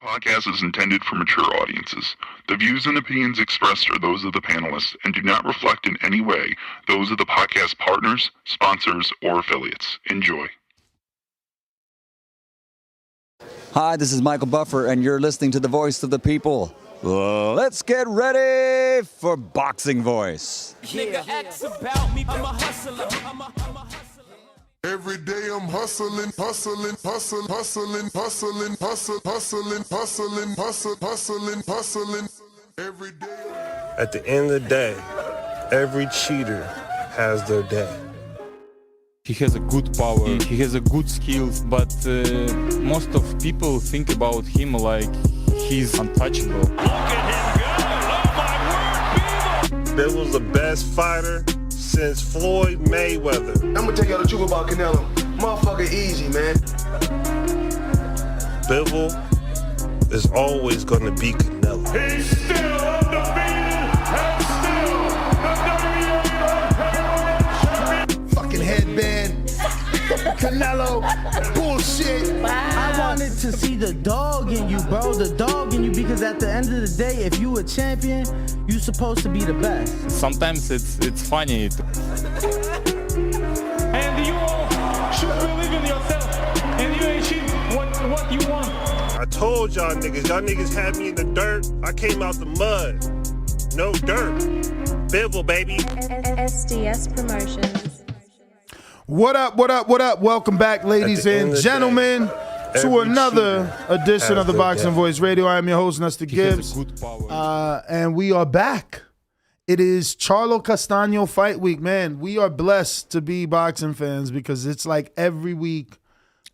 Podcast is intended for mature audiences. The views and opinions expressed are those of the panelists and do not reflect in any way those of the podcast partners, sponsors, or affiliates. Enjoy. Hi, this is Michael Buffer, and you're listening to the Voice of the People. Let's get ready for Boxing Voice. Nigga, X about me, I'm a hustler. Every day I'm hustling. Every day. At the end of the day, every cheater has their day. He has a good power, he has a good skills, but most of people think about him like he's untouchable. Look at him go! Oh my word, Bivol! Bivol was the best fighter since Floyd Mayweather. I'm gonna tell y'all the truth about Canelo. Motherfucker easy, man. Bivol is always gonna be Canelo. He's still undefeated and still the WWE Fucking headband. Canelo. Bullshit. I wanted to see the dog in you, bro. The dog in you, because at the end of the day, if you a champion, you supposed to be the best. Sometimes it's funny. And you all should believe in yourself and you achieve what you want. I told y'all niggas had me in the dirt. I came out the mud. No dirt. Bivol, baby. SDS Promotions. What up? Welcome back, ladies and gentlemen, to another edition of the Boxing Voice Radio. I am your host, Nestor Gibbs, and we are back. It is Charlo Castano fight week, man. We are blessed to be boxing fans because it's like every week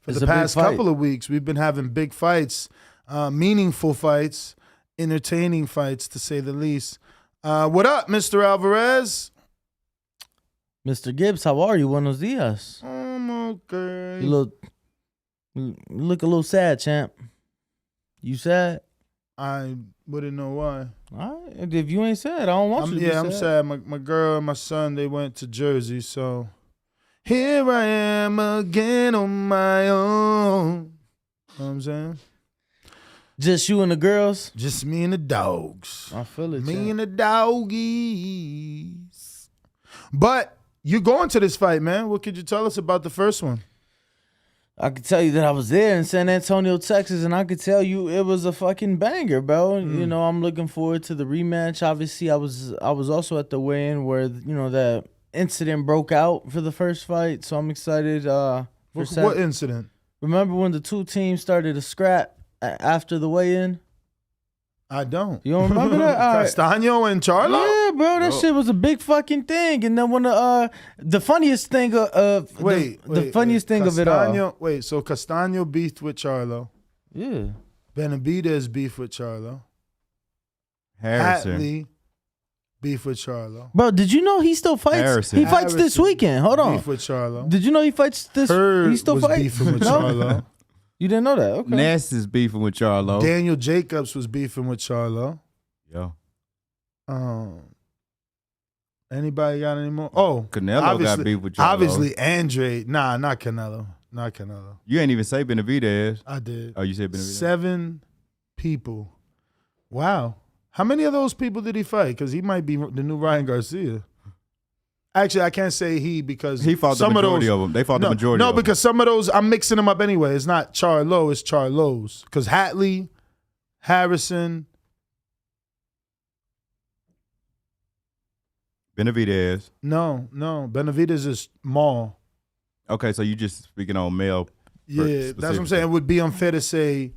for the past couple of weeks, we've been having big fights, meaningful fights, entertaining fights, to say the least. What up, Mr. Alvarez? Mr. Gibbs, how are you? Buenos dias. I'm okay. You look a little sad, champ. You sad? I wouldn't know why. All right. If you ain't sad, I don't want you to be sad. I'm sad. My girl and my son, they went to Jersey, so here I am again on my own. You know what I'm saying? Just you and the girls? Just me and the dogs. I feel it, Me and the doggies. But you going to this fight, man. What could you tell us about the first one? I could tell you that I was there in San Antonio, Texas, and I could tell you it was a fucking banger, bro. You know, I'm looking forward to the rematch. Obviously, I was also at the weigh-in where, you know, that incident broke out for the first fight, so I'm excited. What incident? Remember when the two teams started to scrap after the weigh-in? I don't. You don't remember that? Castano and Charlo? Yeah, bro, that shit was a big fucking thing. And then when the funniest thing of the funniest thing of it all. Wait, so Castano beefed with Charlo. Yeah. Benavidez beefed with Charlo. Harrison. Hatley beef with Charlo. Bro, did you know he still fights? Harrison. He fights this weekend. Hold on. Beef with Charlo. Did you know he fights this? He still was fights? beefing with Charlo. You didn't know that? Okay. Ness is beefing with Charlo. Daniel Jacobs was beefing with Charlo. Yeah. Anybody got any more? Oh, Canelo got beef with Charlo. Obviously, Andre. Nah, not Canelo. Not Canelo. You ain't even say Benavidez. I did. Oh, you said Benavidez? 7 people. Wow. How many of those people did he fight? Because he might be the new Ryan Garcia. Actually, I can't say he because he fought the majority of them. They fought the majority of them. No, because some of those, I'm mixing them up anyway. It's not Charlo, it's Charlos. Because Hatley, Harrison. Benavidez. No. Benavidez is Maul. Okay, so you just speaking on male. Yeah, that's what I'm saying. It would be unfair to say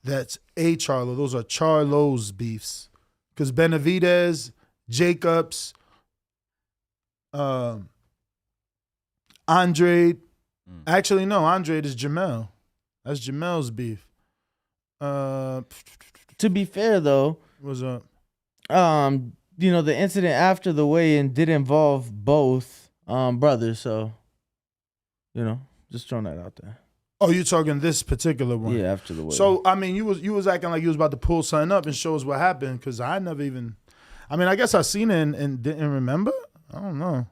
that's a Charlo. Those are Charlo's beefs. Because Benavidez, Jacobs, Andre. Actually, no, Andre is Jamel. That's Jamel's beef. To be fair, though. What's up? You know, the incident after the weigh-in did involve both brothers, so, you know, just throwing that out there. Oh, you're talking this particular one? Yeah, after the weigh-in. So, I mean, you was acting like you was about to pull something up and show us what happened, because I never even, I mean, I guess I seen it and didn't remember. I don't know.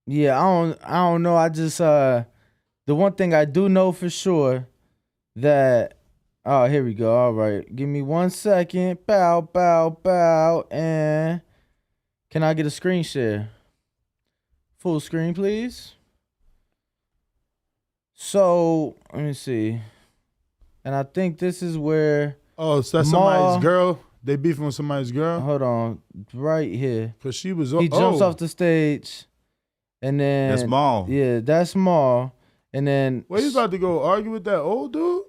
Yeah, I don't know. I just the one thing I do know for sure that Oh, here we go. All right. Give me 1 second. Bow, bow, bow. And can I get a screen share? Full screen, please. So, let me see. And I think this is where... Oh, so that's somebody's girl? They beefing with somebody's girl? Hold on. Right here. Because she was... He jumps off the stage. And then... That's Maul. Yeah, that's Maul. And then... Well, he's about to go argue with that old dude?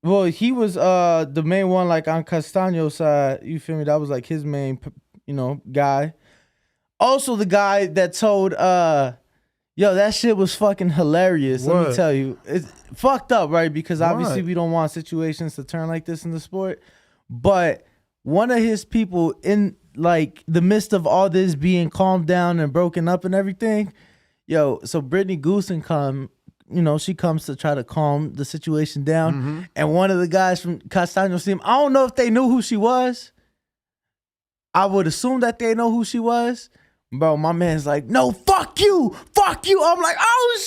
Well, he was the main one, like, on Castano's side. You feel me? That was, like, his main, guy. Also, the guy that told, yo, that shit was fucking hilarious. What? Let me tell you. It's fucked up, right? Because obviously What? we don't want situations to turn like this in the sport. But one of his people in, like, the midst of all this being calmed down and broken up and everything, yo, so Brittany Goosen she comes to try to calm the situation down. And one of the guys from Castano's team, I don't know if they knew who she was. I would assume that they know who she was. Bro, my man's like, no, fuck you. Fuck you. I'm like, oh,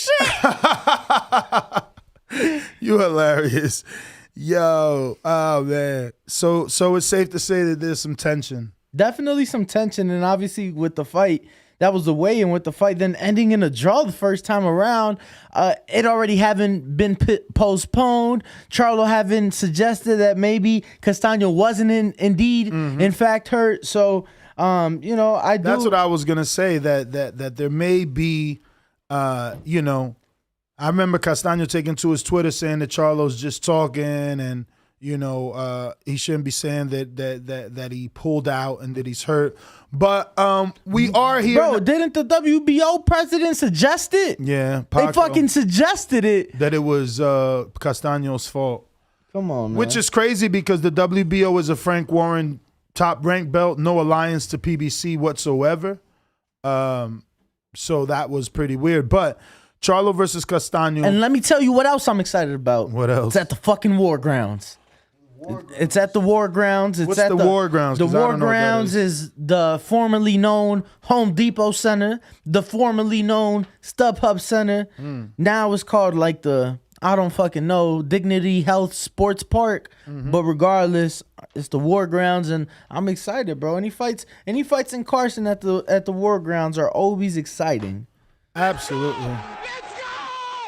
shit. You hilarious. Yo, oh, man. So it's safe to say that there's some tension. Definitely some tension. And obviously with the fight, that was the weigh-in with the fight, then ending in a draw the first time around. It already having been postponed. Charlo having suggested that maybe Castano wasn't indeed, in fact, hurt. So, I do. That's what I was gonna say. That there may be, I remember Castano taking to his Twitter saying that Charlo's just talking, and he shouldn't be saying that he pulled out and that he's hurt. But we are here. Bro, didn't the WBO president suggest it? Yeah, they fucking suggested it. That it was Castano's fault. Come on, man. Which is crazy because the WBO is a Frank Warren top ranked belt, no alliance to PBC whatsoever. So that was pretty weird. But Charlo versus Castano. And let me tell you what else I'm excited about. What else? It's at the fucking War Grounds. It's at the War Grounds. What's the War Grounds? The 'Cause I War don't know what that Grounds is the formerly known Home Depot Center, the formerly known StubHub Center. Now it's called like I don't fucking know, Dignity Health Sports Park. But regardless, it's the War Grounds, and I'm excited, bro. Any fights in Carson at the War Grounds are always exciting. Absolutely.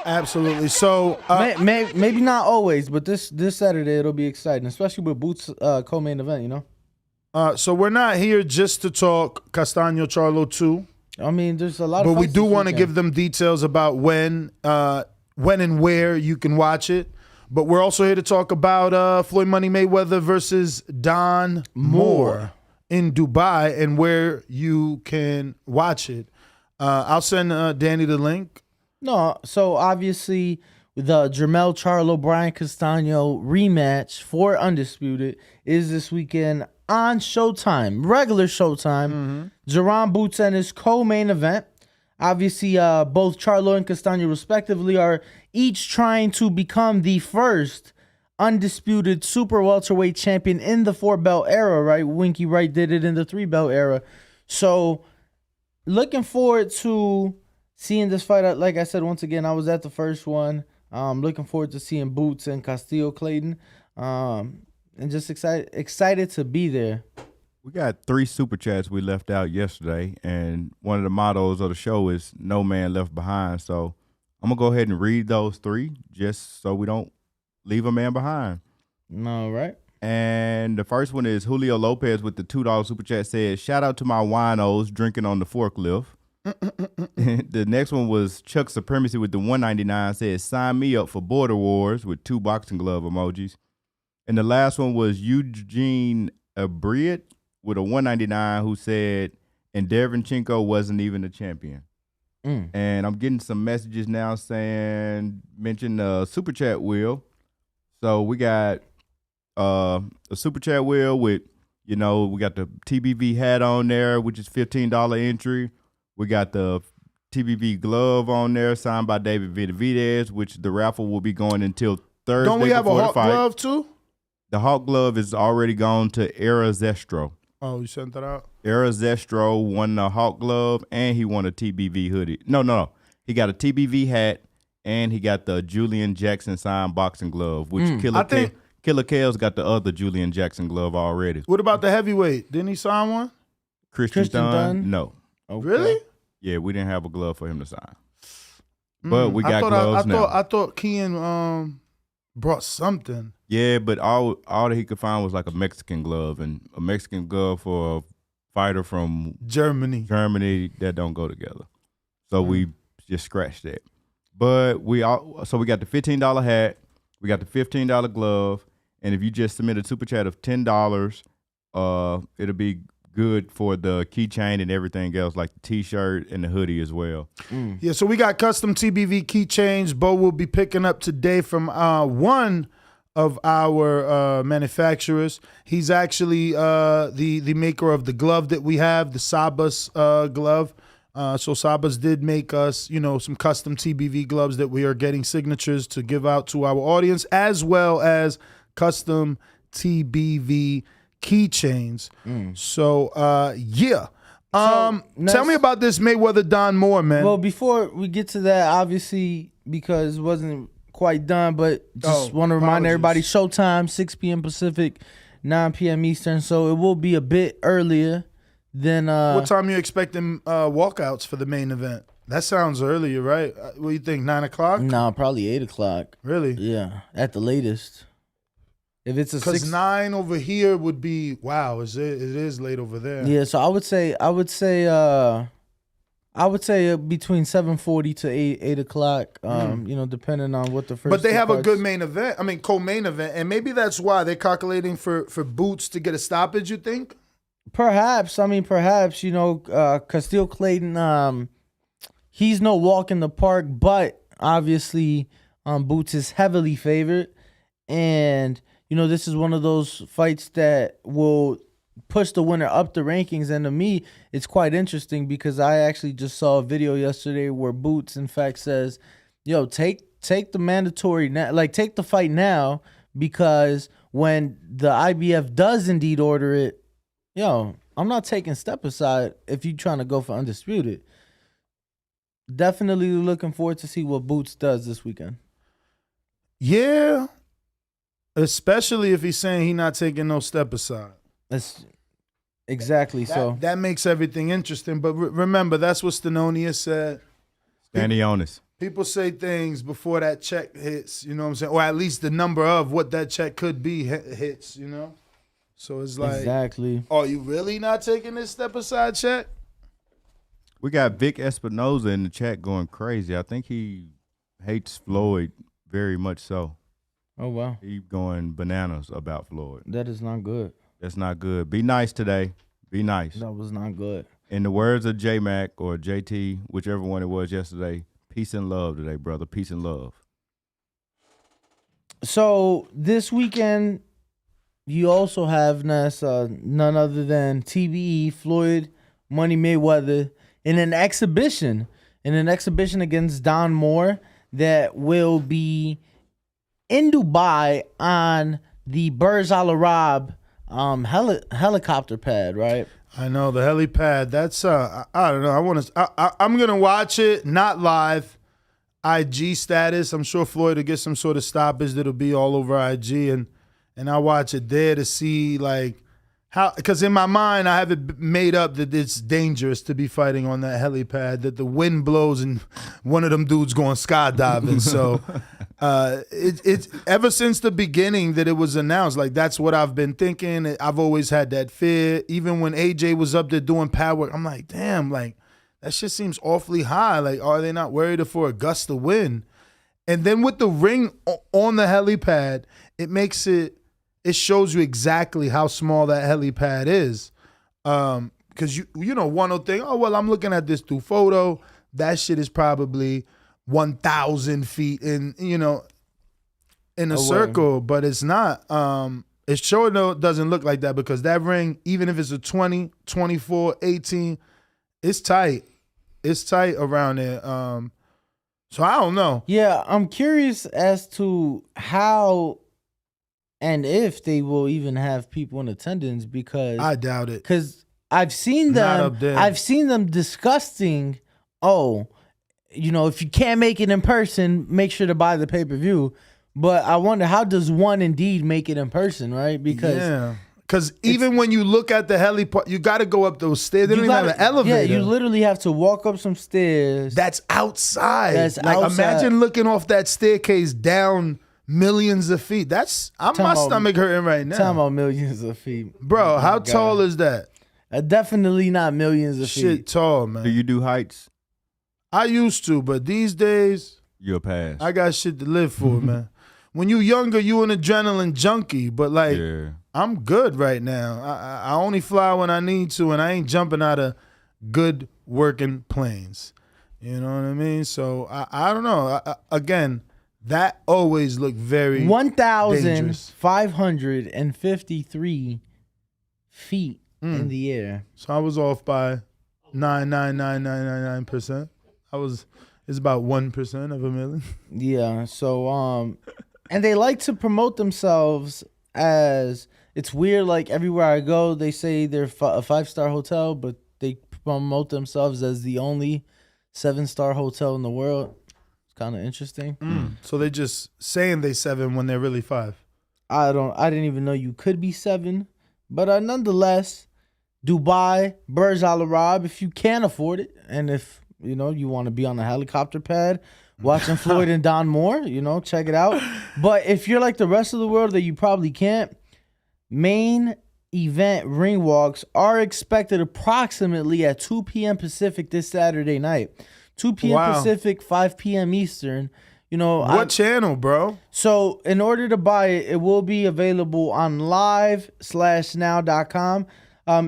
Absolutely. So maybe not always, but this Saturday it'll be exciting, especially with Boots co-main event. So we're not here just to talk Castano Charlo 2. I mean, there's a lot. But of we do want to give them details about when and where you can watch it. But we're also here to talk about Floyd Money Mayweather versus Don Moore in Dubai and where you can watch it. I'll send Danny the link. No, so obviously the Jermell Charlo Brian Castano rematch for Undisputed is this weekend on Showtime, regular Showtime. Jerron Boots and his co-main event. Obviously, both Charlo and Castano respectively are each trying to become the first undisputed super welterweight champion in the 4-belt era, right? Winky Wright did it in the 3-belt era. So looking forward to seeing this fight. Like I said, once again, I was at the first one. Looking forward to seeing Boots and Castillo Clayton. And just excited to be there. We got 3 super chats we left out yesterday, and one of the mottos of the show is "No man left behind." So I'm gonna go ahead and read those 3 just so we don't leave a man behind. All right. And the first one is Julio Lopez with the $2 super chat. Says, "Shout out to my winos drinking on the forklift." The next one was Chuck Supremacy with the $1.99. Says, "Sign me up for Border Wars" with 2 boxing glove emojis. And the last one was Eugene Abriet with a $1.99 who said, "And Derevchenko wasn't even a champion." And I'm getting some messages now saying, mention the super chat wheel. So we got a super chat wheel with, we got the TBV hat on there, which is $15 entry. We got the TBV glove on there, signed by David Benavidez, which the raffle will be going until Thursday. Don't we have a before Hawk the fight. glove too? The Hawk glove is already gone to Era Zestro. Oh, you sent that out? Era Zestro won the Hawk glove and he won a TBV hoodie. No. He got a TBV hat and he got the Julian Jackson signed boxing glove, which Killer Kale's got the other Julian Jackson glove already. What about the heavyweight? Didn't he sign one? Christian Dunn? No. Okay. Really? Yeah, we didn't have a glove for him to sign. But we got gloves now. I thought Kean brought something. Yeah, but all that he could find was like a Mexican glove, and a Mexican glove for a fighter from Germany that don't go together. So we just scratched that. But we got the $15 hat, we got the $15 glove, and if you just submit a super chat of $10, it'll be good for the keychain and everything else, like the t-shirt and the hoodie as well. Yeah, so we got custom TBV keychains. Bo will be picking up today from one of our manufacturers. He's actually the maker of the glove that we have, the Sabas glove. So Sabas did make us, some custom TBV gloves that we are getting signatures to give out to our audience, as well as custom TBV keychains. So yeah. Tell me about this Mayweather Don Moore, man. Well, before we get to that, obviously, because it wasn't quite done, but just want to remind everybody, Showtime, 6 p.m. Pacific, 9 p.m. Eastern. So it will be a bit earlier than what time are you expecting walkouts for the main event? That sounds earlier, right? What do you think, 9 o'clock? No, probably 8 o'clock. Really? Yeah, at the latest. If it's a 6, 9 over here would be it is late over there. Yeah, so I would say between 7:40 to 8 o'clock. Depending on what the first. But they have a parts. good main event. I mean, co-main event, and maybe that's why they're calculating for Boots to get a stoppage. You think? Perhaps. Castillo Clayton. He's no walk in the park, but obviously, Boots is heavily favored, and this is one of those fights that will push the winner up the rankings. And to me, it's quite interesting because I actually just saw a video yesterday where Boots, in fact, says, "Yo, take the mandatory now, take the fight now, because when the IBF does indeed order it, I'm not taking step aside if you're trying to go for undisputed." Definitely looking forward to see what Boots does this weekend. Yeah. Especially if he's saying he's not taking no step aside. That's exactly so. That makes everything interesting. But remember, that's what Stanonia said. Stanionis. People say things before that check hits, you know what I'm saying? Or at least the number of what that check could be hits, So it's like, exactly. Are you really not taking this step aside check? We got Vic Espinoza in the chat going crazy. I think he hates Floyd very much so. Oh, wow. He going bananas about Floyd. That is not good. That's not good. Be nice today. Be nice. That was not good. In the words of J-Mac or JT, whichever one it was yesterday, peace and love today, brother. Peace and love. So this weekend, you also have none other than TBE, Floyd, Money Mayweather, in an exhibition against Don Moore that will be in Dubai on the Burj Al Arab helicopter pad, right? I know, the helipad. That's I don't know. I'm gonna watch it, not live. IG status. I'm sure Floyd will get some sort of stoppage that'll be all over IG, and I watch it there to see how, because in my mind I have it made up that it's dangerous to be fighting on that helipad, that the wind blows and one of them dudes going skydiving. So it's ever since the beginning that it was announced, that's what I've been thinking. I've always had that fear. Even when AJ was up there doing pad work, I'm like, damn, that shit seems awfully high. Are they not worried for a gust of wind? And then with the ring on the helipad, it shows you exactly how small that helipad is. Because one will think, oh, well, I'm looking at this through photo. That shit is probably 1,000 feet in a circle, but it's not. It sure doesn't look like that, because that ring, even if it's a 20, 24, 18, it's tight. It's tight around there. So I don't know. Yeah, I'm curious as to how and if they will even have people in attendance, because I doubt it. Because I've seen them discussing, if you can't make it in person, make sure to buy the pay-per-view. But I wonder, how does one indeed make it in person, right? Because even when you look at the helipad, you got to go up those stairs. They don't even have an elevator. Yeah, you literally have to walk up some stairs. That's outside. Imagine looking off that staircase down millions of feet. My stomach hurting right now. Talking about millions of feet. Bro, how tall is that? Definitely not millions of feet. Shit tall, man. Do you do heights? I used to, but these days, you'll pass. I got shit to live for, man. When you younger, you an adrenaline junkie, but like, I'm good right now. I only fly when I need to, and I ain't jumping out of good working planes. You know what I mean? So I don't know. Again, that always looked very 1,553 feet in the air. So I was off by 9.99999%. It's about 1% of a million. Yeah. So and they like to promote themselves as, it's weird, like everywhere I go, they say they're a 5-star hotel, but they promote themselves as the only 7-star hotel in the world. It's kind of interesting. So they just saying they 7 when they're really 5. I didn't even know you could be 7, but nonetheless, Dubai, Burj Al Arab, if you can afford it, and if you want to be on a helicopter pad watching Floyd and Don Moore, check it out. But if you're like the rest of the world that you probably can't, main event ring walks are expected approximately at 2 p.m. Pacific this Saturday night. 2 p.m. Pacific, 5 p.m. Eastern. What channel, bro? So in order to buy it, it will be available on live/now.com.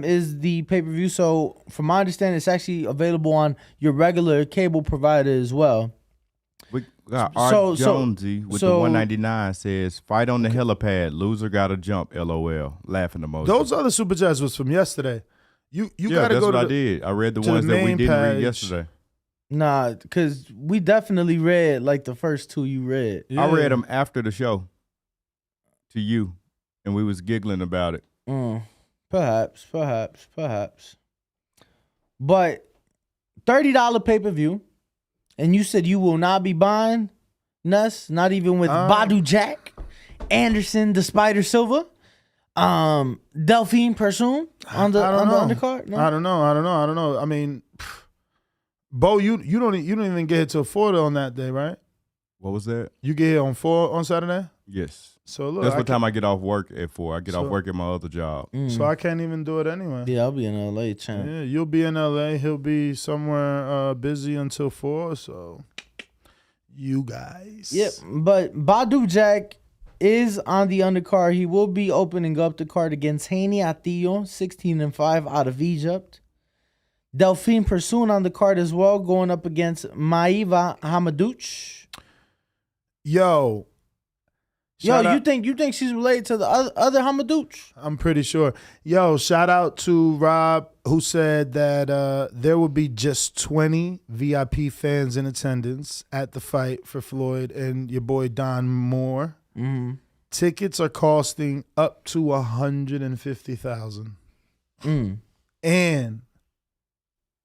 Is the pay-per-view. So from my understanding, it's actually available on your regular cable provider as well. We got Art Jonesy with the 199 says, fight on the helipad. Loser gotta jump. LOL. Laughing emoji. Those other super chats was from yesterday. You gotta go to I did. I read the ones that we didn't read yesterday. Nah, because we definitely read like the first 2 you read. I read them after the show to you, and we was giggling about it. Perhaps. But $30 pay-per-view, and you said you will not be buying Nuss, not even with Badu Jack, Anderson the Spider Silva, Delphine Persoon on the undercard? No? I don't know. I mean, Bo, you don't even get here till 4 on that day, right? What was that? You get here on 4 on Saturday? Yes. So look, that's what time I get off work at 4. I get off work at my other job. So I can't even do it anyway. Yeah, I'll be in LA, champ. Yeah, you'll be in LA. He'll be somewhere busy until 4. So you guys. Yep. But Badu Jack is on the undercard. He will be opening up the card against Haney Atillo, 16-5 out of Egypt. Delphine Persoon on the card as well, going up against Maiva Hamadouche. You think she's related to the other Hamadouche? I'm pretty sure. Shout out to Rob, who said that there will be just 20 VIP fans in attendance at the fight for Floyd and your boy Don Moore. Mm-hmm. Tickets are costing up to $150,000, and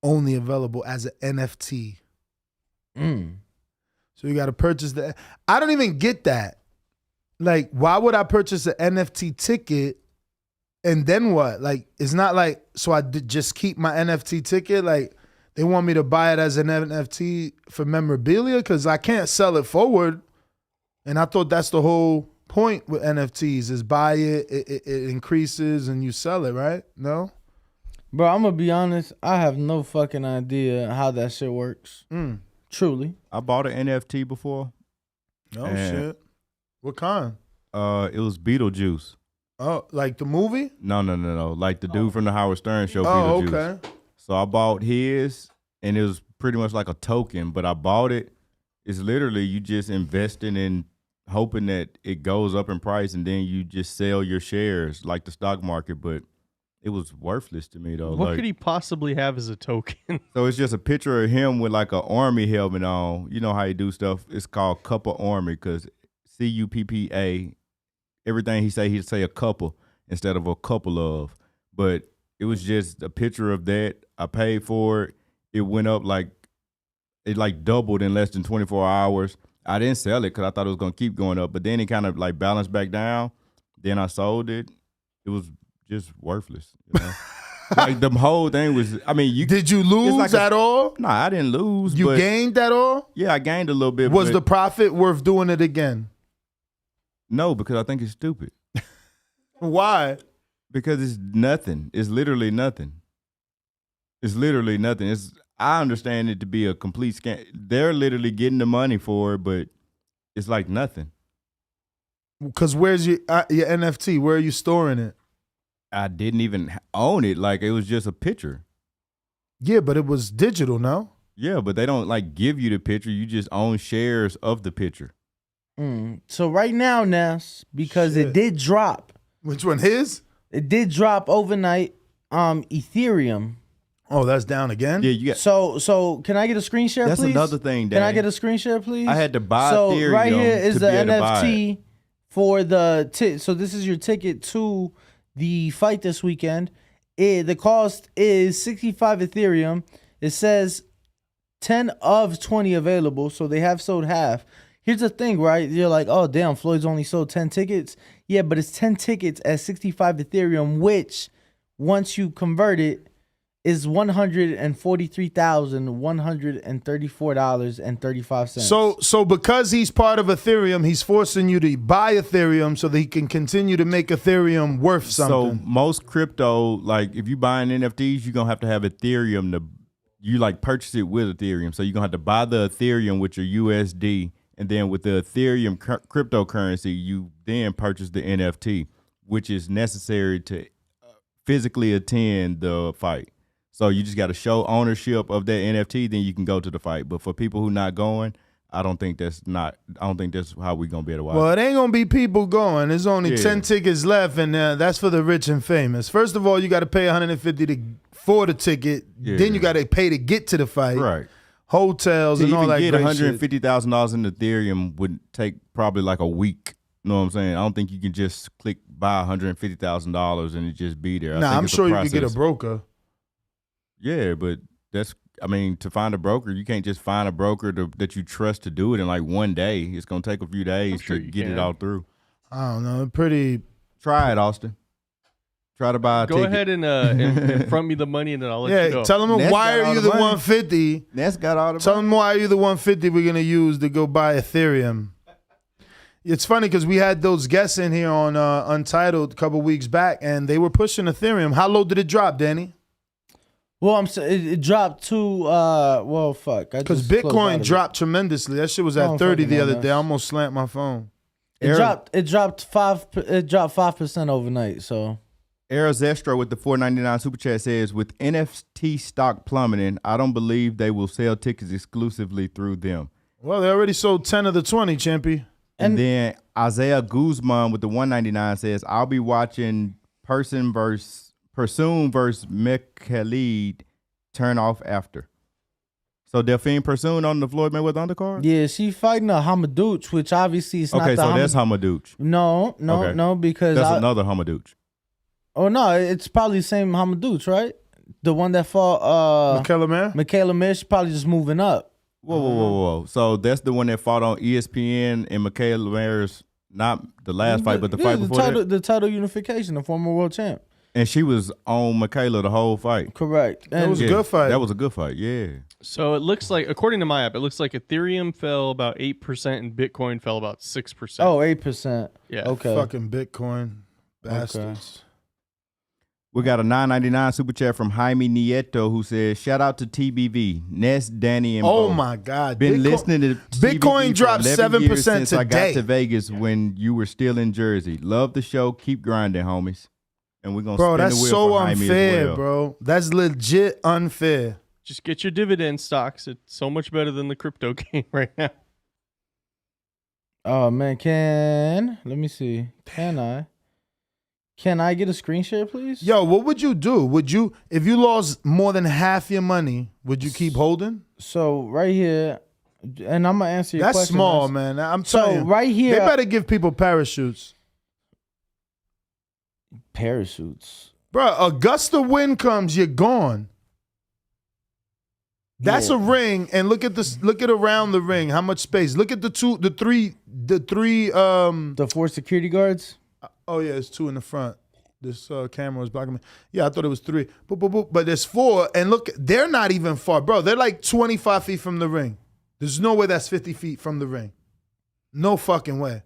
only available as an NFT. So you got to purchase that. I don't even get that. Like, why would I purchase an NFT ticket and then what? Like, it's not like, so I just keep my NFT ticket? Like, they want me to buy it as an NFT for memorabilia? Because I can't sell it forward. And I thought that's the whole point with NFTs is buy it, it increases, and you sell it, right? No? Bro, I'm going to be honest. I have no fucking idea how that shit works. Truly. I bought an NFT before. Oh, shit. What kind? It was Beetlejuice. Oh, like the movie? No. Like the dude from the Howard Stern show, Oh, Beetlejuice. okay. So I bought his, and it was pretty much like a token, but I bought it. It's literally you just investing in hoping that it goes up in price, and then you just sell your shares like the stock market, but it was worthless to me, though. What could he possibly have as a token? So it's just a picture of him with like an army helmet on. You know how he do stuff. It's called Cuppa Army because CUPPA, everything he he'd say a couple instead of a couple of. But it was just a picture of that. I paid for it. It went up it doubled in less than 24 hours. I didn't sell it because I thought it was gonna keep going up, but then it kind of like balanced back down. Then I sold it. It was just worthless. You know? Like the whole thing was. I mean, did you lose at all? No, I didn't lose. You gained at all? Yeah, I gained a little bit. Was the profit worth doing it again? No, because I think it's stupid. Why? Because it's nothing. It's literally nothing. It's literally nothing. I understand it to be a complete scam. They're literally getting the money for it, but it's like nothing. Because where's your NFT? Where are you storing it? I didn't even own it. Like it was just a picture. Yeah, but it was digital, no? Yeah, but they don't like give you the picture. You just own shares of the picture. So right now, Ness, because it did drop. Which one? His? It did drop overnight. Ethereum. Oh, that's down again? Yeah, you got. So can I get a screen share, That's please? another thing, Dan. Can I get a screen share, please? I had to buy so Ethereum right here is to the be able to buy NFT for the so this is your ticket to the fight this weekend. The cost is 65 Ethereum. It says 10 of 20 available, so they have sold half. Here's the thing, right? You're like, oh damn, Floyd's only sold 10 tickets. Yeah, but it's 10 tickets at 65 Ethereum, which once you convert it is $143,134.35. So because he's part of Ethereum, he's forcing you to buy Ethereum so that he can continue to make Ethereum worth something. So most crypto, like if you buying NFTs, you're gonna have to have Ethereum to you like purchase it with Ethereum. So you're gonna have to buy the Ethereum with your USD, and then with the Ethereum cryptocurrency, you then purchase the NFT, which is necessary to physically attend the fight. So you just got to show ownership of that NFT, then you can go to the fight. But for people who not going, I don't think that's how we gonna be able to watch. Well, it ain't gonna be people going. There's only 10 tickets left, and that's for the rich and famous. First of all, you got to pay $150 for the ticket. Yeah. Then you got to pay to get to the fight. Right. Hotels and all that get great $150,000 in Ethereum would take probably like a week. You know what I'm saying? I don't think you can just click buy $150,000 and it just be there. Nah, I'm sure you could get a broker. Yeah, but to find a broker, you can't just find a broker that you trust to do it in like one day. It's going to take a few days to get it all through. I don't know. Try it, Austin. Try to buy a ticket. Go ahead and front me the money and then I'll let you go. Tell them why are you the 150. Ness got all the Tell money. them why are you the 150 we're going to use to go buy Ethereum. It's funny because we had those guests in here on Untitled a couple weeks back, and they were pushing Ethereum. How low did it drop, Danny? Well, it dropped to because Bitcoin dropped tremendously. That shit was at 30 the other day. I almost slammed my phone. It dropped 5% overnight. So Arizestro with the $4.99 super chat says, with NFT stock plummeting, I don't believe they will sell tickets exclusively through them. Well, they already sold 10 of the 20, Champy. And then Isaiah Guzman with the $1.99 says, I'll be watching Pursun versus Mekhalid turn off after. So Delphine Pursun on the Floyd Mayweather undercard? Yeah, she fighting a Hamadouche, which obviously is not the that's Hamadouche. No, because that's another Hamadouche. Oh no, it's probably the same Hamadouche, right? The one that fought Michaela Mish, probably just moving up. Whoa. So that's the one that fought on ESPN and Michaela Maris, not the last fight, but the fight before that? The title unification, the former world champ. And she was on Michaela the whole fight. Correct. That was a good fight. That was a good fight, yeah. So it looks like, according to my app, it looks like Ethereum fell about 8% and Bitcoin fell about 6%. Oh, 8%. Yeah. Okay. Fucking Bitcoin bastards. We got a $9.99 super chat from Jaime Nieto who says, shout out to TBV, Ness, Danny, and Oh Bo. my God. Been listening to Bitcoin dropped 7% since today. I got to Vegas when you were still in Jersey. Love the show. Keep grinding, homies. And we're going to spin the wheel that's so for Jaime unfair, as well. bro. That's legit unfair. Just get your dividend stocks. It's so much better than the crypto game right now. Oh man, let me see. Can I get a screen share, please? Yo, what would you do? Would you, if you lost more than half your money, would you keep holding? So right here, and I'm gonna answer your question. That's small, man. I'm telling you. Right here, they better give people parachutes. Parachutes, bro. A gust of wind comes, you're gone. That's a ring, and look at this. Look at around the ring. How much space? Look at the three. The 4 security guards. Oh yeah, it's 2 in the front. This camera was blocking me. Yeah, I thought it was 3. Boop, boop, boop. But there's 4, and look, they're not even far, bro. They're like 25 feet from the ring. There's no way that's 50 feet from the ring. No fucking way.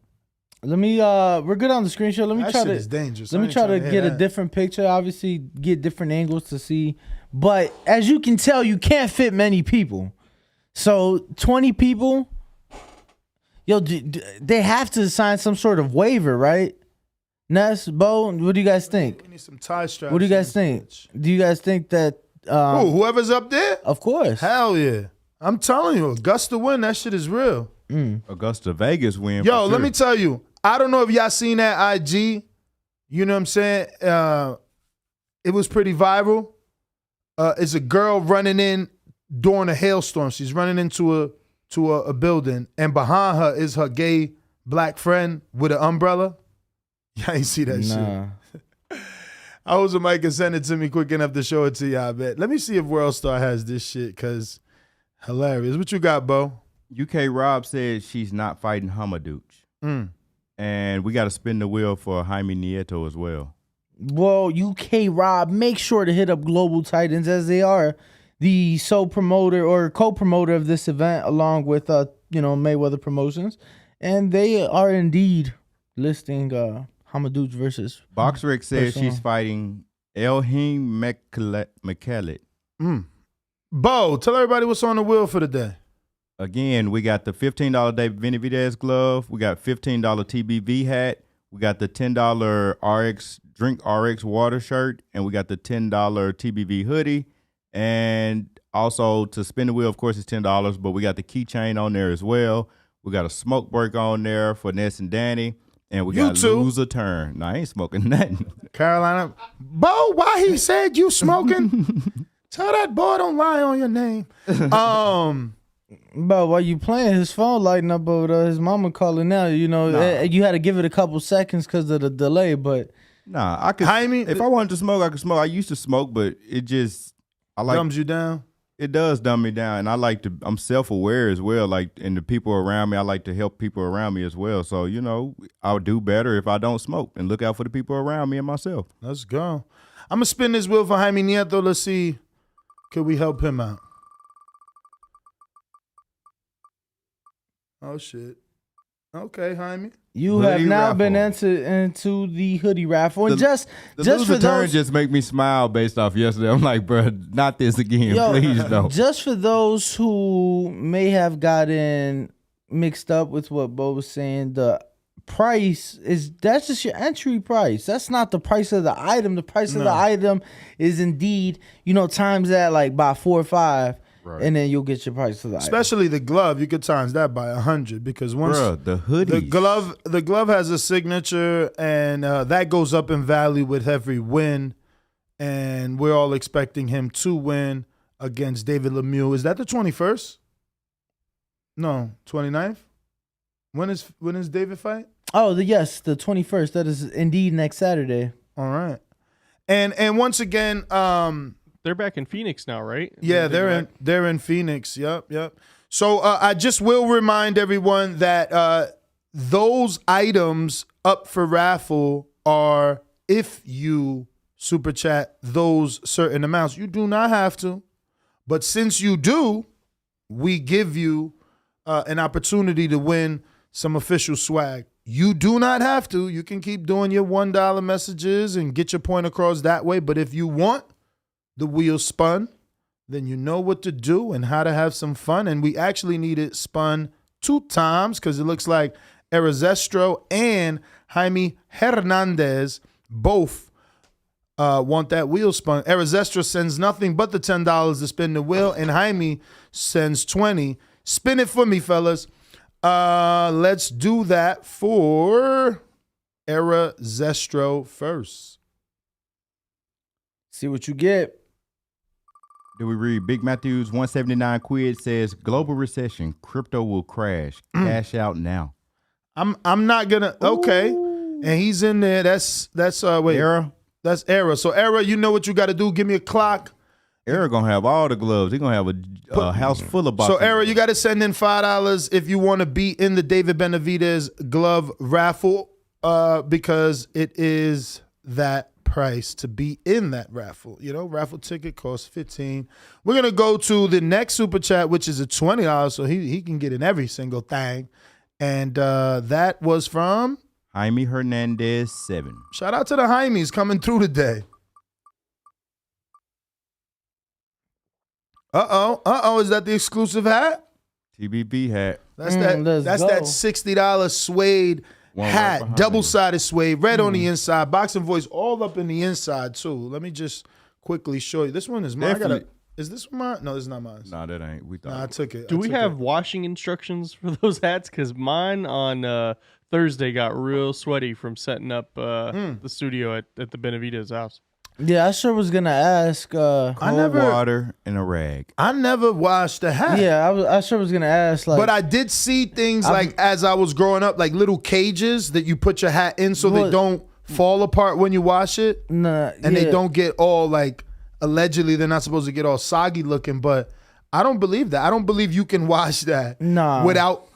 Let me. We're good on the screenshot. Let me That try shit to. is dangerous. Let me try to get a different picture. Obviously, get different angles to see. But as you can tell, you can't fit many people. So 20 people. Yo, they have to sign some sort of waiver, right? Ness, Bo, what do you guys think? We need some tie straps. What do you guys think? Do you guys think that? Whoever's up there? Of course. Hell yeah. I'm telling you, Augusta win. That shit is real. Augusta Vegas win. Yo, let me tell you. I don't know if y'all seen that IG. You know what I'm saying? It was pretty viral. It's a girl running in during a hailstorm. She's running into a building, and behind her is her gay black friend with an umbrella. Yeah, you see that shit. I was a Mike and send it to me quick enough to show it to y'all. I bet. Let me see if World Star has this shit, cause hilarious. What you got, Bo? UK Rob said she's not fighting Hamadouche. And we got to spin the wheel for Jaime Nieto as well. Well, UK Rob, make sure to hit up Global Titans, as they are the sole promoter or co-promoter of this event, along with Mayweather Promotions, and they are indeed listing Hamadouche versus Boxrick says she's fighting Elhim McKellet. Bo, tell everybody what's on the wheel for the day. Again, we got the $15 David Benavidez glove. We got $15 TBV hat. We got the $10 Drink RX water shirt. And we got the $10 TBV hoodie. And also to spin the wheel, of course, it's $10. But we got the keychain on there as well. We got a smoke break on there for Ness and Danny. And we got Lose a Turn. No, I ain't smoking nothing. Carolina. Bo, why he said you smoking? Tell that boy don't lie on your name. But while you playing, his phone lighting up over there. His mama calling now. You know, you had to give it a couple seconds because of the delay. But nah, I could. If I wanted to smoke, I could smoke. I used to smoke, but it just dumbs you down. It does dumb me down, and I'm self-aware as well. Like, and the people around me, I like to help people around me as well. So I'll do better if I don't smoke and look out for the people around me and myself. Let's go. I'm gonna spin this wheel for Jaime Nieto. Let's see, could we help him out? Oh shit. Okay, Jaime. You have now been entered into the hoodie raffle, and just for those, just make me smile based off yesterday. I'm like, bro, not this again, please don't. Just for those who may have gotten mixed up with what Bo was saying, the price that's just your entry price. That's not the price of the item. The price of the item is indeed, times that like by 4 or 5. Right. And then you'll get your price for the item. Especially the glove, you could times that by 100 because once the hoodie, the glove has a signature, and that goes up in value with every win. And we're all expecting him to win against David Lemieux. Is that the 21st? No, 29th. When is David fight? Oh, the 21st. That is indeed next Saturday. All right, and once again, they're back in Phoenix now, right? Yeah, they're in Phoenix. Yep. So I just will remind everyone that those items up for raffle are if you super chat those certain amounts. You do not have to, but since you do, we give you an opportunity to win some official swag. You do not have to. You can keep doing your $1 messages and get your point across that way. But if you want the wheel spun, then you know what to do and how to have some fun. And we actually need it spun 2 times because it looks like Erizestro and Jaime Hernandez both want that wheel spun. Erizestro sends nothing but the $10 to spin the wheel, and Jaime sends 20. Spin it for me, fellas. Let's do that for Erizestro first. See what you get. Do we read Big Matthews 179 quid says global recession, crypto will crash. Cash out now. I'm not gonna and he's in there. That's wait. Era. That's Era. So Era, you know what you gotta do. Give me a clock Eric gonna have all the gloves. He gonna have a house full of boxing. So, Eric, you got to send in $5 if you want to be in the David Benavidez glove raffle, because it is that price to be in that raffle. You know, raffle ticket costs $15. We're gonna go to the next super chat, which is a $20, so he can get in every single thing, and that was from Jaime Hernandez 7. Shout out to the Jaimes coming through today. Is that the exclusive hat? TBB hat. That's that $60 suede hat, right double-sided suede, red on the inside, boxing voice all up in the inside too. Let me just quickly show you. This one is mine. Is this mine? No, this is not mine. Nah, that ain't. I took it. Do we have washing instructions for those hats? Because mine on Thursday got real sweaty from setting up the studio at the Benavidez house. Yeah, I sure was gonna ask. Cold water and a rag. I never washed a hat. Yeah, I sure was gonna ask. Like, but I did see things like as I was growing up, like little cages that you put your hat in so they don't fall apart when you wash it. And they don't get all like, allegedly they're not supposed to get all soggy looking, but I don't believe that. I don't believe you can wash that without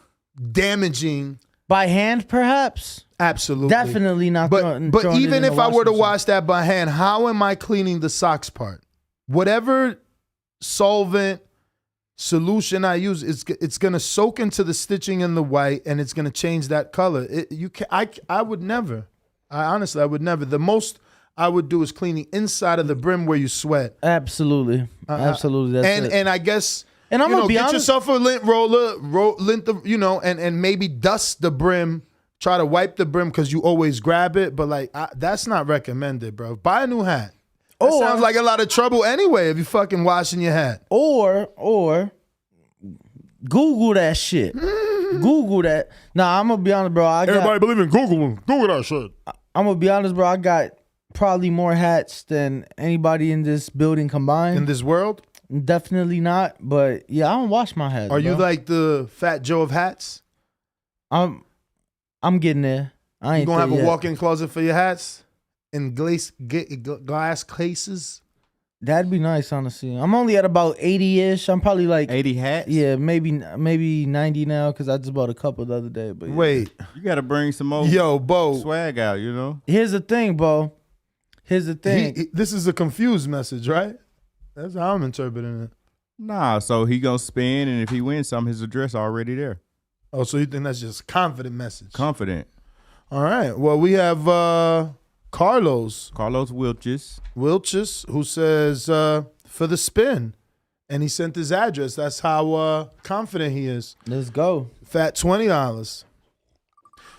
damaging. By hand, perhaps? Absolutely. Definitely not. But even if I were to wash that by hand, how am I cleaning the socks part? Whatever solvent solution I use, it's going to soak into the stitching in the white, and it's going to change that color. I would never. I would never. The most I would do is cleaning inside of the brim where you sweat. Absolutely. Absolutely. That's it. And I guess... And I'm gonna be get honest, yourself a lint roller, and maybe dust the brim. Try to wipe the brim because you always grab it, but like that's not recommended, bro. Buy a new hat. That sounds like a lot of trouble anyway if you fucking washing your hat. Or Google that shit. Google that. Nah, I'm gonna be honest, bro. Everybody believe in Google. Google that shit. I'm gonna be honest, bro. I got probably more hats than anybody in this building combined. In this world? Definitely not, but yeah, I don't wash my hats. Are you like the Fat Joe of hats? I'm getting there. I ain't. You gonna have a yet. walk-in closet for your hats in glass cases? That'd be nice, honestly. I'm only at about 80-ish. I'm probably like 80 hats. Yeah, maybe 90 now because I just bought a couple the other day. But yeah. Wait, you gotta bring some more Bo swag out. You know. Here's the thing, Bo. Here's the thing. This is a confused message, right? That's how I'm interpreting it. Nah, so he gonna spin, and if he wins some, his address already there. Oh, so you think that's just a confident message? Confident. All right. Well, we have Carlos Wilches, who says for the spin, and he sent his address. That's how confident he is. Let's go. Fat $20.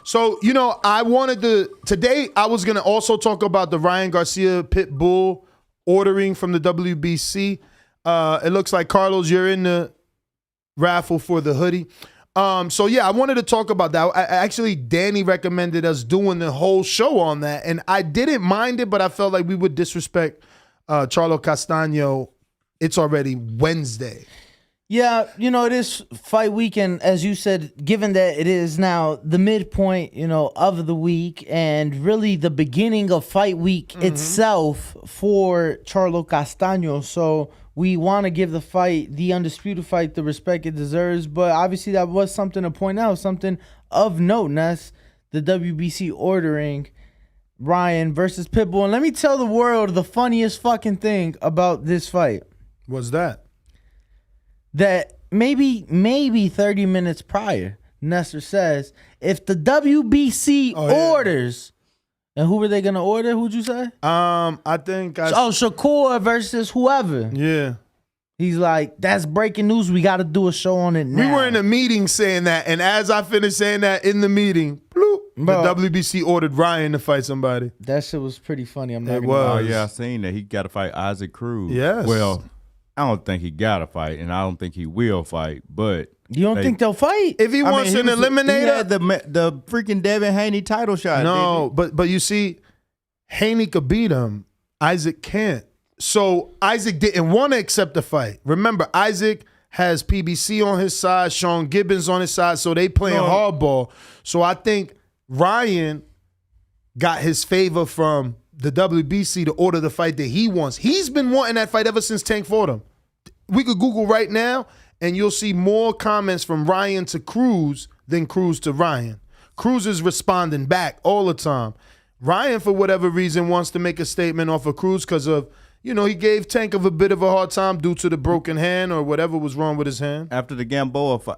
So, I wanted to, today I was going to also talk about the Ryan Garcia Pitbull ordering from the WBC. It looks like, Carlos, you're in the raffle for the hoodie. So yeah, I wanted to talk about that. Actually, Danny recommended us doing the whole show on that, and I didn't mind it, but I felt like we would disrespect Charlo Castano. It's already Wednesday. Yeah, it is fight weekend, as you said, given that it is now the midpoint, of the week and really the beginning of fight week itself for Charlo Castano. So we want to give the fight, the undisputed fight, the respect it deserves. But obviously that was something to point out, something of note, and that's the WBC ordering Ryan versus Pitbull. And let me tell the world the funniest fucking thing about this fight. What's that? That maybe 30 minutes prior, Nestor says, if the WBC orders, and who were they going to order? Who'd you say? I think Shakur versus whoever. Yeah. He's like, that's breaking news. We got to do a show on it now. We were in a meeting saying that, and as I finished saying that in the meeting, bloop, the WBC ordered Ryan to fight somebody. That shit was pretty funny. I'm not It gonna was. lie. Oh yeah, I seen that. He got to fight Isaac Cruz. Yes. Well, I don't think he got to fight, and I don't think he will fight. But you don't think they'll fight? If he wants an eliminator, he had the freaking Devin Haney title shot. No, but you see, Haney could beat him. Isaac can't. So Isaac didn't want to accept the fight. Remember, Isaac has PBC on his side, Sean Gibbons on his side, so they playing hardball. So I think Ryan got his favor from the WBC to order the fight that he wants. He's been wanting that fight ever since Tank fought him. We could Google right now, and you'll see more comments from Ryan to Cruz than Cruz to Ryan. Cruz is responding back all the time. Ryan, for whatever reason, wants to make a statement off of Cruz because of, he gave Tank a bit of a hard time due to the broken hand or whatever was wrong with his hand. After the Gamboa fight,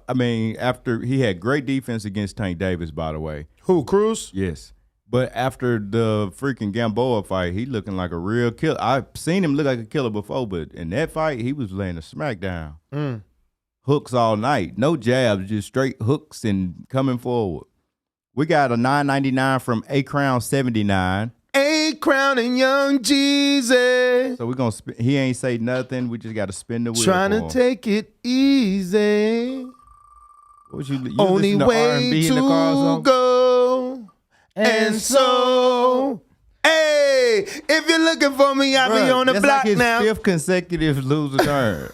after he had great defense against Tank Davis, by the way. Who, Cruz? Yes. But after the freaking Gamboa fight, he looking like a real killer. I've seen him look like a killer before, but in that fight, he was laying a smackdown. Hooks all night. No jabs, just straight hooks and coming forward. We got a $9.99 from A Crown 79. A Crown and Young Jeezy. So we're going to he ain't say nothing. We just got to spin the wheel. Trying to take it easy. What you Only way to go. And so, hey, if you're looking for me, I'll be on the block like his now. Fifth consecutive loser turn.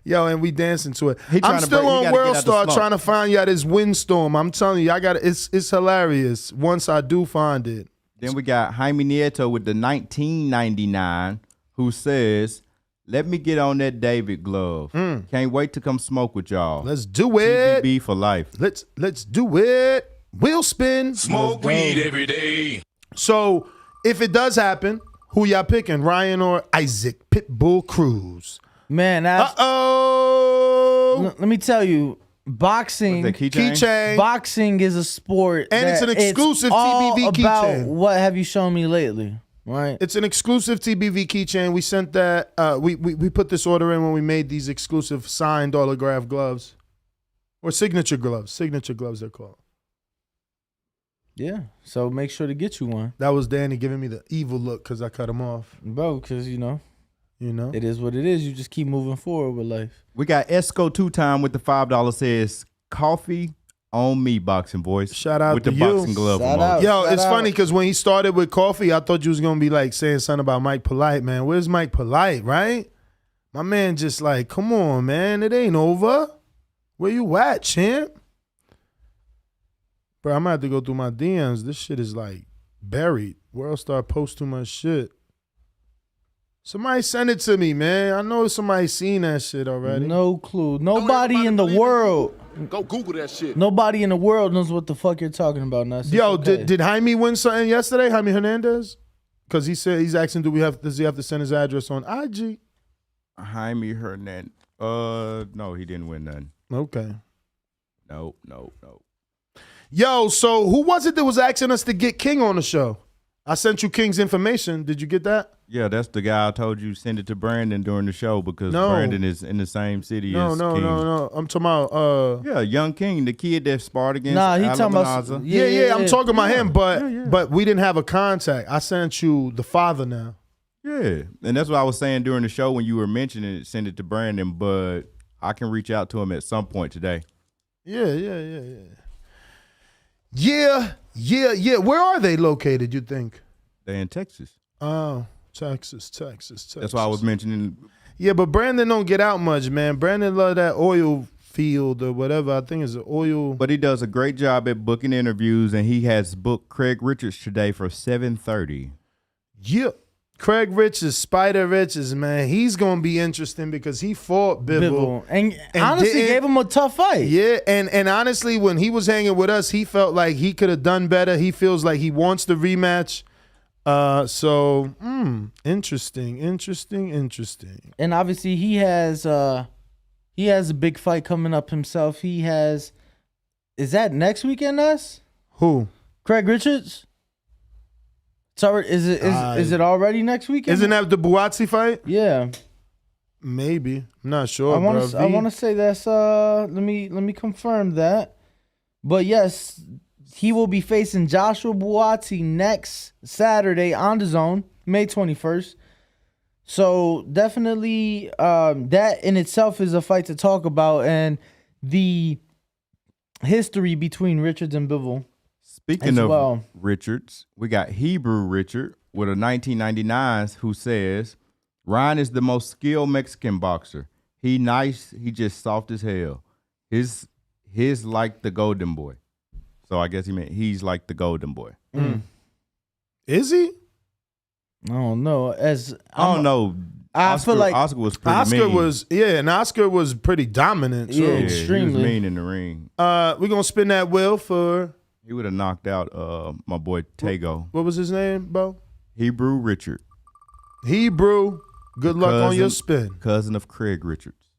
Yo, and we dancing to it. I'm still on World Star trying to find y'all this windstorm. I'm telling you, it's hilarious once I do find it. Then we got Jaime Nieto with the 1999 who says, let me get on that David glove. Can't wait to come smoke with y'all. Let's do it. TBB for life. Let's do it. Wheel spin. Smoke weed every day. So if it does happen, who y'all picking? Ryan or Isaac? Pitbull Cruz. Man, let me tell you, boxing keychain. Boxing is a sport, and it's an exclusive TBV keychain. What have you shown me lately? Right, it's an exclusive TBV keychain. We sent that. We put this order in when we made these exclusive signed autograph gloves, or signature gloves. Signature gloves they're called. Yeah, so make sure to get you one. That was Danny giving me the evil look because I cut him off, bro. Because it is what it is. You just keep moving forward with life. We got Esco 2-time with the $5 says coffee on me, boxing voice. Shout out with to the you. boxing glove. Yo, it's funny because when he started with coffee, I thought you was gonna be like saying something about Mike Polite, man. Where's Mike Polite, right? My man just like, come on, man, it ain't over. Where you at, champ? Bro, I'm gonna have to go through my DMs. This shit is like buried. World Star post too much shit. Somebody send it to me, man. I know somebody seen that shit already. No clue. Nobody in the world. Go Google that shit. Nobody in the world knows what the fuck you're talking about. Nuts. Yo, did Jaime win something yesterday? Jaime Hernandez? Because he said he's asking, does he have to send his address on IG? Jaime Hernandez. No, he didn't win nothing. Okay. No. Yo, so who was it that was asking us to get King on the show? I sent you King's information. Did you get that? Yeah, that's the guy I told you send it to Brandon during the show because Brandon is in the same city as King. No. I'm talking about yeah, Young King, the kid that sparred against he talking about Yeah, I'm talking about him, but we didn't have a contact. I sent you the father now. Yeah, and that's what I was saying during the show when you were mentioning it, send it to Brandon, but I can reach out to him at some point today. Yeah. Where are they located, you think? They're in Texas. Oh, Texas. That's why I was mentioning. Yeah, but Brandon don't get out much, man. Brandon love that oil field or whatever. I think it's an oil. But he does a great job at booking interviews, and he has booked Craig Richards today for 7:30. Yeah. Craig Richards, Spider Richards, man, he's going to be interesting because he fought Bivol. And honestly gave him a tough fight. Yeah, and honestly, when he was hanging with us, he felt like he could have done better. He feels like he wants the rematch. Interesting. And obviously he has a big fight coming up himself. Is that next weekend, us? Who? Craig Richards? Sorry, is it already next weekend? Isn't that the Buatsi fight? Yeah. Maybe. I'm not sure. I want to say that's let me confirm that. But yes, he will be facing Joshua Buatsi next Saturday on Dazn, May 21st. So definitely that in itself is a fight to talk about, and the history between Richards and Bivol. Speaking of Richards, we got Hebrew Richard with a 1999 who says, Ryan is the most skilled Mexican boxer. He nice, he just soft as hell. His like the golden boy. So I guess he meant he's like the golden boy. Is he? I don't know. I don't know. I feel like Oscar was pretty Oscar mean. and Oscar was pretty dominant. Yeah, too. extremely. He was mean in the ring. We're gonna spin that wheel for. He would have knocked out my boy Tego. What was his name, Bo? Hebrew Richard. Hebrew. Good luck on your spin. Cousin of Craig Richards.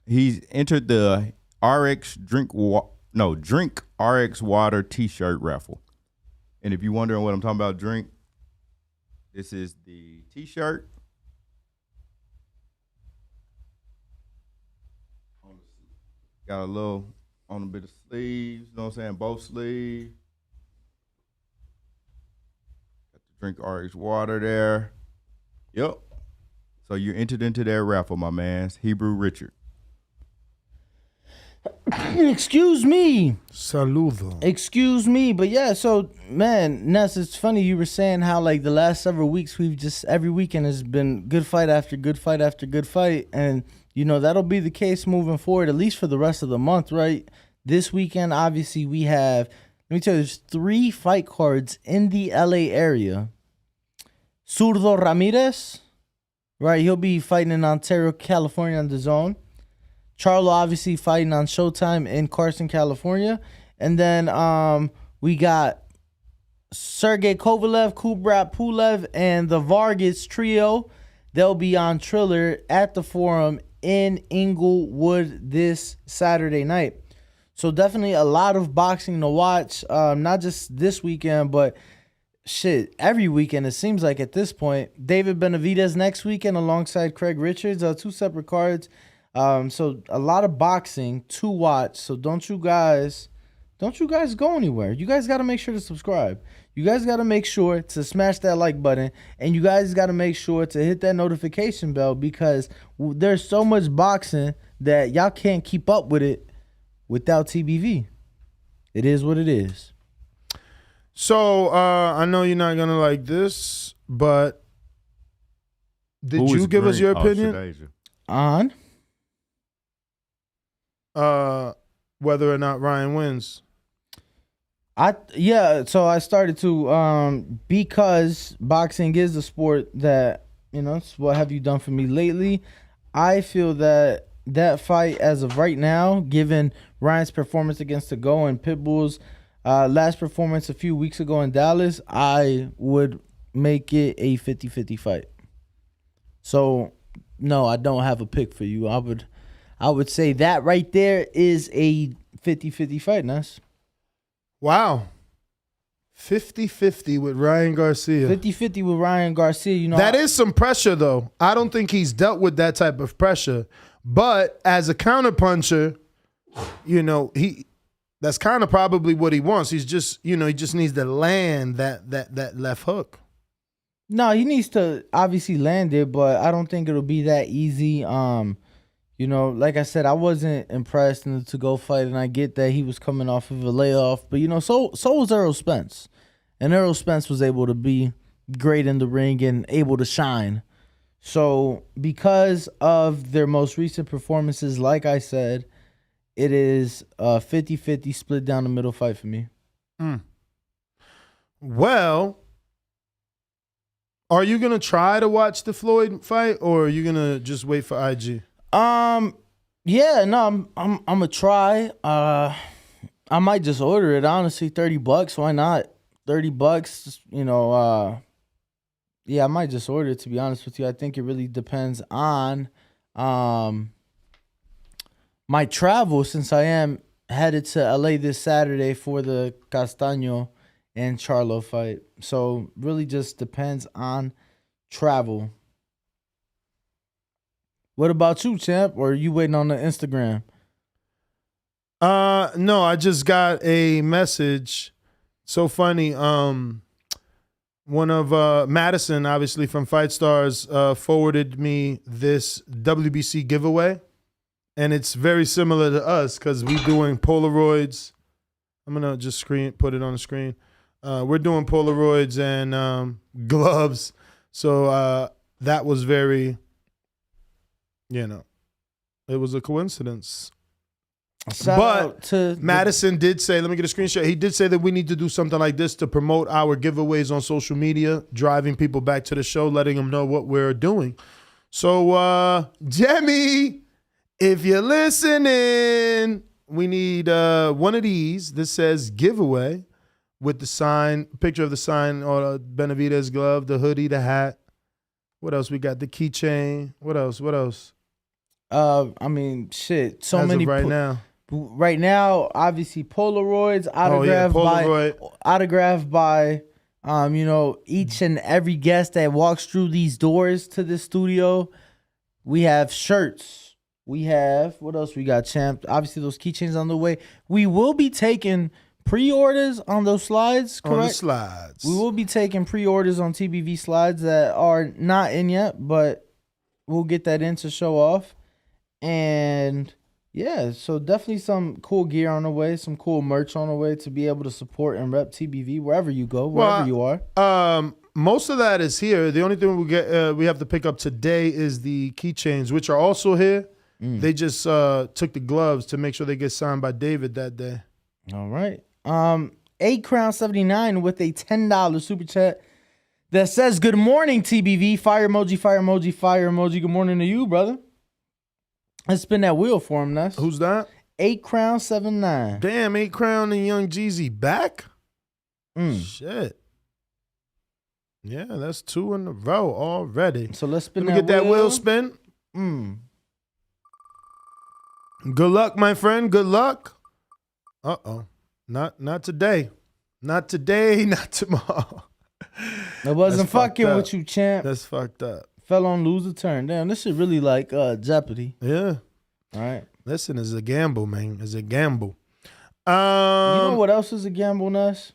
He's entered the Drink RX Water T-shirt raffle. And if you're wondering what I'm talking about, drink. This is the T-shirt. Got a little on a bit of sleeves. You know what I'm saying? Both sleeves. Got the Drink RX Water there. Yep. So you entered into that raffle, my man. It's Hebrew Richard. Excuse me. Saludo. Excuse me. But yeah, so man, Ness, it's funny you were saying how like the last several weeks we've just every weekend has been good fight after good fight after good fight. And you know, that'll be the case moving forward, at least for the rest of the month, right? This weekend, obviously, we have, let me tell you, there's 3 fight cards in the LA area. Zurdo Ramirez, right? He'll be fighting in Ontario, California on Dazn. Charlo obviously fighting on Showtime in Carson, California. And then we got Sergey Kovalev, Kubrat Pulev, and the Vargas trio. They'll be on Triller at the Forum in Inglewood this Saturday night. So definitely a lot of boxing to watch, not just this weekend, but shit, every weekend it seems like at this point. David Benavidez next weekend alongside Craig Richards, 2 separate cards. So a lot of boxing to watch. So don't you guys go anywhere. You guys got to make sure to subscribe. You guys got to make sure to smash that like button, and you guys got to make sure to hit that notification bell, because there's so much boxing that y'all can't keep up with it without TBV. It is what it is. So I know you're not gonna like this, but did you give us your opinion on whether or not Ryan wins? So I started to because boxing is the sport that, you know, it's what have you done for me lately. I feel that fight as of right now, given Ryan's performance against the Go and Pitbull's last performance a few weeks ago in Dallas, I would make it a 50-50 fight. So no, I don't have a pick for you. I would say that right there is a 50-50 fight, Ness. Wow. 50-50 with Ryan Garcia. 50-50 with Ryan Garcia. You know, that is some pressure, though. I don't think he's dealt with that type of pressure. But as a counterpuncher, you know, that's kind of probably what he wants. He's just, you know, he just needs to land that left hook. No, he needs to obviously land it, but I don't think it'll be that easy. You know, like I said, I wasn't impressed in the to-go fight, and I get that he was coming off of a layoff. But, you know, so was Errol Spence. And Errol Spence was able to be great in the ring and able to shine. So because of their most recent performances, like I said, it is a 50-50 split down the middle fight for me. Well, are you going to try to watch the Floyd fight, or are you going to just wait for IG? Yeah, no, I'm gonna try. I might just order it, honestly. $30, why not? $30, you know, yeah, I might just order it, to be honest with you. I think it really depends on my travel, since I am headed to LA this Saturday for the Castano and Charlo fight. So really just depends on travel. What about you, champ? Or are you waiting on the Instagram? No, I just got a message. So funny. One of Madison, obviously from Fight Stars, forwarded me this WBC giveaway. And it's very similar to us because we're doing Polaroids. I'm going to just put it on the screen. We're doing Polaroids and gloves. So that was very... You know, it was a coincidence. Shout out to Madison did say, let me get a screenshot. He did say that we need to do something like this to promote our giveaways on social media, driving people back to the show, letting them know what we're doing. So, Jemmy, if you're listening, we need one of these. This says giveaway with the sign, picture of the sign, or Benavidez glove, the hoodie, the hat. What else? We got the keychain. What else? I mean, shit. So As many of right now. Right now, obviously Polaroids autographed by each and every guest that walks through these doors to the studio. We have shirts. We have what else we got, champ? Obviously those keychains on the way. We will be taking pre-orders on those slides, correct? On the slides. We will be taking pre-orders on TBV slides that are not in yet, but we'll get that in to show off. And yeah, so definitely some cool gear on the way, some cool merch on the way to be able to support and rep TBV wherever you go, wherever you are. Most of that is here. The only thing we have to pick up today is the keychains, which are also here. They just took the gloves to make sure they get signed by David that day. All right. 8 Crown 79 with a $10 super chat that says, "Good morning, TBV." Fire emoji, fire emoji, fire emoji. Good morning to you, brother. Let's spin that wheel for him, Ness. Who's that? 8 Crown 79. Damn, 8 Crown and Young Jeezy back? Shit. Yeah, that's 2 in a row already. So let's spin Let me get that wheel spin. Good luck, my friend. Good luck. Uh-oh. Not today. Not today, not tomorrow. I wasn't fucking with you, champ. That's fucked up. Fell on lose a turn. Damn, this shit really like Jeopardy. Yeah. All right. Listen, it's a gamble, man. It's a gamble. You know what else is a gamble, Nuss?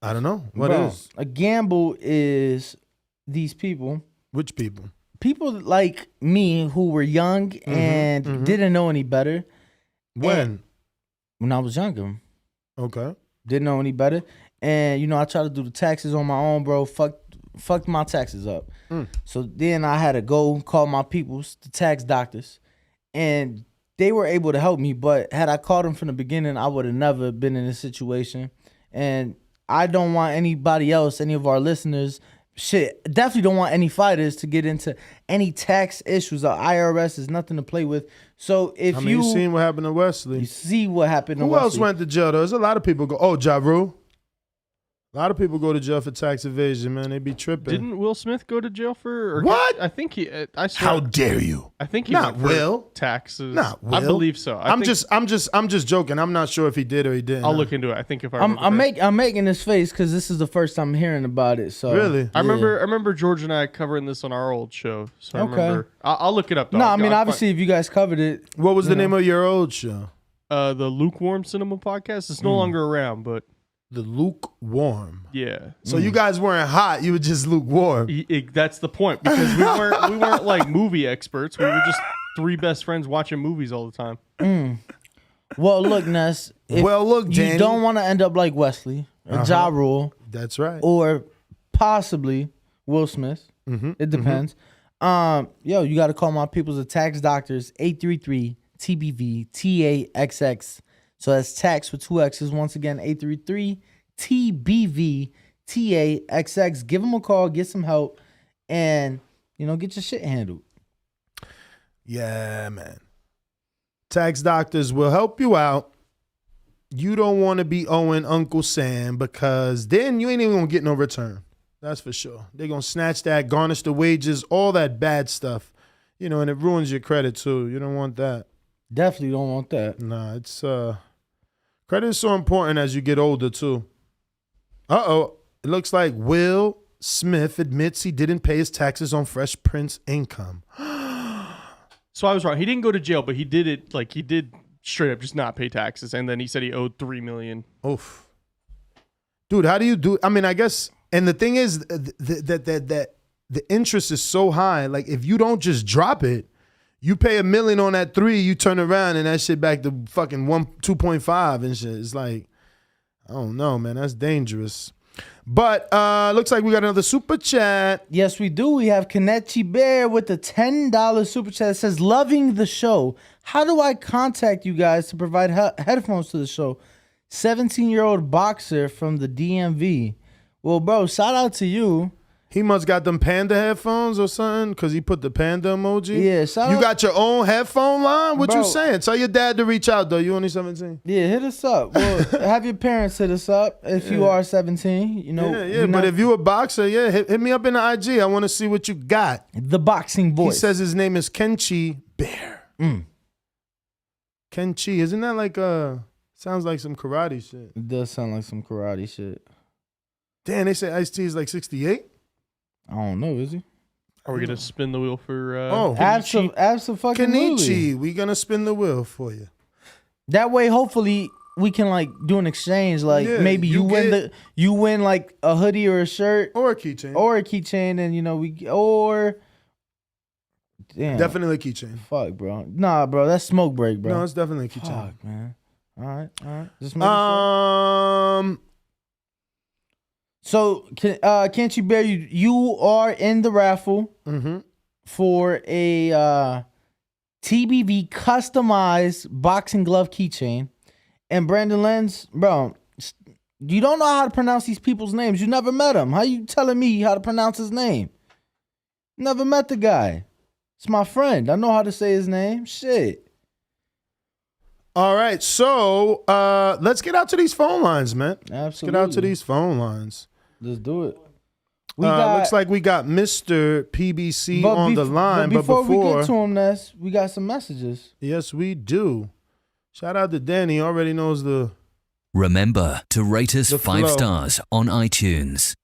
I don't know. What is? A gamble is these people. Which people? People like me who were young and didn't know any better. When I was younger. Okay. Didn't know any better. And, I tried to do the taxes on my own, bro. Fucked my taxes up. So then I had to go call my peoples, the tax doctors. And they were able to help me. But had I called them from the beginning, I would have never been in this situation. And I don't want anybody else, any of our listeners, definitely don't want any fighters to get into any tax issues. The IRS is nothing to play with. So if you seen what happened to Wesley. You see what happened to Who Wesley. else went to jail, though? There's a lot of people go, Ja Rule. A lot of people go to jail for tax evasion, man. They be tripping. Didn't Will Smith go to jail for? What? I think he. How dare you? I think he Not went for Will. taxes. Not Will. I believe so. I'm just joking. I'm not sure if he did or he didn't. I'll look into it. I think if I remember I'm making this face because this is the first time I'm hearing about it. So really, I remember George and I covering this on our old show. So I remember. I'll look it up. Though. No, I mean obviously if you guys covered it. What was the name of your old show? The Lukewarm Cinema Podcast. It's no longer around, but. The lukewarm. Yeah. So you guys weren't hot. You were just lukewarm. That's the point because we weren't like movie experts. We were just 3 best friends watching movies all the time. Well, look, Ness. Danny. You don't want to end up like Wesley or Ja Rule. That's right. Or possibly Will Smith. It depends. You got to call my people's the tax doctors 833 TBV TAXX. So that's tax with 2 X's. Once again, 833 TBV TAXX. Give them a call, get some help, and get your shit handled. Yeah, man. Tax doctors will help you out. You don't want to be owing Uncle Sam because then you ain't even gonna get no return. That's for sure. They're gonna snatch that, garnish the wages, all that bad stuff. And it ruins your credit too. You don't want that. Definitely don't want that. Nah, it's credit is so important as you get older too. It looks like Will Smith admits he didn't pay his taxes on Fresh Prince income. So I was wrong. He didn't go to jail, but he did it. Like he did straight up just not pay taxes, and then he said he owed $3 million. Oof, dude, how do you do? I mean, I guess, and the thing is that the interest is so high. Like if you don't just drop it. You pay $1 million on that 3, you turn around and that shit back to fucking 2.5 and shit. It's like, I don't know, man. That's dangerous. But looks like we got another super chat. Yes, we do. We have Kanechi Bear with the $10 super chat. It says, loving the show. How do I contact you guys to provide headphones to the show? 17-year-old boxer from the DMV. Well, bro, shout out to you. He must got them panda headphones or something because he put the panda emoji. Yeah, you got your own headphone line? What Bro. you saying? Tell your dad to reach out, though. You only 17? Yeah, hit us up. Well, have your parents hit us up if you are 17. You know, Yeah, but if you a boxer, hit me up in the IG. I want to see what you got. The boxing voice. He says his name is Kenchi Bear. Kenchi, isn't that like sounds like some karate shit? It does sound like some karate shit. Damn, they say Ice-T is like 68? I don't know, is he? Are we gonna spin the wheel for? Absolutely. We gonna spin the wheel for you. That way, hopefully, we can like do an exchange. Like maybe you win like a hoodie or a shirt or a keychain and damn. Definitely a keychain. Fuck, bro. Nah, bro, that's smoke break, bro. No, it's definitely a keychain. Fuck, man. All right. Just making sure. So, can't you bear you are in the raffle for a TBV customized boxing glove keychain. And Brandon Lenz, bro, you don't know how to pronounce these people's names. You never met him. How you telling me how to pronounce his name? Never met the guy. It's my friend. I know how to say his name. Shit. All right, so let's get out to these phone lines, man. Absolutely. Let's get out to these phone lines. Let's do it. Looks like we got Mr. PBC on the line. But before we get to him, Ness, we got some messages. Yes, we do. Shout out to Danny. He already knows the... Remember to rate us the 5 flow. stars on iTunes.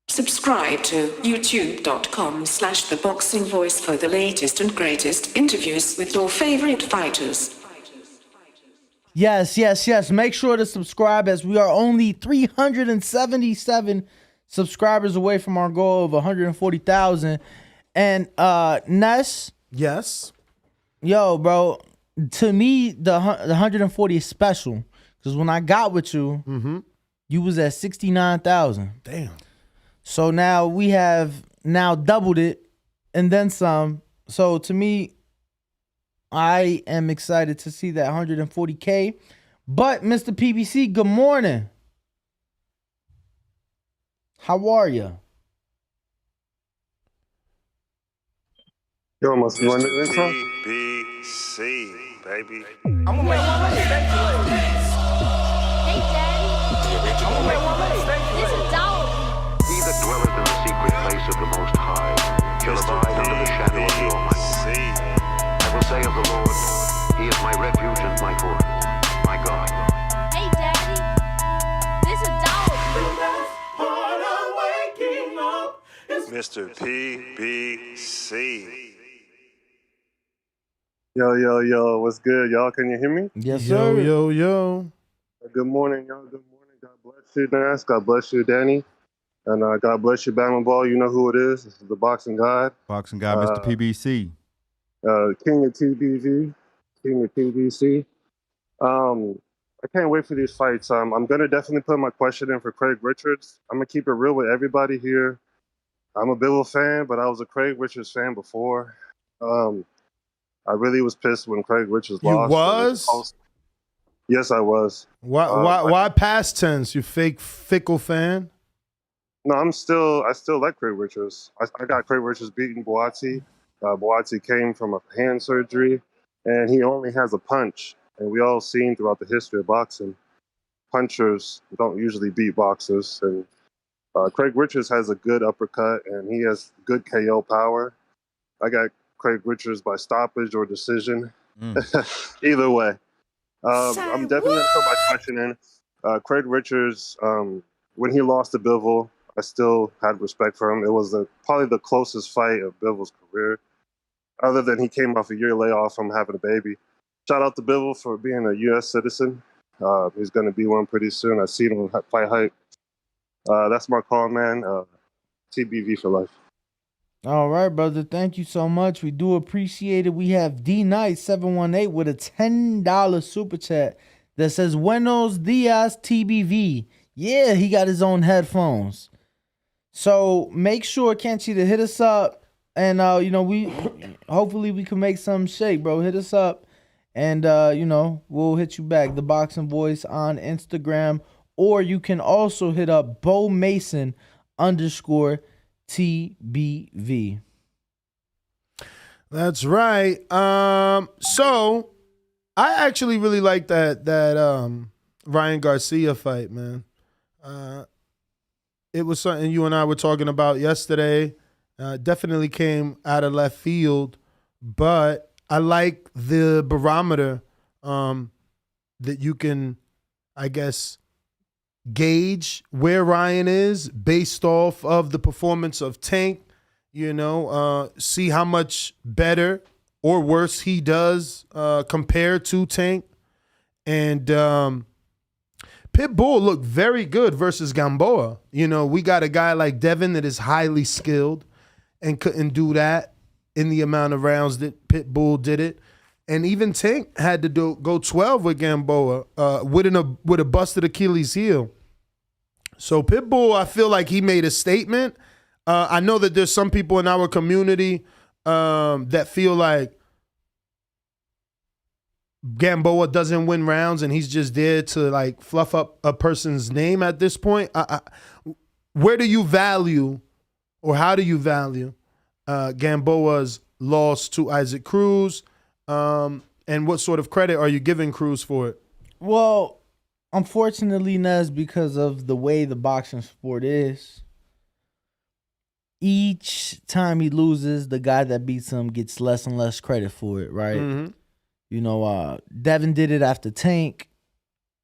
Subscribe to youtube.com/theboxingvoice for the latest and greatest interviews with your favorite fighters. Yes. Make sure to subscribe as we are only 377 subscribers away from our goal of 140,000. And Ness. Yes. Yo, bro. To me, the 140 is special because when I got with you, you was at 69,000. Damn. So now we have doubled it and then some. So to me, I am excited to see that 140K. But Mr. PBC, good morning. How are you? Yo, must be running the intro? PBC, baby. I'm gonna make one leg. Hey, Daddy. I'm gonna make one leg. This is dog. He that dwelleth in the secret place of the Most High shall abide under the shadow of the Almighty. I will say of the Lord, He is my refuge and my fortress, my God. Hey, Daddy. This is dog. Mr. PBC. Yo, what's good, y'all? Can you hear me? Yes, sir. Yo. Good morning, y'all. Good morning. God bless you, Nas. God bless you, Danny. And God bless you, Bama Ball. You know who it is. This is the Boxing God. Boxing guy, Mr. PBC. King of TBV. King of TBC. I can't wait for these fights. I'm going to definitely put my question in for Craig Richards. I'm going to keep it real with everybody here. I'm a Bivol fan, but I was a Craig Richards fan before. I really was pissed when Craig Richards lost. You was? Yes, I was. Why past tense, you fickle fan? No, I still like Craig Richards. I got Craig Richards beating Boati. Boati came from a hand surgery, and he only has a punch. And we all seen throughout the history of boxing, punchers don't usually beat boxers. And Craig Richards has a good uppercut, and he has good KO power. I got Craig Richards by stoppage or decision. Either way. I'm definitely going to put my question in. Craig Richards, when he lost to Bivol, I still had respect for him. It was probably the closest fight of Bivol's career, other than he came off a year layoff from having a baby. Shout out to Bivol for being a U.S. citizen. He's going to be one pretty soon. I seen him on Fight Hype. That's my call, man. TBV for life. All right, brother. Thank you so much. We do appreciate it. We have D-Night718 with a $10 super chat that says, Buenos dias, TBV. Yeah, he got his own headphones. So make sure, Kenchi, to hit us up, and we hopefully we can make some shake, bro. Hit us up, and we'll hit you back. The Boxing Voice on Instagram, or you can also hit up Bo Mason _TBV. That's right. So I actually really like that Ryan Garcia fight, man. It was something you and I were talking about yesterday. Definitely came out of left field, but I like the barometer that you can, I guess, gauge where Ryan is based off of the performance of Tank. See how much better or worse he does compared to Tank. And Pitbull looked very good versus Gamboa. We got a guy like Devin that is highly skilled and couldn't do that in the amount of rounds that Pitbull did it. And even Tank had to go 12 with Gamboa with a busted Achilles heel. So Pitbull, I feel like he made a statement. I know that there's some people in our community that feel like Gamboa doesn't win rounds and he's just there to like fluff up a person's name at this point. Where do you value, or how do you value Gamboa's loss to Isaac Cruz? And what sort of credit are you giving Cruz for it? Well, unfortunately, Nez, because of the way the boxing sport is, each time he loses, the guy that beats him gets less and less credit for it, right? Mm-hmm. Devin did it after Tank.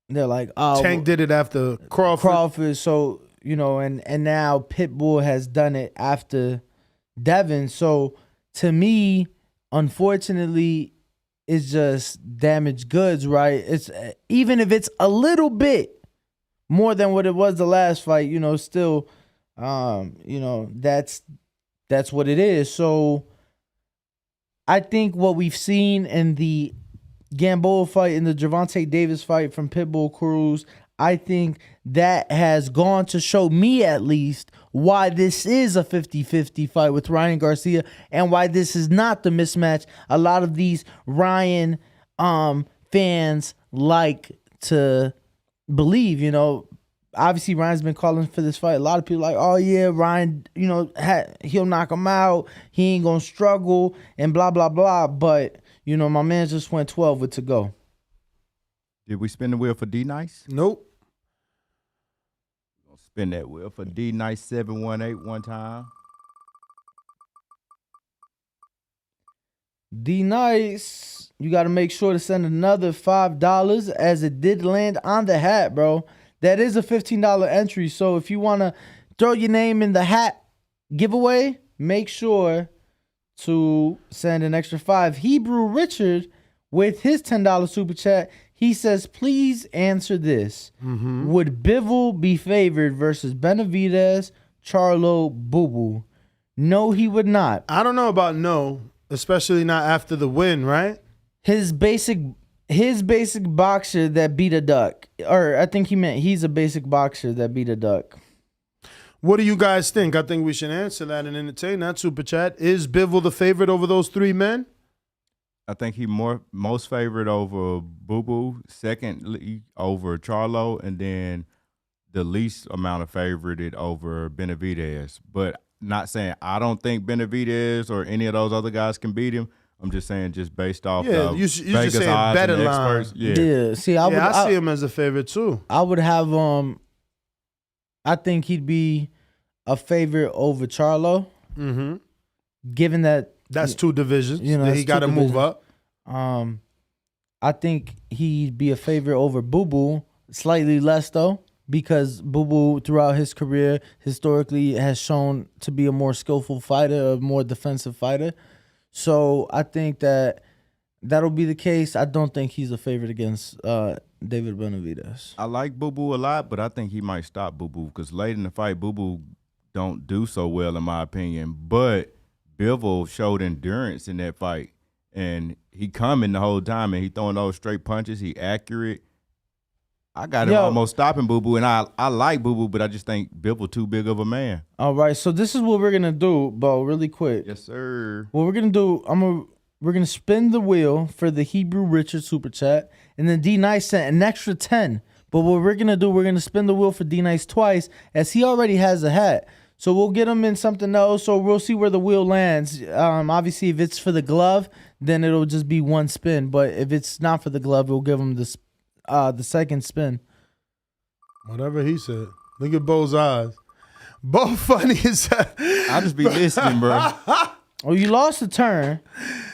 They're like, oh, Tank did it after Crawford. So, and now Pitbull has done it after Devin. So to me, unfortunately, it's just damaged goods, right? It's even if it's a little bit more than what it was the last fight, still, that's what it is. So I think what we've seen in the Gamboa fight, in the Gervonta Davis fight from Pitbull Cruz, I think that has gone to show me at least why this is a 50-50 fight with Ryan Garcia and why this is not the mismatch a lot of these Ryan fans like to believe. Obviously Ryan's been calling for this fight. A lot of people like, oh yeah, Ryan, he'll knock him out. He ain't gonna struggle and blah, blah, blah. But, my man just went 12 with to go. Did we spin the wheel for D Nice? Nope. We'll spin that wheel for D Nice 718 one time. D Nice, you got to make sure to send another $5 as it did land on the hat, bro. That is a $15 entry. So if you want to throw your name in the hat giveaway, make sure to send an extra $5. Hebrew Richard with his $10 super chat. He says, please answer this. Mm-hmm. Would Bivol be favored versus Benavidez, Charlo, Boo-Boo? No, he would not. I don't know about no, especially not after the win, right? His basic boxer that beat a duck. Or I think he meant he's a basic boxer that beat a duck. What do you guys think? I think we should answer that and entertain that super chat. Is Bivol the favorite over those three men? I think he most favorite over Boo Boo, secondly over Charlo, and then the least amount of favorited over Benavidez. But not saying I don't think Benavidez or any of those other guys can beat him. I'm just saying just based off you Vegas just saying odds better and line. experts. Yeah. See, I see him as a favorite too. I would have I think he'd be a favorite over Charlo. Mm-hmm. Given that that's two divisions, that he got to move up. I think he'd be a favorite over Boo Boo, slightly less though, because Boo Boo throughout his career historically has shown to be a more skillful fighter, a more defensive fighter. So I think that'll be the case. I don't think he's a favorite against David Benavidez. I like Boo Boo a lot, but I think he might stop Boo Boo because late in the fight, Boo Boo don't do so well in my opinion. But Bivol showed endurance in that fight, and he coming the whole time, and he throwing those straight punches. He accurate. I got him almost stopping Boo Boo, and I like Boo Boo, but I just think Bivol too big of a man. All right, so this is what we're gonna do, Bo, really quick. Yes, sir. What we're gonna do, we're gonna spin the wheel for the Hebrew Richard super chat, and then D Nice sent an extra 10. But what we're gonna do, we're gonna spin the wheel for D Nice twice, as he already has a hat. So we'll get him in something else, or we'll see where the wheel lands. Obviously, if it's for the glove, then it'll just be one spin. But if it's not for the glove, we'll give him the second spin. Whatever he said. Look at Bo's eyes. Bo funny as that. I'll just be listening, bro. Oh, you lost a turn.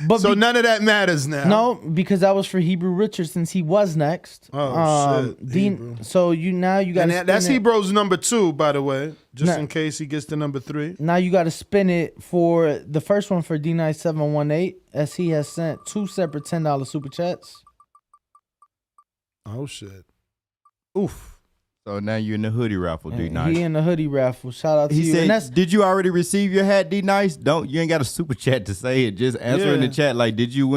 But so none of that matters now. No, because that was for Hebrew Richard since he was next. Oh, shit. So you got to that's Hebrew's number 2, by the way, just in case he gets to number 3. Now you got to spin it for the first one for D9718, as he has sent 2 separate $10 super chats. Oh, shit. Oof. So now you're in the hoodie raffle, D Nice. He in the hoodie raffle. Shout out to you. He said, "Did you already receive your hat, D Nice? You ain't got a super chat to say it. Just answer in the chat like, did you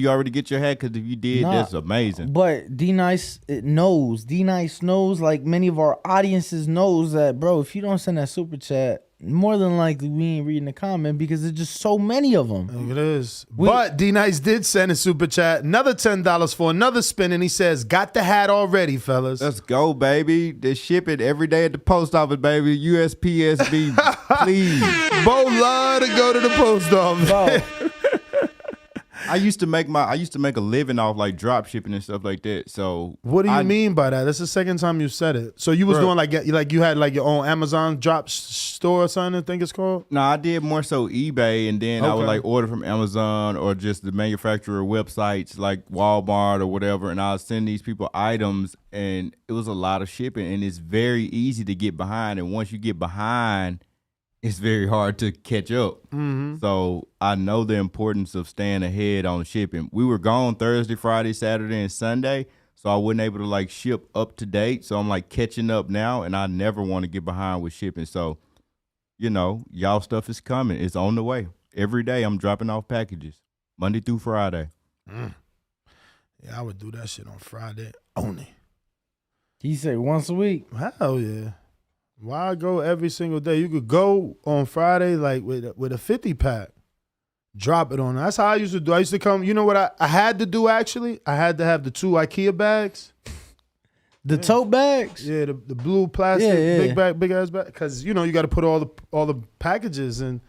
already get your hat? Because if you did, that's amazing." But D Nice knows. D Nice knows, like many of our audiences knows that, bro. If you don't send that super chat, more than likely we ain't reading the comment because there's just so many of them. It is. But D Nice did send a super chat, another $10 for another spin, and he says, "Got the hat already, fellas." Let's go, baby. They ship it every day at the post office, baby. USPSB, please. Bo love to go to the post office. I used to make a living off like drop shipping and stuff like that. So what do you mean by that? That's the second time you said it. So you was doing like you had like your own Amazon drop store or something, I think it's called? No, I did more so eBay, and then I would like order from Amazon or just the manufacturer websites like Walmart or whatever, and I'll send these people items, and it was a lot of shipping, and it's very easy to get behind, and once you get behind, it's very hard to catch up. Mm-hmm. So I know the importance of staying ahead on shipping. We were gone Thursday, Friday, Saturday, and Sunday, so I wasn't able to like ship up to date. So I'm like catching up now, and I never want to get behind with shipping. So, y'all stuff is coming. It's on the way. Every day I'm dropping off packages, Monday through Friday. Yeah, I would do that shit on Friday only. He said once a week. Hell yeah. Why go every single day? You could go on Friday like with a 50 pack, drop it on. That's how I used to do. I used to come. You know what I had to do actually? I had to have the 2 IKEA bags, the tote bags. Yeah, the blue plastic big ass bag. Because you got to put all the packages and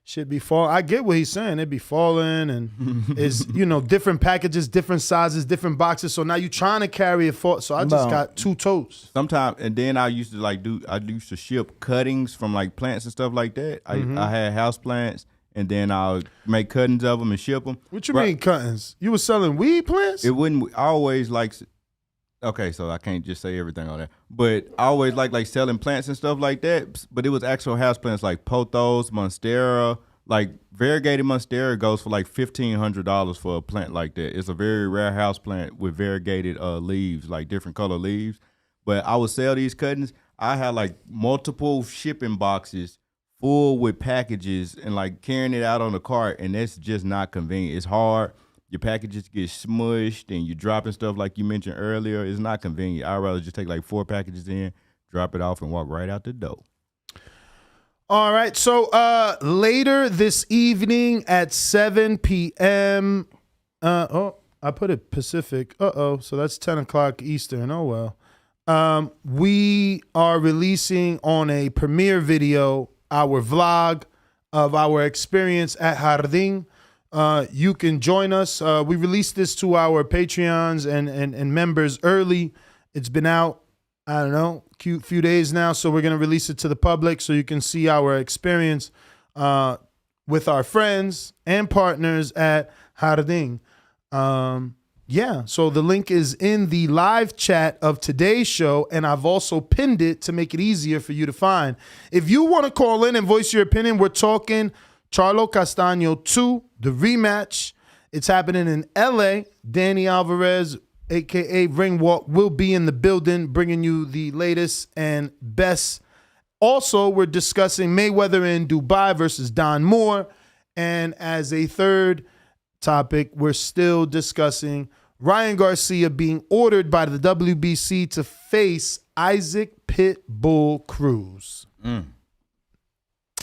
shit be falling. I get what he's saying. It be falling and it's different packages, different sizes, different boxes. So now you trying to carry it for. So I just got 2 totes. Sometimes, and then I used to I used to ship cuttings from like plants and stuff like that. I had house plants, and then I'll make cuttings of them and ship them. What you mean cuttings? You were selling weed plants? It wouldn't. I always like. Okay, so I can't just say everything on that. But I always like selling plants and stuff like that. But it was actual house plants like pothos, monstera. Like variegated monstera goes for like $1,500 for a plant like that. It's a very rare house plant with variegated leaves, like different color leaves. But I would sell these cuttings. I had like multiple shipping boxes full with packages and like carrying it out on the cart, and that's just not convenient. It's hard. Your packages get smushed and you're dropping stuff like you mentioned earlier. It's not convenient. I'd rather just take like 4 packages in, drop it off, and walk right out the door. All right. So later this evening at 7 p.m. I put it Pacific. So that's 10 o'clock Eastern. Oh, well. We are releasing on a premiere video our vlog of our experience at Jardín. You can join us. We released this to our Patreons and members early. It's been out, I don't know, few days now, so we're going to release it to the public so you can see our experience with our friends and partners at Jardín. So the link is in the live chat of today's show, and I've also pinned it to make it easier for you to find. If you want to call in and voice your opinion, we're talking Charlo Castano 2, the rematch. It's happening in LA. Danny Alvarez, a.k.a. Ringwalk, will be in the building bringing you the latest and best. Also, we're discussing Mayweather in Dubai versus Don Moore. And as a third topic, we're still discussing Ryan Garcia being ordered by the WBC to face Isaac Pitbull Cruz.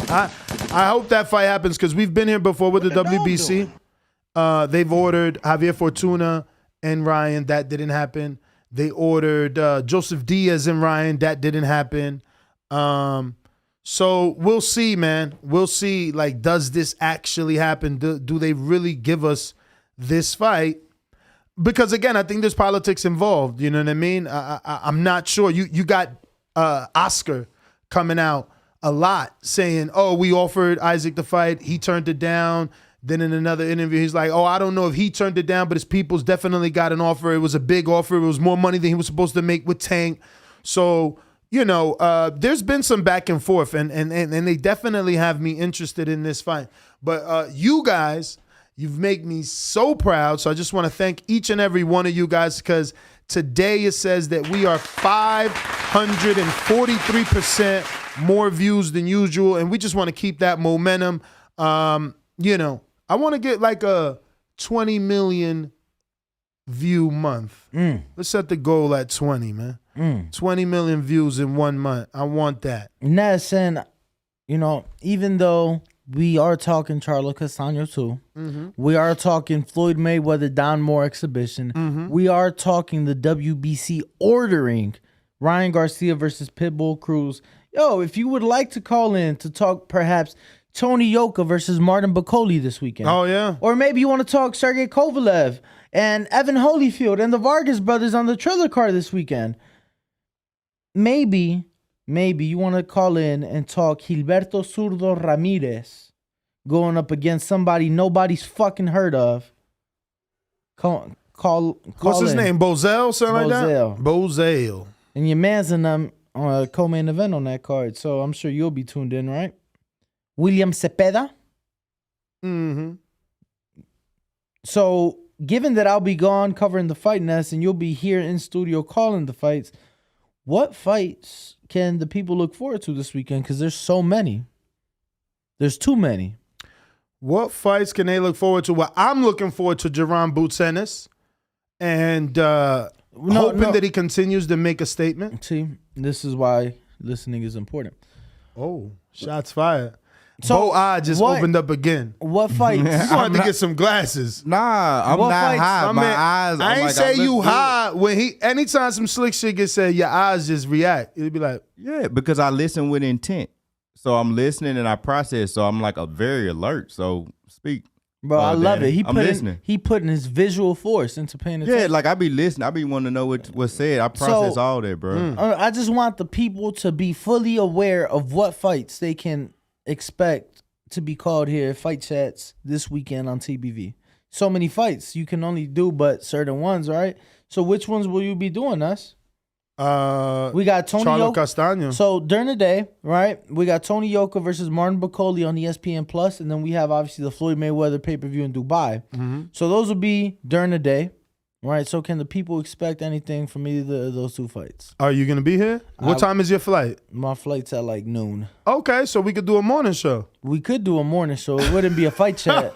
I hope that fight happens because we've been here before with the WBC. They've ordered Javier Fortuna and Ryan. That didn't happen. They ordered Joseph Diaz and Ryan. That didn't happen. So we'll see, man. We'll see. Like, does this actually happen? Do they really give us this fight? Because again, I think there's politics involved. You know what I mean? I'm not sure. You got Oscar coming out a lot saying, "Oh, we offered Isaac the fight. He turned it down." Then in another interview, he's like, "Oh, I don't know if he turned it down, but his people's definitely got an offer. It was a big offer. It was more money than he was supposed to make with Tank." So, you know, there's been some back and forth, and they definitely have me interested in this fight. But you guys, you've made me so proud. So I just want to thank each and every one of you guys, because today it says that we are 543% more views than usual, and we just want to keep that momentum. You know, I want to get like a 20 million view month. Let's set the goal at 20, man. 20 million views in 1 month. I want that. And that's saying, you know, even though we are talking Charlo Castano too, we are talking Floyd Mayweather Don Moore exhibition, we are talking the WBC ordering Ryan Garcia versus Pitbull Cruz. Yo, if you would like to call in to talk perhaps Tony Yoka versus Martin Bacoli this weekend. Oh, yeah. Or maybe you want to talk Sergey Kovalev and Evan Holyfield and the Vargas brothers on the Triller card this weekend. Maybe you want to call in and talk Gilberto Zurdo Ramirez going up against somebody nobody's fucking heard of. Call What's his in. name? Bozell? Something like that? Bozell. And your man's in a co-main event on that card, so I'm sure you'll be tuned in, right? William Cepeda. So, given that I'll be gone covering the Fight Nest and you'll be here in studio calling the fights, what fights can the people look forward to this weekend? Because there's so many. There's too many. What fights can they look forward to? Well, I'm looking forward to Jaron Boots Ennis and hoping that he continues to make a statement. See, this is why listening is important. Oh, shots fired. So, Bo eye just opened up again. What fights? You have to get some glasses. Nah, I'm What not fights? high. My eyes. I ain't say you high. Anytime some slick shit gets said, your eyes just react. It'd be like, yeah, because I listen with intent. So I'm listening and I process. So I'm like a very alert. So speak. Bro, I love Danny. it. I'm listening. He putting his visual force into paying attention. Yeah, like I be listening. I be wanting to know what's said. I process all that, bro. I just want the people to be fully aware of what fights they can expect to be called here, Fight Chats, this weekend on TBV. So many fights. You can only do but certain ones, right? So which ones will you be doing, us? We got Tony Charlo Yoka. Castano. So during the day, right, we got Tony Yoka versus Martin Bacoli on ESPN Plus, and then we have obviously the Floyd Mayweather pay-per-view in Dubai. So those will be during the day, right? So can the people expect anything from either of those two fights? Are you going to be here? What time is your flight? My flight's at like noon. Okay, so we could do a morning show. We could do a morning show. It wouldn't be a fight chat.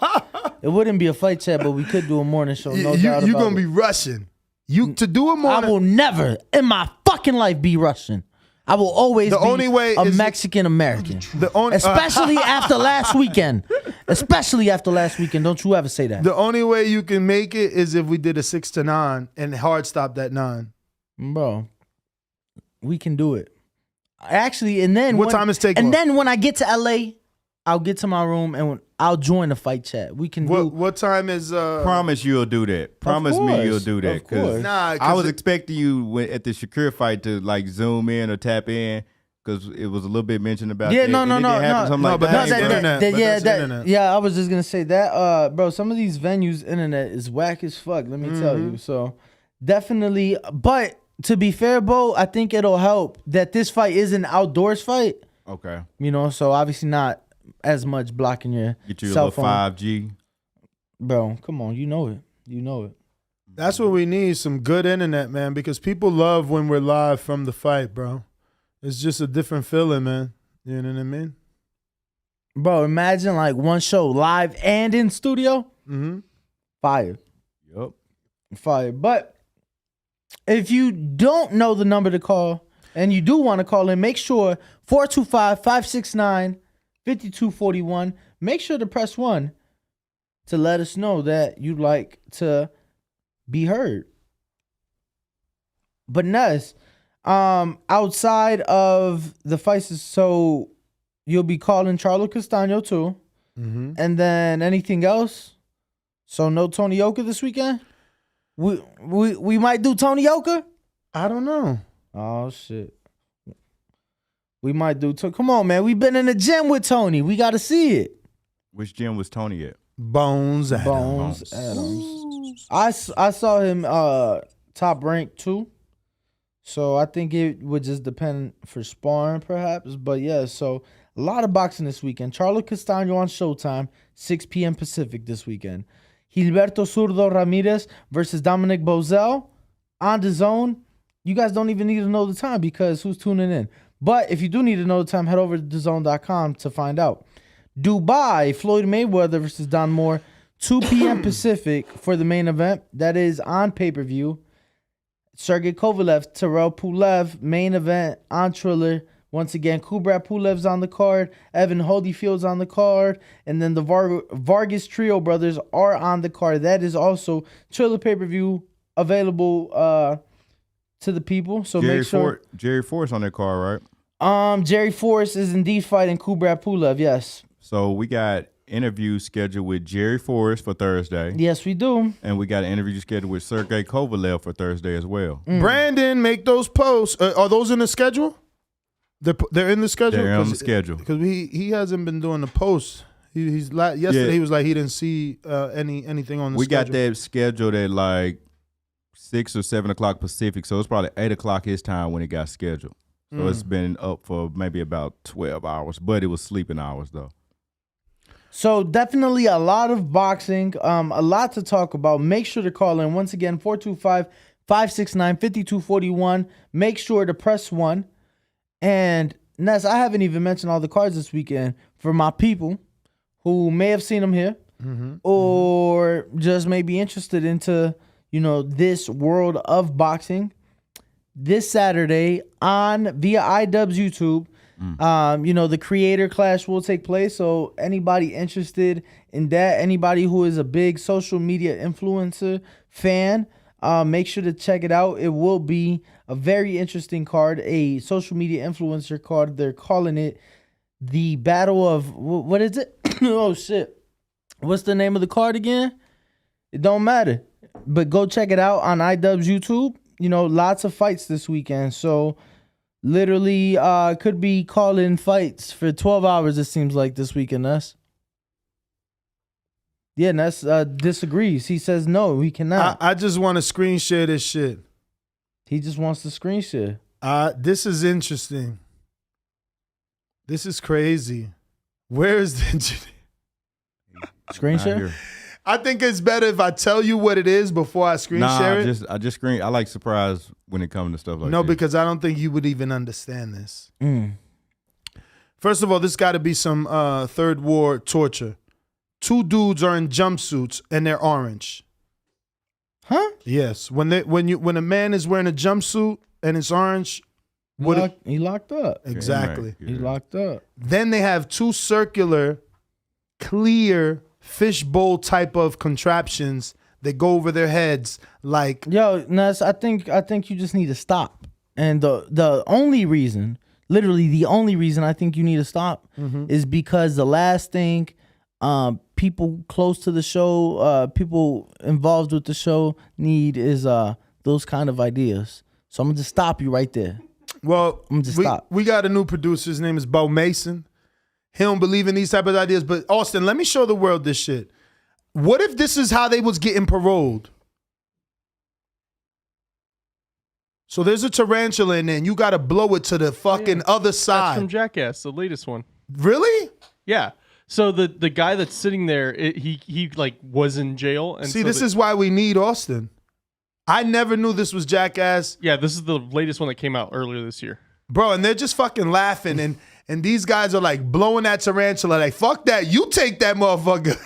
It wouldn't be a fight chat, but we could do a morning show. No doubt You're about going to be rushing. To do a morning. I will never in my fucking life be Russian. I will always be a Mexican American. Especially after last weekend. Especially after last weekend. Don't you ever say that. The only way you can make it is if we did a 6 to 9 and hard stopped at 9. Bro, we can do it. Actually, and then what time is takeoff? And then when I get to LA, I'll get to my room and I'll join the fight chat. We can do. What time is? Promise you'll do that. Promise me you'll do that. Because I was expecting you at the Shakir fight to like zoom in or tap in because it was a little bit mentioned about. Yeah, that. no. Internet. Yeah, I was just gonna say that, bro. Some of these venues' internet is whack as fuck. Let me tell you. So definitely, but to be fair, Bo, I think it'll help that this fight is an outdoors fight. Okay. You know, so obviously not as much blocking your get you a cell little phone. 5G. Bro, come on, you know it. You know it. That's what we need, some good internet, man, because people love when we're live from the fight, bro. It's just a different feeling, man. You know what I mean? Bro, imagine like one show live and in studio. Mm-hmm. Fire. Yup. Fire. But if you don't know the number to call and you do want to call in, make sure 425-569-5241. Make sure to press 1 to let us know that you'd like to be heard. But Ness, outside of the fights, so you'll be calling Charlo Castano too. Mm-hmm. And then anything else? So no Tony Yoka this weekend? We might do Tony Yoka? I don't know. Oh shit. We might do come on, man. We've been in the gym with Tony. We gotta see it. Which gym was Tony at? Bones Adams. Bones Adams. I saw him top rank too. So I think it would just depend for sparring perhaps. But yeah, so a lot of boxing this weekend. Charlo Castano on Showtime, 6 p.m. Pacific this weekend. Gilberto Zurdo Ramirez versus Dominic Bozell on Dazn. You guys don't even need to know the time because who's tuning in? But if you do need to know the time, head over to DAZN.com to find out. Dubai, Floyd Mayweather versus Don Moore, 2 p.m. Pacific for the main event. That is on pay-per-view. Sergey Kovalev, Terrell Pulev, main event on Triller. Once again, Kubrat Pulev's on the card. Evan Holyfield's on the card. And then the Vargas Trio brothers are on the card. That is also Triller pay-per-view available to the people. So make sure. Jerry Forrest on that card, right? Jerry Forrest is indeed fighting Kubrat Pulev, yes. So we got interviews scheduled with Jerry Forrest for Thursday. Yes, we do. And we got an interview scheduled with Sergey Kovalev for Thursday as well. Brandon, make those posts. Are those in the schedule? They're in the schedule? They're on the schedule. Because he hasn't been doing the posts. Yesterday he was like he didn't see anything on the schedule. We got that scheduled at like 6 or 7 o'clock Pacific, so it's probably 8 o'clock his time when it got scheduled. So it's been up for maybe about 12 hours, but it was sleeping hours though. So definitely a lot of boxing, a lot to talk about. Make sure to call in. Once again, 425-569-5241. Make sure to press 1. And Ness, I haven't even mentioned all the cards this weekend for my people who may have seen them here or just may be interested into, this world of boxing. This Saturday via iDubbbz YouTube, the creator clash will take place. So anybody interested in that, anybody who is a big social media influencer fan, make sure to check it out. It will be a very interesting card, a social media influencer card. They're calling it the Battle of, what is it? Oh, shit. What's the name of the card again? It don't matter. But go check it out on iDubbbz YouTube. Lots of fights this weekend. So literally could be calling fights for 12 hours, it seems like, this weekend, Ness. Yeah, Ness disagrees. He says no, he cannot. I just want to screen share this shit. He just wants to screen share. This is interesting. This is crazy. Where is the screen share? I think it's better if I tell you what it is before I screen share it. I just screen. I like surprise when it comes to stuff like No, this. because I don't think you would even understand this. First of all, this got to be some third war torture. 2 dudes are in jumpsuits and they're orange. Huh? Yes. When a man is wearing a jumpsuit and it's orange, he locked up. Exactly. He locked up. Then they have 2 circular, clear fishbowl type of contraptions that go over their heads like. Yo, Ness, I think you just need to stop. And the only reason, literally the only reason I think you need to stop is because the last thing people close to the show, people involved with the show need is those kind of ideas. So I'm gonna just stop you right there. Well, I'm gonna just stop. We got a new producer. His name is Bo Mason. He don't believe in these type of ideas. But Austin, let me show the world this shit. What if this is how they was getting paroled? So there's a tarantula in there, and you got to blow it to the fucking other side. That's from Jackass, the latest one. Really? Yeah. So the guy that's sitting there, he like was in jail. And see, so this is why we need Austin. I never knew this was Jackass. Yeah, this is the latest one that came out earlier this year. Bro, and they're just fucking laughing, and these guys are like blowing that tarantula, like, fuck that, you take that motherfucker.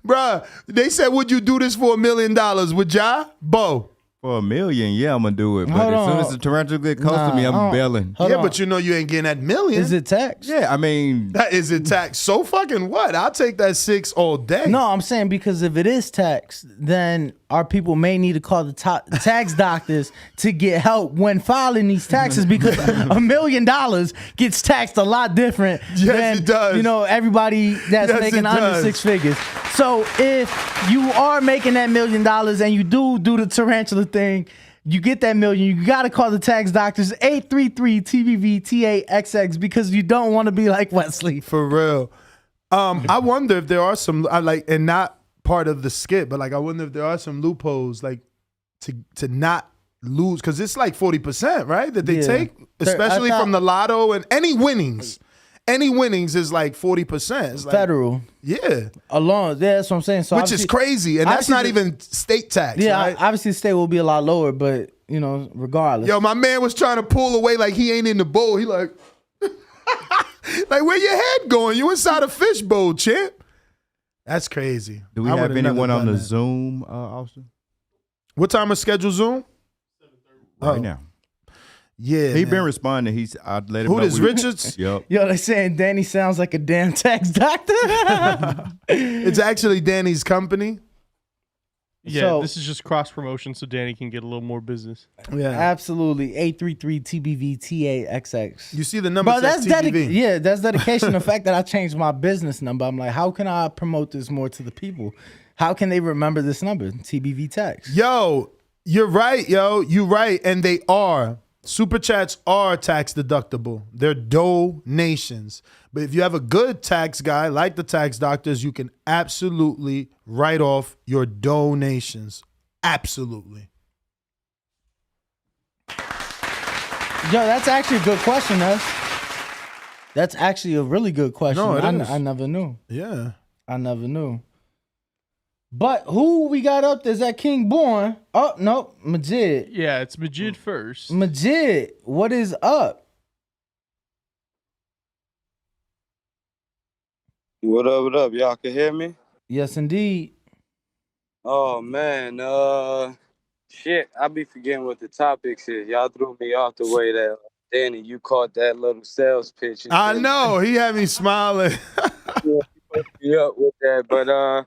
Bruh, they said, would you do this for $1 million? Would ya? Bo. For $1 million, yeah, I'm gonna do it. But Hold as soon on. as the tarantula get close to me, I'm bailing. Yeah, but you know you ain't getting that $1 million. Is it tax? Yeah, I mean, Is it tax? So fucking what? I'll take that 6 all day. No, I'm saying because if it is tax, then our people may need to call the tax doctors to get help when filing these taxes because $1 million gets taxed a lot different than it does. everybody that's Yes, making it under does. 6 figures. So if you are making that $1 million and you do the tarantula thing, you get that $1 million. You got to call the tax doctors 833-TBV-TAXX because you don't want to be like Wesley. For real. I wonder if there are some and not part of the skit, but like I wonder if there are some loopholes like to not lose because it's like 40%, right? That they take, especially from the lotto and any winnings. Any winnings is like 40%. It's like, Federal. Yeah. That's what I'm saying. So which is crazy. And that's not even state tax. Yeah, right? obviously the state will be a lot lower, but regardless. Yo, my man was trying to pull away like he ain't in the bowl. He like, like where your head going? You inside a fish bowl, champ. That's crazy. Do we have anyone on the Zoom, Austin? What time is scheduled Zoom? Right now. Yeah, he been responding. I let him Who know. this, Richards? Yep. Yo, they saying Danny sounds like a damn tax doctor. It's actually Danny's company. Yeah, this is just cross promotion so Danny can get a little more business. Yeah, absolutely. 833-TBV-TAXX. You see the number? Bro, that's TBV. that's dedication. The fact that I changed my business number, I'm like, how can I promote this more to the people? How can they remember this number? TBV tax. Yo, you're right, yo. You're right, and they are. Super chats are tax deductible. They're donations. But if you have a good tax guy like the tax doctors, you can absolutely write off your donations. Absolutely. Yo, that's actually a good question, That's actually a really good question. No, it is. I never knew. Yeah. I never knew. But who we got up there? Is that King Born? Oh, no, Majid. Yeah, it's Majid first. Majid, what is up? What up, what up? Y'all can hear me? Yes, indeed. Oh, man. Shit, I be forgetting what the topics is. Y'all threw me off the way that, Danny, you caught that little sales pitch. I know. He had me smiling. Yeah, with that. But,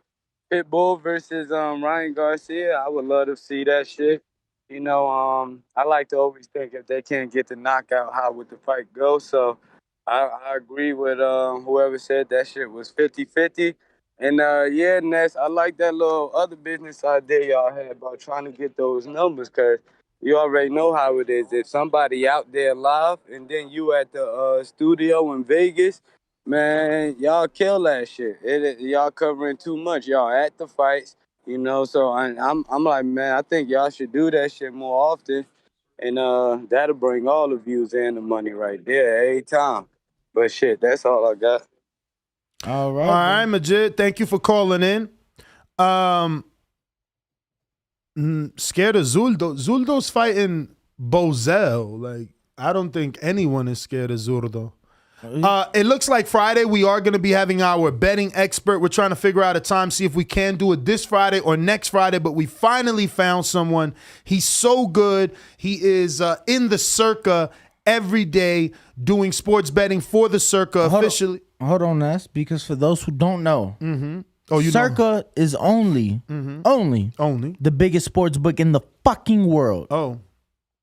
Pitbull versus Ryan Garcia, I would love to see that shit. I like to always think if they can't get the knockout, how would the fight go? So I agree with whoever said that shit was 50-50. And Ness, I like that little other business idea y'all had about trying to get those numbers because you already know how it is. If somebody out there live and then you at the studio in Vegas, man, y'all kill that shit. Y'all covering too much. Y'all at the fights, So I'm like, man, I think y'all should do that shit more often, and that'll bring all the views and the money right there every time. But shit, that's all I got. All right. All right, Majid. Thank you for calling in. Scared of Zuldo. Zuldo's fighting Bozel. Like, I don't think anyone is scared of Zuldo. It looks like Friday we are going to be having our betting expert. We're trying to figure out a time, see if we can do it this Friday or next Friday, but we finally found someone. He's so good. He is in the Circa every day doing sports betting for the Circa officially. Hold on, Ness, because for those who don't know, Circa is only the biggest sports book in the fucking world. Oh.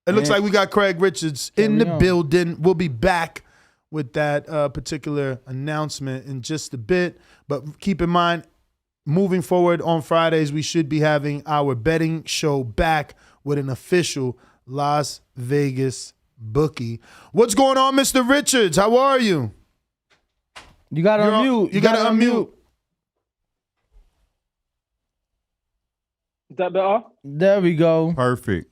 It looks like we got Craig Richards in the building. We'll be back with that particular announcement in just a bit. But keep in mind, moving forward on Fridays, we should be having our betting show back with an official Las Vegas bookie. What's going on, Mr. Richards? How are you? You got to unmute. You got to unmute. Is that better? There we go. Perfect.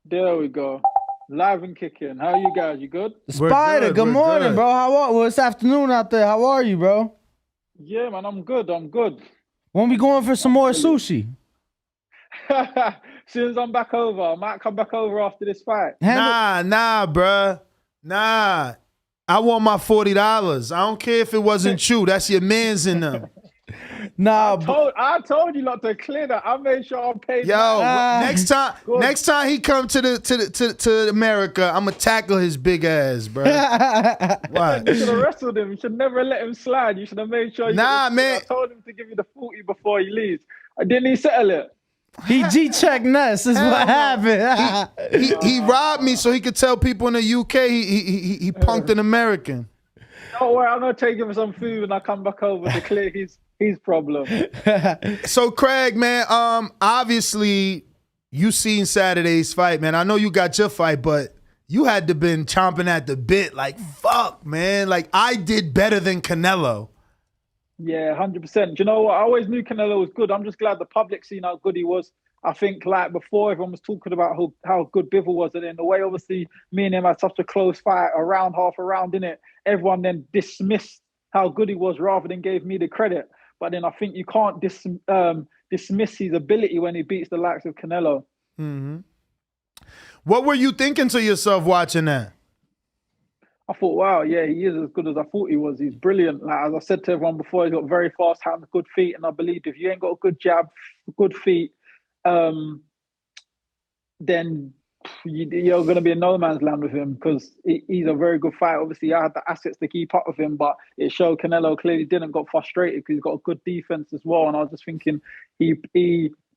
There we go. Live and kicking. How are you guys? You good? Spider, good morning, bro. Well, it's afternoon out there. How are you, bro? Yeah, man, I'm good. I'm good. When we going for some more sushi? As soon as I'm back over, I might come back over after this fight. Nah, bruh. Nah. I want my $40. I don't care if it wasn't true. That's your man's in them. Nah, I told you not to clear that. I made sure I paid. Yo, next time he come to America, I'm gonna tackle his big ass, bro. What? You should have wrestled him. You should never let him slide. You should have made sure. Man. I told him to give you the 40 before he leaves. Didn't he settle it? He G-checked Ness is what happened. he robbed me so he could tell people in the UK he punked an American. Don't worry, I'm gonna take him some food when I come back over to clear his problem. So Craig, man, obviously you seen Saturday's fight, man. I know you got your fight, but you had to been chomping at the bit like, fuck, man. Like, I did better than Canelo. Yeah, 100%. Do you know what? I always knew Canelo was good. I'm just glad the public seen how good he was. I think, like, before, everyone was talking about how good Bivol was. And in the way, obviously, me and him had such a close fight, half a round, innit? Everyone then dismissed how good he was rather than gave me the credit. But then I think you can't dismiss his ability when he beats the likes of Canelo. Mm-hmm. What were you thinking to yourself watching that? I thought, wow, yeah, he is as good as I thought he was. He's brilliant. Like, as I said to everyone before, he's got very fast hands, good feet, and I believe if you ain't got a good jab, good feet, then you're going to be in no man's land with him because he's a very good fighter. Obviously, I had the assets to keep up with him, but it showed Canelo clearly didn't got frustrated because he's got a good defense as well. And I was just thinking he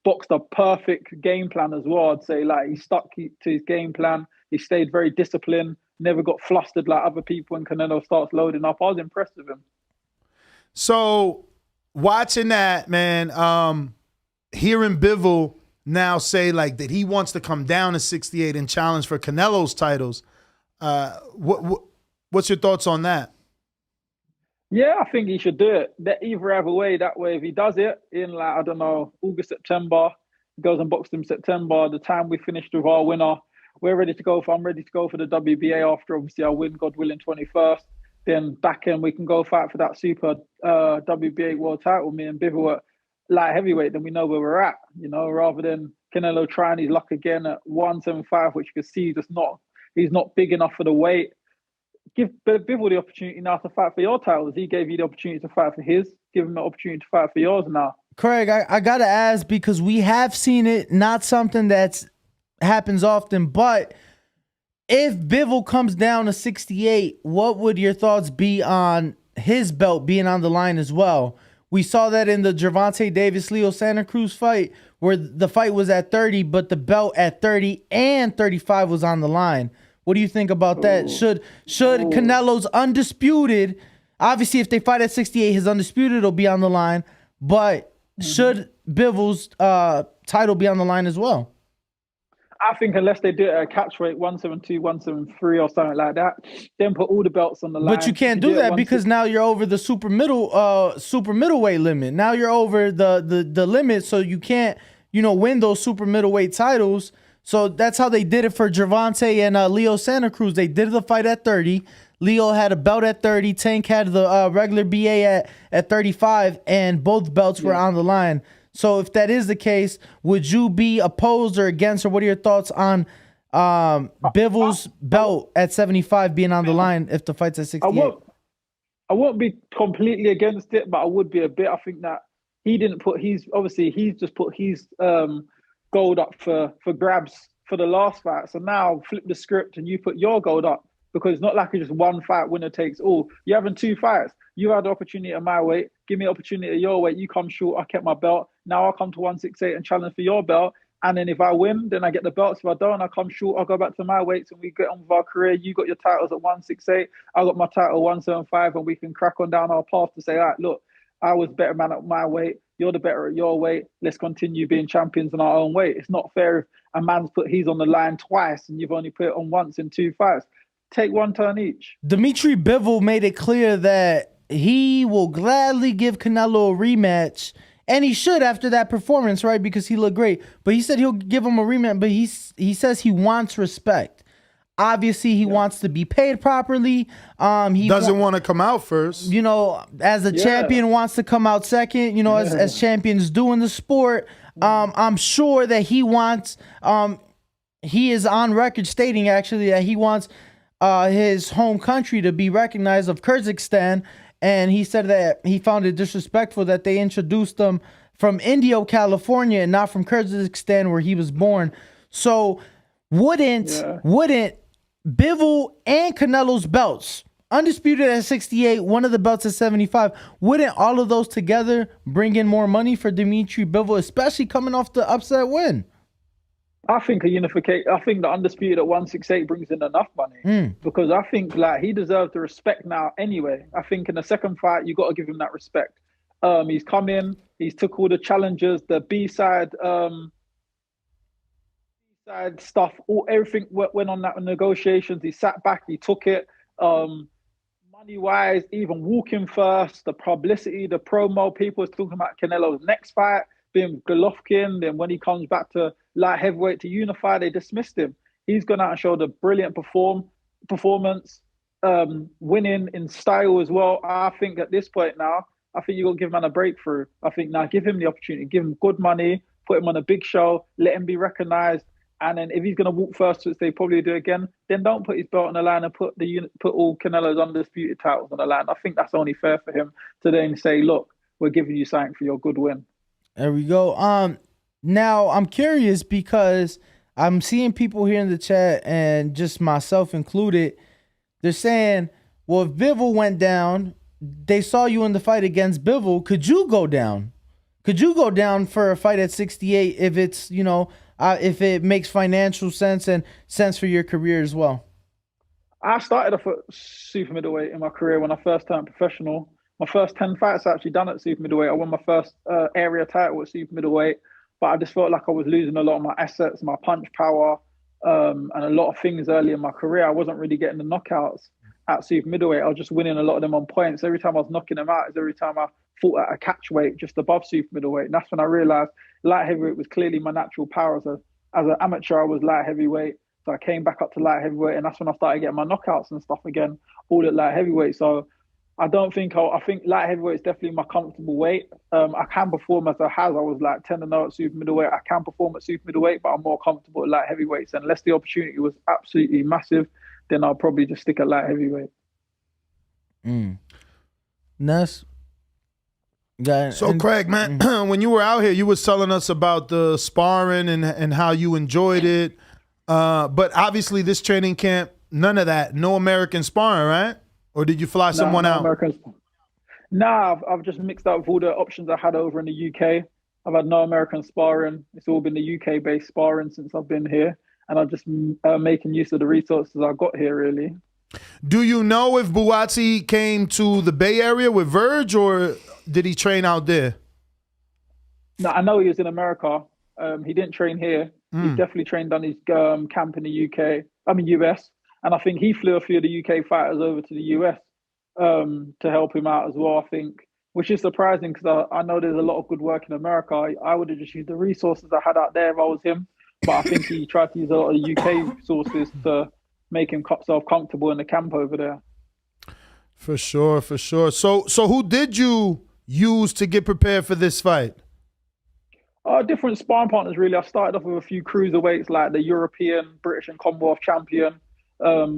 boxed a perfect game plan as well. I'd say, like, he stuck to his game plan. He stayed very disciplined, never got flustered like other people when Canelo starts loading up. I was impressed with him. So watching that, man, hearing Bivol now say like that he wants to come down to 68 and challenge for Canelo's titles. What's your thoughts on that? Yeah, I think he should do it. Either way, that way, if he does it in, like, I don't know, August, September, he goes and boxes him September, the time we finished with our winner, I'm ready to go for the WBA after, obviously, I win, God willing, 21st. Then back in, we can go fight for that super WBA world title, me and Bivol at light heavyweight, then we know where we're at, you know, rather than Canelo trying his luck again at 175, which you can see he's not big enough for the weight. Give Bivol the opportunity now to fight for your titles. He gave you the opportunity to fight for his. Give him the opportunity to fight for yours now. Craig, I got to ask because we have seen it, not something that happens often, but if Bivol comes down to 68, what would your thoughts be on his belt being on the line as well? We saw that in the Gervonta Davis-Leo Santa Cruz fight where the fight was at 30, but the belt at 30 and 35 was on the line. What do you think about that? Should Canelo's undisputed, obviously if they fight at 68, his undisputed will be on the line, but should Bivol's title be on the line as well? I think unless they do it at a catch weight, 172, 173 or something like that, then put all the belts on the line. But you can't do that because now you're over the super middleweight limit. Now you're over the limit, so you can't, win those super middleweight titles. So that's how they did it for Gervonta and Leo Santa Cruz. They did the fight at 30. Leo had a belt at 30. Tank had the regular BA at 35, and both belts were on the line. So if that is the case, would you be opposed or against, or what are your thoughts on Bivol's belt at 75 being on the line if the fight's at 68? I won't be completely against it, but I would be a bit. I think that he didn't put he's just put his gold up for grabs for the last fight. So now flip the script and you put your gold up, because it's not like it's just one fight, winner takes all. You're having two fights. You had the opportunity at my weight. Give me the opportunity at your weight. You come short. I kept my belt. Now I'll come to 168 and challenge for your belt. And then if I win, then I get the belts. If I don't, I come short. I'll go back to my weights and we get on with our career. You got your titles at 168. I got my title 175, and we can crack on down our path to say, all right, look, I was better man at my weight. You're the better at your weight. Let's continue being champions in our own weight. It's not fair if a man's put his on the line twice and you've only put it on once in two fights. Take one turn each. Dimitri Bivol made it clear that he will gladly give Canelo a rematch, and he should after that performance, right? Because he looked great. But he said he'll give him a rematch, but he says he wants respect. Obviously, he wants to be paid properly. He doesn't want to come out first. As a champion, wants to come out second, as champions do in the sport. I'm sure that he wants, he is on record stating actually that he wants his home country to be recognized of Kyrgyzstan. and he said that he found it disrespectful that they introduced him from Indio, California, and not from Kyrgyzstan where he was born. So wouldn't Bivol and Canelo's belts, undisputed at 68, one of the belts at 75, wouldn't all of those together bring in more money for Dimitri Bivol, especially coming off the upset win? I think I think the undisputed at 168 brings in enough money because I think like he deserves the respect now anyway. I think in the second fight you got to give him that respect. He's come in, he's took all the challenges, the B-side stuff, everything went on that negotiations. He sat back, he took it. Money-wise, even walking first, the publicity, the promo, people was talking about Canelo's next fight being Golovkin. Then when he comes back to light heavyweight to unify, they dismissed him. He's gone out and showed a brilliant performance, winning in style as well. I think at this point now, I think you got to give him a breakthrough. I think now give him the opportunity, give him good money, put him on a big show, let him be recognized. And then if he's going to walk first, which they probably do again, then don't put his belt on the line and put all Canelo's undisputed titles on the line. I think that's only fair for him to then say, look, we're giving you something for your good win. There we go. Now I'm curious because I'm seeing people here in the chat and just myself included. They're saying, well, if Bivol went down, they saw you in the fight against Bivol. Could you go down? Could you go down for a fight at 68 if it's, if it makes financial sense and sense for your career as well? I started off at super middleweight in my career when I first turned professional. My first 10 fights I actually done at super middleweight. I won my first area title at super middleweight, but I just felt like I was losing a lot of my assets, my punch power, and a lot of things early in my career. I wasn't really getting the knockouts at super middleweight. I was just winning a lot of them on points. Every time I was knocking them out is every time I fought at a catch weight just above super middleweight. And that's when I realized light heavyweight was clearly my natural power. As an amateur, I was light heavyweight. So I came back up to light heavyweight, and that's when I started getting my knockouts and stuff again, all at light heavyweight. So I think light heavyweight is definitely my comfortable weight. I can perform as I was like 10-0 at super middleweight. I can perform at super middleweight, but I'm more comfortable at light heavyweights. And unless the opportunity was absolutely massive, then I'll probably just stick at light heavyweight. Ness? So Craig, man, when you were out here, you were telling us about the sparring and how you enjoyed it. But obviously this training camp, none of that, no American sparring, right? Or did you fly someone out? I've just mixed up with all the options I had over in the UK. I've had no American sparring. It's all been the UK-based sparring since I've been here. And I'm just making use of the resources I got here, really. Do you know if Buatsi came to the Bay Area with Verge, or did he train out there? No, I know he was in America. He didn't train here. He definitely trained on his camp in the US. And I think he flew a few of the UK fighters over to the US to help him out as well, I think, which is surprising because I know there's a lot of good work in America. I would have just used the resources I had out there if I was him. But I think he tried to use a lot of UK sources to make himself comfortable in the camp over there. For sure. So who did you use to get prepared for this fight? Different sparring partners, really. I started off with a few cruiserweights like the European, British and Commonwealth champion,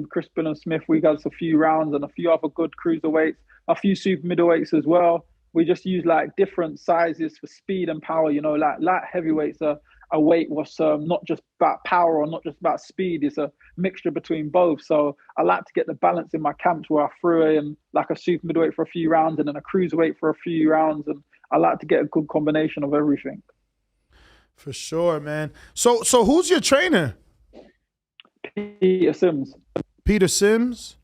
Crispin and Smith. We got a few rounds and a few other good cruiserweights, a few super middleweights as well. We just use like different sizes for speed and power, like light heavyweights a weight was not just about power or not just about speed. It's a mixture between both. So I like to get the balance in my camps where I threw in like a super middleweight for a few rounds and then a cruiserweight for a few rounds. And I like to get a good combination of everything. For sure, man. So who's your trainer? Peter Sims. Peter Sims?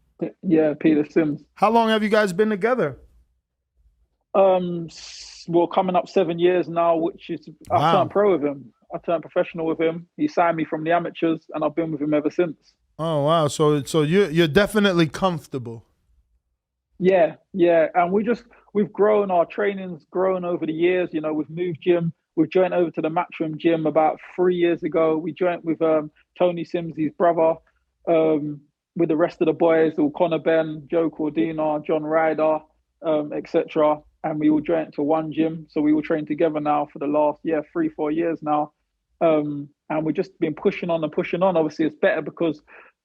Yeah, Peter Sims. How long have you guys been together? Well, coming up 7 years now, which is I turned pro with him. I turned professional with him. He signed me from the amateurs, and I've been with him ever since. Oh wow! So you're definitely comfortable. Yeah, and we've grown. Our training's grown over the years. We've moved gym. We've joined over to the Matchroom gym about 3 years ago. We joined with Tony Sims, his brother, with the rest of the boys, all Connor Ben, Joe Cordina, John Ryder, etc. And we all joined to one gym. So we all train together now for the last 3-4 years now. And we've just been pushing on. Obviously, it's better because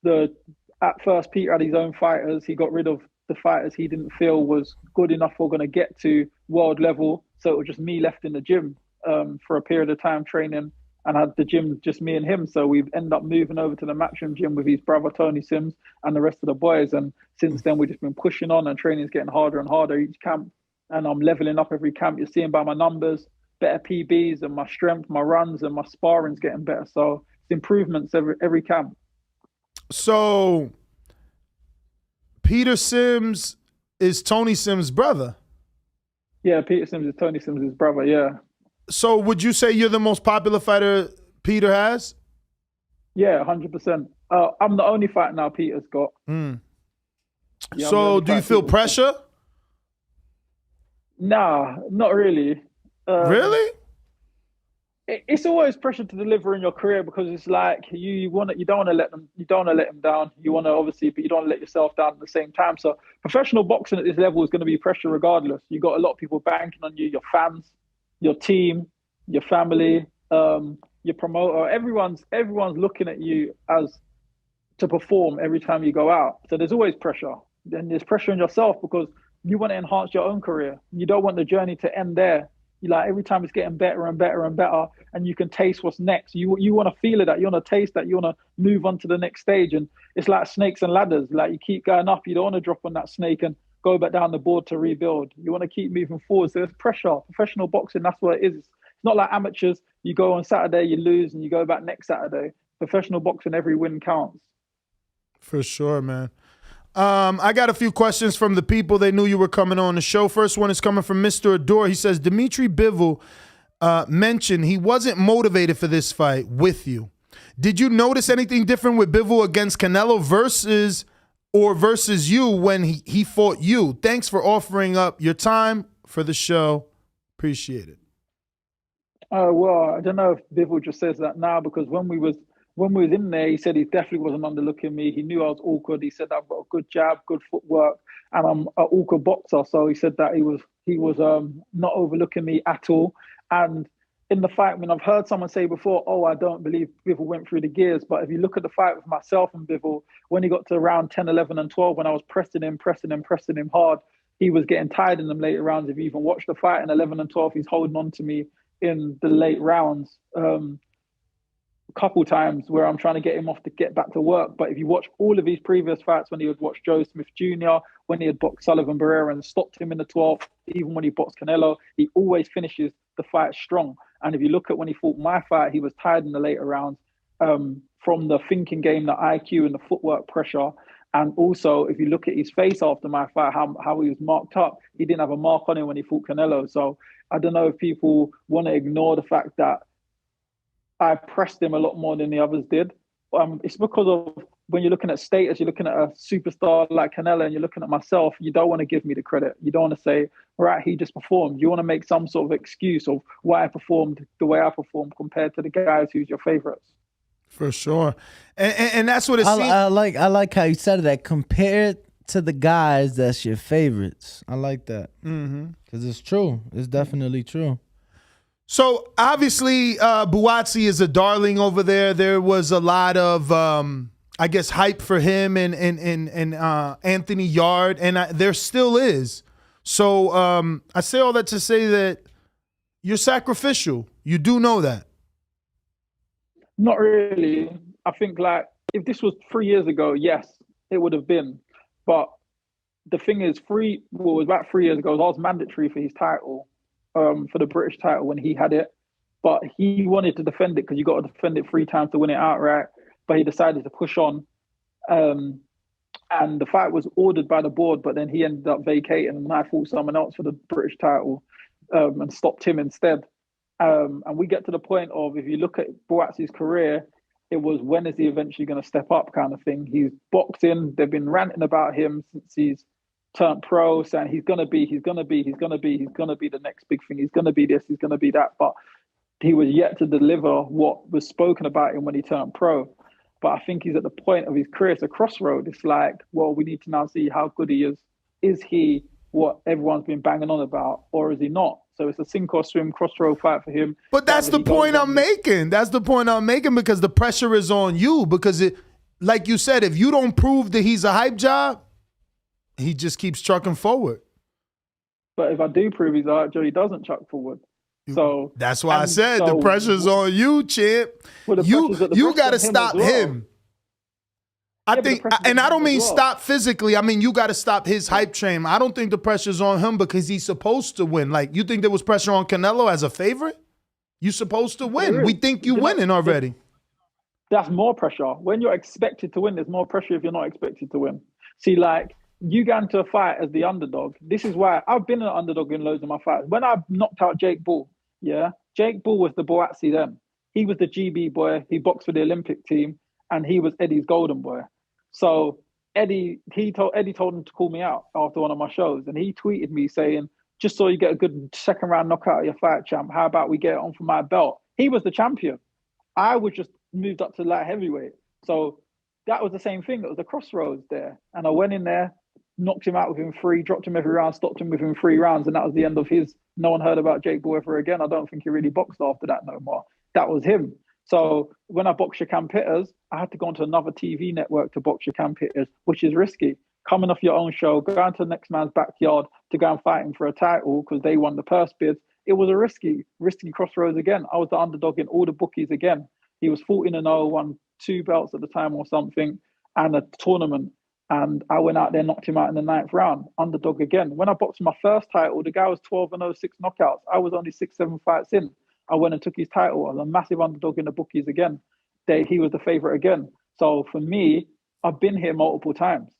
at first Peter had his own fighters. He got rid of the fighters he didn't feel was good enough or going to get to world level. So it was just me left in the gym for a period of time training, and had the gym just me and him. So we've ended up moving over to the Matchroom gym with his brother Tony Sims and the rest of the boys. And since then we've just been pushing on, and training's getting harder and harder each camp. And I'm leveling up every camp. You're seeing by my numbers, better PBs, and my strength, my runs, and my sparring's getting better. So it's improvements every camp. So Peter Sims is Tony Sims' brother. Yeah, Peter Sims is Tony Sims' brother, yeah. So would you say you're the most popular fighter Peter has? Yeah, 100%. I'm the only fight now Peter's got. Yeah, so do you feel pressure? Nah, not really. Really? It's always pressure to deliver in your career, because it's like you don't want to let him down. You want to obviously, but you don't want to let yourself down at the same time. So professional boxing at this level is going to be pressure regardless. You got a lot of people banking on you, your fans, your team, your family, your promoter. Everyone's looking at you as to perform every time you go out. So there's always pressure. Then there's pressure on yourself, because you want to enhance your own career. You don't want the journey to end there. You like every time it's getting better and better and better, and you can taste what's next. You want to feel that. You want to taste that. You want to move on to the next stage. And it's like snakes and ladders. Like you keep going up. You don't want to drop on that snake and go back down the board to rebuild. You want to keep moving forward. So there's pressure. Professional boxing, that's what it is. It's not like amateurs. You go on Saturday, you lose, and you go back next Saturday. Professional boxing, every win counts. For sure, man. I got a few questions from the people. They knew you were coming on the show. First one is coming from Mr. Adore. He says, Dimitri Bivol mentioned he wasn't motivated for this fight with you. Did you notice anything different with Bivol against Canelo versus you when he fought you? Thanks for offering up your time for the show. Appreciate it. Well, I don't know if Bivol just says that now, because when we was in there, he said he definitely wasn't underlooking me. He knew I was awkward. He said I've got a good jab, good footwork, and I'm an awkward boxer. So he said that he was not overlooking me at all. And in the fight, I mean, I've heard someone say before, "Oh, I don't believe Bivol went through the gears." But if you look at the fight with myself and Bivol, when he got to round 10, 11, and 12, when I was pressing him hard, he was getting tired in them later rounds. If you even watch the fight in 11 and 12, he's holding on to me in the late rounds. Couple times where I'm trying to get him off to get back to work. But if you watch all of his previous fights, when he would watch Joe Smith Jr., when he had boxed Sullivan Barrera and stopped him in the 12th, even when he boxed Canelo, he always finishes the fight strong. And if you look at when he fought my fight, he was tired in the later rounds from the thinking game, the IQ and the footwork pressure. And also, if you look at his face after my fight, how he was marked up, he didn't have a mark on him when he fought Canelo. So I don't know if people want to ignore the fact that I pressed him a lot more than the others did. It's because of when you're looking at status, you're looking at a superstar like Canelo, and you're looking at myself, you don't want to give me the credit. You don't want to say, right, he just performed. You want to make some sort of excuse of why I performed the way I performed compared to the guys who's your favorites. For sure. And that's what it seems. I like how you said that. Compared to the guys that's your favorites. I like that. Because it's true. It's definitely true. So obviously, Buatsi is a darling over there. There was a lot of, I guess, hype for him and Anthony Yard, and there still is. So I say all that to say that you're sacrificial. You do know that. Not really. I think like if this was 3 years ago, yes, it would have been. But the thing is, it was about 3 years ago. I was mandatory for his title. For the British title when he had it, but he wanted to defend it because you got to defend it 3 times to win it outright. But he decided to push on, and the fight was ordered by the board. But then he ended up vacating, and I fought someone else for the British title and stopped him instead. And we get to the point of, if you look at Buatsi's career, it was, when is he eventually going to step up kind of thing. He's boxing. They've been ranting about him since he's turned pro, saying he's gonna be the next big thing. He's gonna be this, he's gonna be that. But he was yet to deliver what was spoken about him when he turned pro. But I think he's at the point of his career, it's a crossroad. It's like, well, we need to now see how good he is. Is he what everyone's been banging on about, or is he not? So it's a sink or swim crossroad fight for him. But that's the point I'm making. That's the point I'm making, because the pressure is on you. Because it, like you said, if you don't prove that he's a hype job, he just keeps trucking forward. But if I do prove he's alright, Joe, he doesn't chuck forward. So that's why I said the pressure's on you, champ. Well, you got to stop him. I think, and I don't mean stop physically. I mean, you got to stop his hype train. I don't think the pressure's on him because he's supposed to win. Like, you think there was pressure on Canelo as a favorite? You're supposed to win. We think you're winning already. That's more pressure. When you're expected to win, there's more pressure if you're not expected to win. See, like, you go into a fight as the underdog. This is why I've been an underdog in loads of my fights. When I knocked out Jake Bull, Jake Bull was the Boatsi then. He was the GB boy. He boxed for the Olympic team, and he was Eddie's golden boy. So Eddie told him to call me out after one of my shows, and he tweeted me saying, "Just so you get a good second round knockout of your fight, champ, how about we get it on for my belt?" He was the champion. I was just moved up to light heavyweight. So that was the same thing. It was a crossroads there, and I went in there, knocked him out within 3, dropped him every round, stopped him within 3 rounds, and that was the end of his. No one heard about Jake Bull ever again. I don't think he really boxed after that no more. That was him. So when I boxed Shakan Pitters, I had to go onto another TV network to box Shakan Pitters, which is risky. Coming off your own show, going to the next man's backyard to go and fight him for a title because they won the purse bids. It was a risky crossroads again. I was the underdog in all the bookies again. He was 14-0, won 2 belts at the time or something, and a tournament. And I went out there, knocked him out in the 9th round, underdog again. When I boxed my first title, the guy was 12-0, 6 knockouts. I was only 6, 7 fights in. I went and took his title. I was a massive underdog in the bookies again. He was the favorite again. So for me, I've been here multiple times.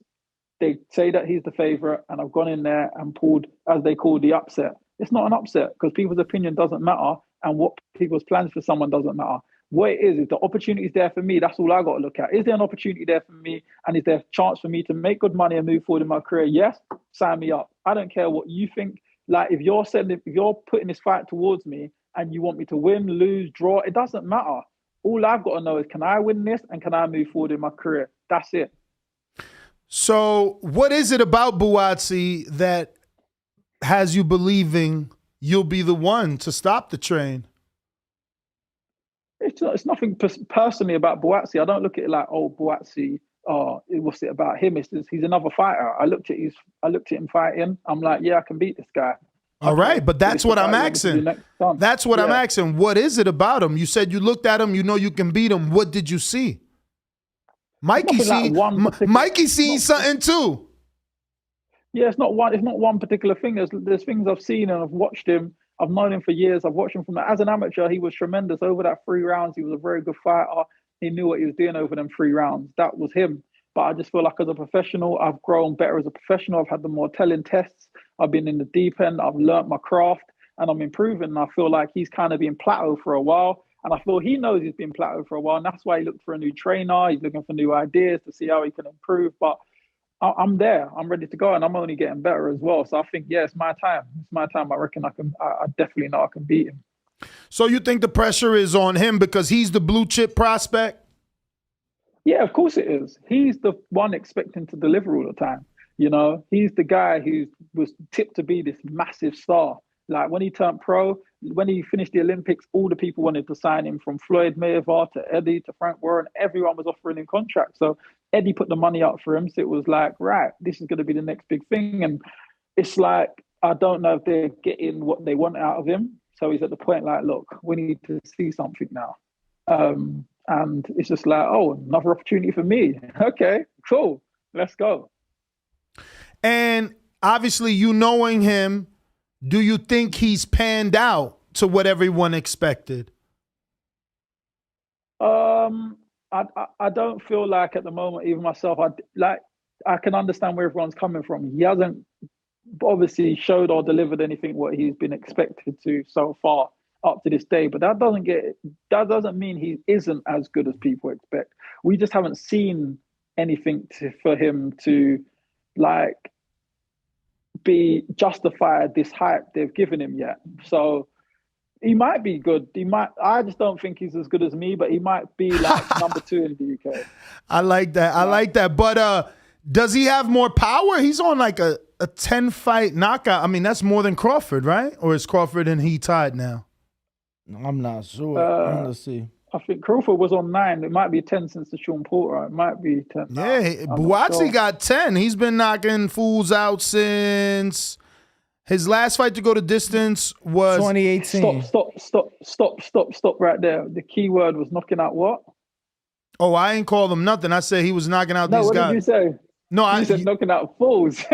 They say that he's the favorite, and I've gone in there and pulled, as they call, the upset. It's not an upset because people's opinion doesn't matter, and what people's plans for someone doesn't matter. What it is the opportunity is there for me. That's all I got to look at. Is there an opportunity there for me? And is there a chance for me to make good money and move forward in my career? Yes, sign me up. I don't care what you think. Like, if you're putting this fight towards me and you want me to win, lose, draw, it doesn't matter. All I've got to know is, can I win this and can I move forward in my career? That's it. So what is it about Boatsi that has you believing you'll be the one to stop the train? It's nothing personally about Boatsi. I don't look at it like, oh, Boatsi, what's it about him? It's just, he's another fighter. I looked at him fighting. I'm like, yeah, I can beat this guy. All right, but that's what I'm asking. That's what I'm asking. What is it about him? You said you looked at him, you know you can beat him. What did you see? Mikey's seen something too. Yeah, it's not one particular thing. There's things I've seen and I've watched him. I've known him for years. I've watched him as an amateur. He was tremendous over that 3 rounds. He was a very good fighter. He knew what he was doing over them 3 rounds. That was him. But I just feel like as a professional, I've grown better as a professional. I've had the more telling tests. I've been in the deep end. I've learnt my craft and I'm improving. And I feel like he's kind of been plateaued for a while. And I feel he knows he's been plateaued for a while. And that's why he looked for a new trainer. He's looking for new ideas to see how he can improve. But I'm there. I'm ready to go. And I'm only getting better as well. So I think, yeah, it's my time. It's my time. I reckon I definitely know I can beat him. So you think the pressure is on him because he's the blue chip prospect? Yeah, of course it is. He's the one expecting to deliver all the time. You know, he's the guy who was tipped to be this massive star. Like when he turned pro, when he finished the Olympics, all the people wanted to sign him, from Floyd Mayweather to Eddie to Frank Warren. Everyone was offering him contracts. So Eddie put the money up for him. So it was like, right, this is going to be the next big thing. And it's like, I don't know if they're getting what they want out of him. So he's at the point like, look, we need to see something now. And it's just like, oh, another opportunity for me. Okay, cool. Let's go. And obviously, you knowing him, do you think he's panned out to what everyone expected? I don't feel like at the moment, even myself, I can understand where everyone's coming from. He hasn't obviously showed or delivered anything what he's been expected to so far up to this day, but that doesn't mean he isn't as good as people expect. We just haven't seen anything for him to like be justified this hype they've given him yet. So he might be good. I just don't think he's as good as me, but he might be like number 2 in the UK. I like that. I like that. But does he have more power? He's on like a 10-fight knockout. I mean, that's more than Crawford, right? Or is Crawford and he tied now? I'm not sure. Let's see. I think Crawford was on 9. It might be 10 since the Sean Porter. It might be 10. Yeah, I'm not Buatsi sure. got 10. He's been knocking fools out since his last fight to go to distance was 2018. Stop right there. The key word was knocking out what? Oh, I ain't call him nothing. I said he was knocking out No, these what guys. did you say? No, you said knocking out fools.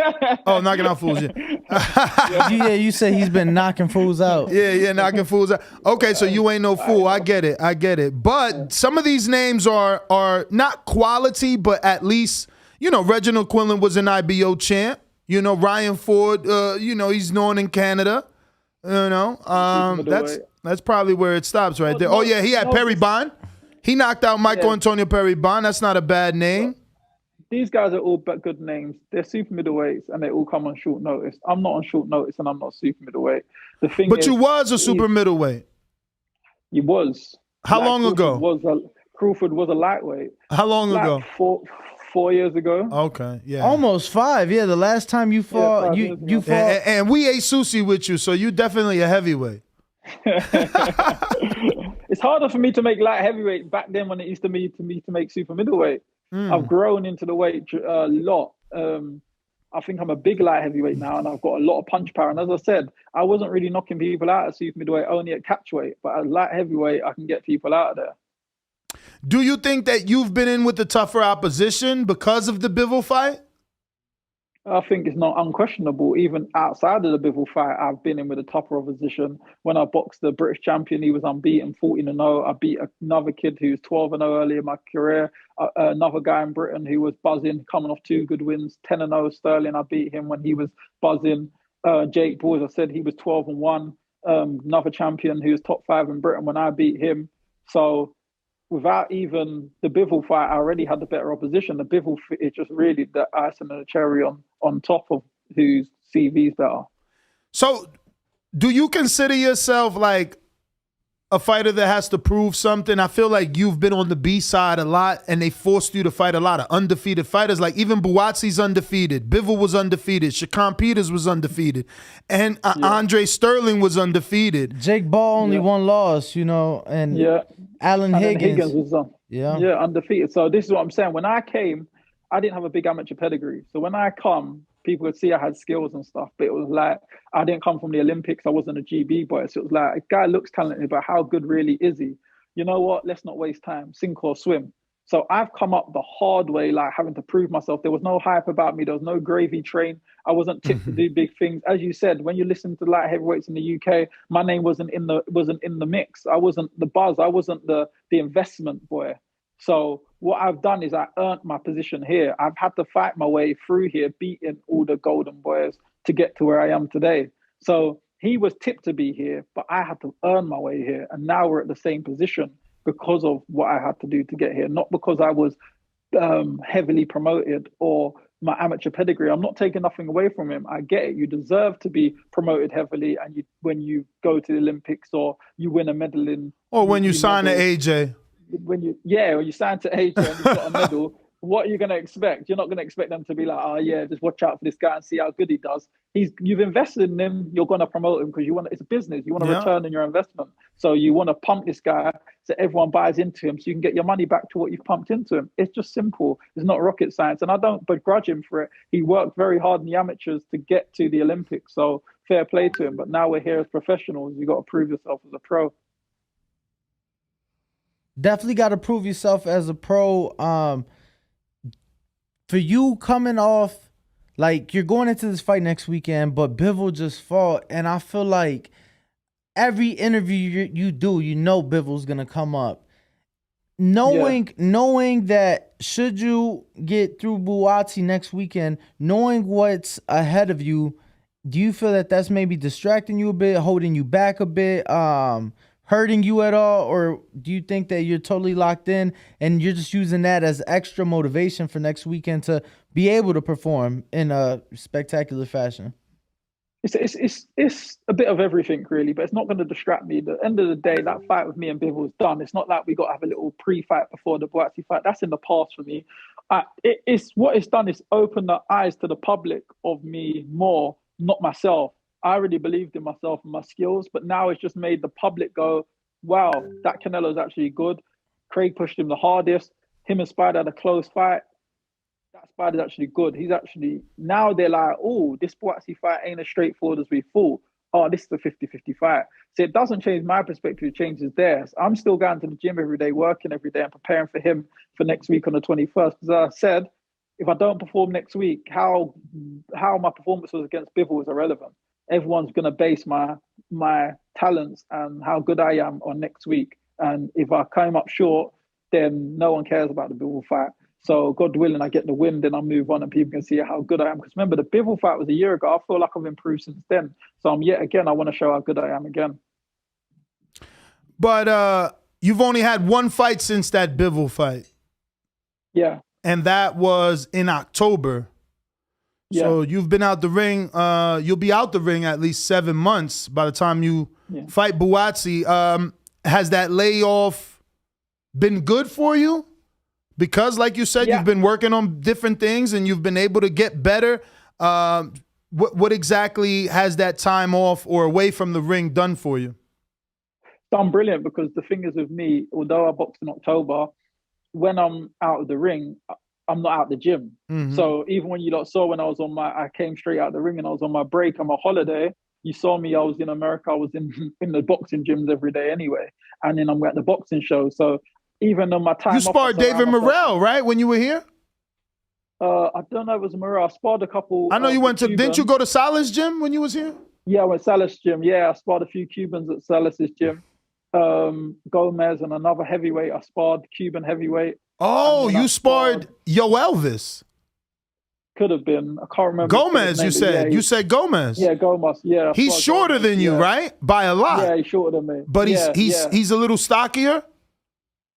Oh, knocking out fools. Yeah, you said he's been knocking fools out. Yeah, knocking fools out. Okay, so you ain't no fool. I get it. But some of these names are not quality, but at least, Reginald Quinlan was an IBO champ. Ryan Ford, he's known in Canada. That's probably where it stops right there. Oh yeah, he had Perry Bond. He knocked out Michael Antonio Perry Bond. That's not a bad name. These guys are all but good names. They're super middleweights and they all come on short notice. I'm not on short notice and I'm not super middleweight. The thing But is, you was a super middleweight. You was. How long ago? Crawford was a lightweight. How long ago? 4 years ago. Okay, yeah. Almost 5. Yeah, the last time you fought, you fought. And we ate sushi with you, so you definitely a heavyweight. It's harder for me to make light heavyweight back then when it used to me to make super middleweight. I've grown into the weight a lot. I think I'm a big light heavyweight now, and I've got a lot of punch power. And as I said, I wasn't really knocking people out at super middleweight, only at catchweight. But at light heavyweight, I can get people out of there. Do you think that you've been in with the tougher opposition because of the Bivol fight? I think it's not unquestionable. Even outside of the Bivol fight, I've been in with a tougher opposition. When I boxed the British champion, he was unbeaten, 14-0. I beat another kid who was 12-0 early in my career. Another guy in Britain who was buzzing, coming off 2 good wins, 10-0 Sterling. I beat him when he was buzzing. Jake Paul, as I said, he was 12-1. Another champion who was top 5 in Britain when I beat him. So without even the Bivol fight, I already had the better opposition. The Bivol is just really the icing and the cherry on top of whose CV's better. So do you consider yourself like a fighter that has to prove something? I feel like you've been on the B side a lot and they forced you to fight a lot of undefeated fighters. Like even Buatsi's undefeated. Bivol was undefeated. Shakan Peters was undefeated. And Andre Sterling was undefeated. Jake Ball only one loss, and Alan Higgins was undefeated. So this is what I'm saying. When I came, I didn't have a big amateur pedigree. So when I come, people would see I had skills and stuff, but it was like, I didn't come from the Olympics. I wasn't a GB boy. So it was like, a guy looks talented, but how good really is he? You know what? Let's not waste time. Sink or swim. So I've come up the hard way, like having to prove myself. There was no hype about me. There was no gravy train. I wasn't tipped to do big things. As you said, when you listen to light heavyweights in the UK, my name wasn't in the mix. I wasn't the buzz. I wasn't the investment boy. So what I've done is I earned my position here. I've had to fight my way through here, beating all the golden boys to get to where I am today. So he was tipped to be here, but I had to earn my way here. And now we're at the same position because of what I had to do to get here, not because I was heavily promoted or my amateur pedigree. I'm not taking nothing away from him. I get it. You deserve to be promoted heavily, and when you go to the Olympics or you win a medal in, or when you sign to AJ. When you sign to AJ and you've got a medal, what are you going to expect? You're not going to expect them to be like, oh yeah, just watch out for this guy and see how good he does. You've invested in him. You're going to promote him because it's a business. You want to return on your investment. So you want to pump this guy so everyone buys into him so you can get your money back to what you've pumped into him. It's just simple. It's not rocket science. And I don't begrudge him for it. He worked very hard in the amateurs to get to the Olympics. So fair play to him. But now we're here as professionals. You've got to prove yourself as a pro. Definitely got to prove yourself as a pro. For you coming off, like you're going into this fight next weekend, but Bivol just fought, and I feel like every interview you do, Bivol's gonna come up. Knowing that should you get through Buatsi next weekend, knowing what's ahead of you, do you feel that that's maybe distracting you a bit, holding you back a bit, hurting you at all, or do you think that you're totally locked in and you're just using that as extra motivation for next weekend to be able to perform in a spectacular fashion? It's a bit of everything, really, but it's not going to distract me. At the end of the day, that fight with me and Bivol is done. It's not like we got to have a little pre-fight before the Buatsi fight. That's in the past for me. It's what it's done is open the eyes to the public of me more, not myself. I already believed in myself and my skills, but now it's just made the public go, wow, that Canelo's actually good. Craig pushed him the hardest. Him and Spider had a close fight. That Spider's actually good. He's actually, now they're like, oh, this Boatsy fight ain't as straightforward as we thought. Oh, this is a 50-50 fight. So it doesn't change my perspective, it changes theirs. I'm still going to the gym every day, working every day, and preparing for him for next week on the 21st. Because I said, if I don't perform next week, how my performance was against Bivol is irrelevant. Everyone's going to base my talents and how good I am on next week. And if I came up short, then no one cares about the Bivol fight. So God willing, I get the win, then I move on and people can see how good I am. Because remember, the Bivol fight was a year ago. I feel like I've improved since then. So I want to show how good I am again. But you've only had one fight since that Bivol fight. Yeah. And that was in October. Yeah. So you've been out the ring. You'll be out the ring at least 7 months by the time you fight Boatsy. Has that layoff been good for you? Because, like you said, you've been working on different things and you've been able to get better. What exactly has that time off or away from the ring done for you? Done brilliant, because the thing is with me, although I boxed in October, when I'm out of the ring, I'm not out the gym. Mm-hmm. So even when you lot saw when I came straight out of the ring and I was on my break on my holiday, you saw me, I was in America, I was in the boxing gyms every day anyway. And then I'm at the boxing show. So even on my time you sparred David Morrell, right, when you were here? I don't know if it was Morrell. I sparred a couple. I know you went to, Cubans. didn't you go to Salah's gym when you was here? Yeah, I went to Salah's gym. Yeah, I sparred a few Cubans at Salah's gym. Gomez and another heavyweight. I sparred Cuban heavyweight. Oh, you sparred Yo Elvis. Could have been. I can't remember. Gomez, you said. Yeah, you said Gomez. Yeah, Gomez. Yeah. He's shorter Gomez, than you, right? By a lot. Yeah, he's shorter than me. But he's a little stockier.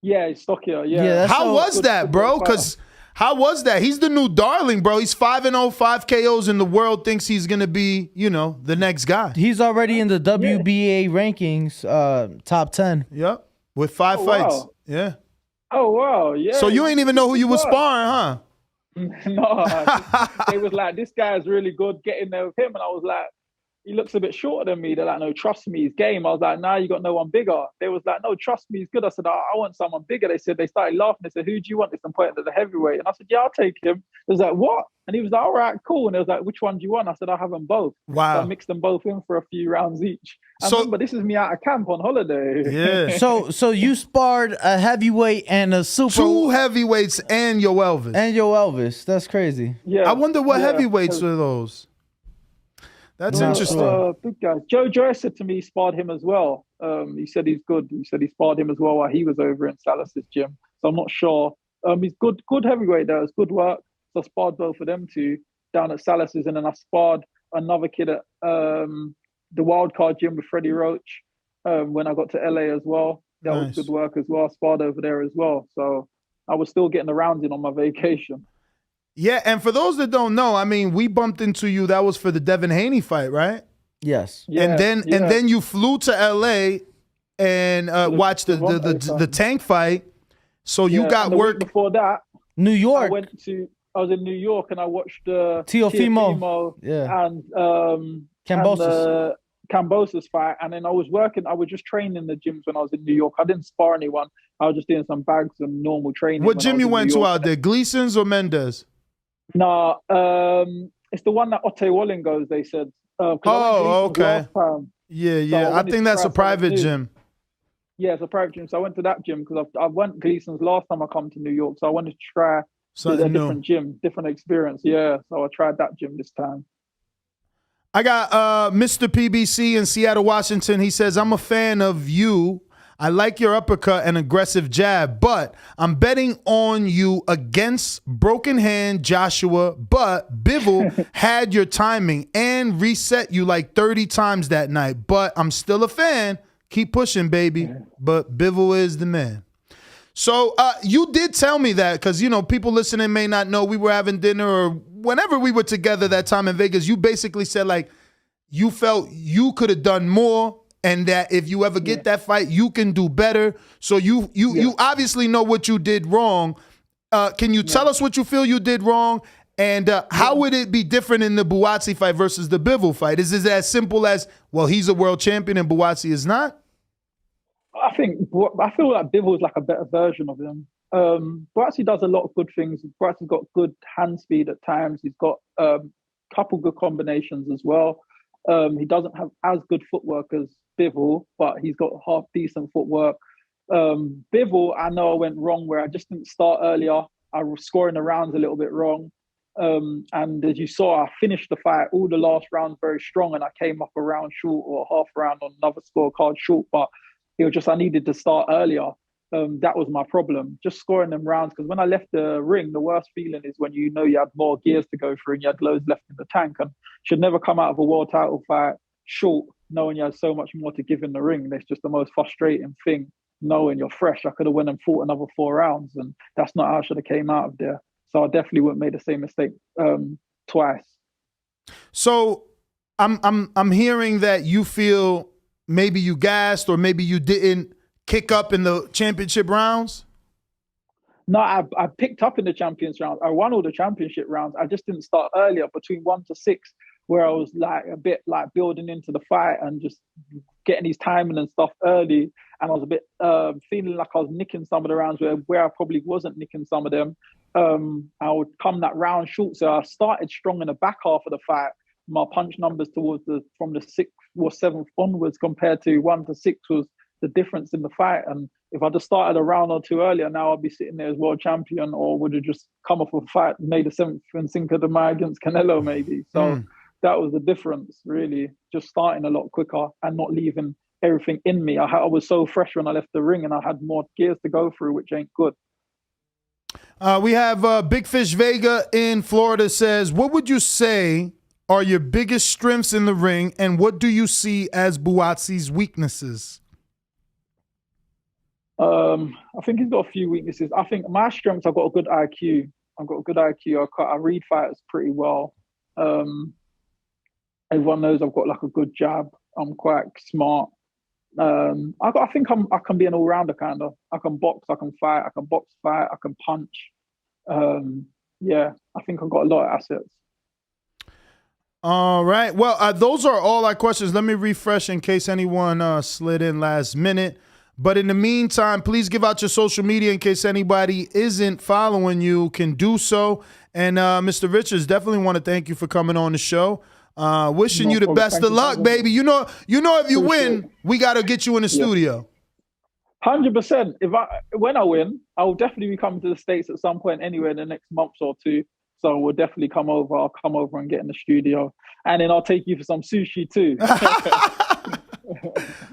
Yeah, he's stockier. Yeah. How was that, bro? Because how was that? He's the new darling, bro. He's 5-0, 5 KOs, and the world thinks he's gonna be, the next guy. He's already in the WBA rankings, top 10. Yep, with 5 fights. Wow. Yeah. Oh wow, yeah. So you ain't even know who you was sparring, huh? No, they was like, this guy's really good. Get in there with him, and I was like, he looks a bit shorter than me. They're like, no, trust me, he's game. I was like, nah, you got no one bigger. They was like, no, trust me, he's good. I said, I want someone bigger. They started laughing. They said, who do you want? They said, I'm pointing to the heavyweight. And I said, yeah, I'll take him. They was like, what? And he was like, all right, cool. And they was like, which one do you want? I said, I'll have them both. Wow. So I mixed them both in for a few rounds each. And remember, this is me out of camp on holiday. Yeah. So you sparred a heavyweight and a super. 2 heavyweights and Yo Elvis. That's crazy. Yeah. I wonder what heavyweights were those. That's interesting. Big guys. Joe Joyce said to me he sparred him as well. He said he's good. He said he sparred him as well while he was over in Salah's gym. So I'm not sure. He's good heavyweight though. It's good work. So I sparred both of them two down at Salah's, and then I sparred another kid at the Wildcard gym with Freddie Roach when I got to LA as well. That was good work as well. I sparred over there as well. So I was still getting the rounds in on my vacation. Yeah, and for those that don't know, I mean, we bumped into you. That was for the Devin Haney fight, right? Yes. Yeah, and then you flew to LA and watched the Tank fight. So you got work before that. New York. I was in New York and I watched Teofimo and Cambosos fight, and then I was just training in the gyms when I was in New York. I didn't spar anyone. I was just doing some bags and normal training. What gym you went to out there? Gleason's or Mendez? No, it's the one that Otte Walling goes, they said. Okay. Yeah. So I think that's a private gym. Yeah, it's a private gym. So I went to that gym because I went Gleason's last time I come to New York. So I wanted to try a different gym, different experience. Yeah, so I tried that gym this time. I got Mr. PBC in Seattle, Washington. He says, I'm a fan of you. I like your uppercut and aggressive jab, but I'm betting on you against Broken Hand Joshua, but Bivol had your timing and reset you like 30 times that night, but I'm still a fan. Keep pushing, baby. But Bivol is the man. So you did tell me that because, people listening may not know we were having dinner or whenever we were together that time in Vegas, you basically said like you felt you could have done more and that if you ever get that fight, you can do better. So you obviously know what you did wrong. Can you tell us what you feel you did wrong? And how would it be different in the Boatsy fight versus the Bivol fight? Is it as simple as, well, he's a world champion and Boatsy is not? I feel like Bivol is like a better version of him. Boatsy does a lot of good things. Boatsy's got good hand speed at times. He's got couple good combinations as well. He doesn't have as good footwork as Bivol, but he's got half decent footwork. Bivol, I know I went wrong where I just didn't start earlier. I was scoring the rounds a little bit wrong. And as you saw, I finished the fight, all the last rounds very strong, and I came up a round short or half round on another scorecard short, but it was just I needed to start earlier. That was my problem, just scoring them rounds, because when I left the ring, the worst feeling is when you know you had more gears to go through and you had loads left in the tank, and should never come out of a world title fight short, knowing you had so much more to give in the ring. That's just the most frustrating thing, knowing you're fresh. I could have went and fought another 4 rounds, and that's not how I should have came out of there. So I definitely wouldn't make the same mistake twice. So I'm hearing that you feel maybe you gassed or maybe you didn't kick up in the championship rounds? No, I picked up in the champions round. I won all the championship rounds. I just didn't start earlier between 1 to 6, where I was like a bit like building into the fight and just getting his timing and stuff early. And I was a bit feeling like I was nicking some of the rounds where I probably wasn't nicking some of them. I would come that round short. So I started strong in the back half of the fight. My punch numbers towards from the 6th or 7th onwards compared to 1 to 6 was the difference in the fight. And if I just started a round or two earlier, now I'd be sitting there as world champion, or would have just come off a fight, made the 7th and Cinco de Mayo against Canelo maybe. So that was the difference, really, just starting a lot quicker and not leaving everything in me. I was so fresh when I left the ring and I had more gears to go through, which ain't good. We have Big Fish Vega in Florida says, what would you say are your biggest strengths in the ring, and what do you see as Buatsy's weaknesses? I think he's got a few weaknesses. I think my strengths, I've got a good IQ. I read fighters pretty well. Everyone knows I've got like a good jab. I'm quite smart. I think I can be an all-rounder kind of. I can box, I can fight, I can punch. Yeah, I think I've got a lot of assets. All right. Well, those are all our questions. Let me refresh in case anyone slid in last minute. But in the meantime, please give out your social media in case anybody isn't following you, can do so. And Mr. Richards, definitely want to thank you for coming on the show. Wishing you the best of luck, baby. You know, if you win, we got to get you in the studio. 100%. When I win, I will definitely be coming to the States at some point anyway in the next month or two. So we'll definitely come over. I'll come over and get in the studio. And then I'll take you for some sushi too.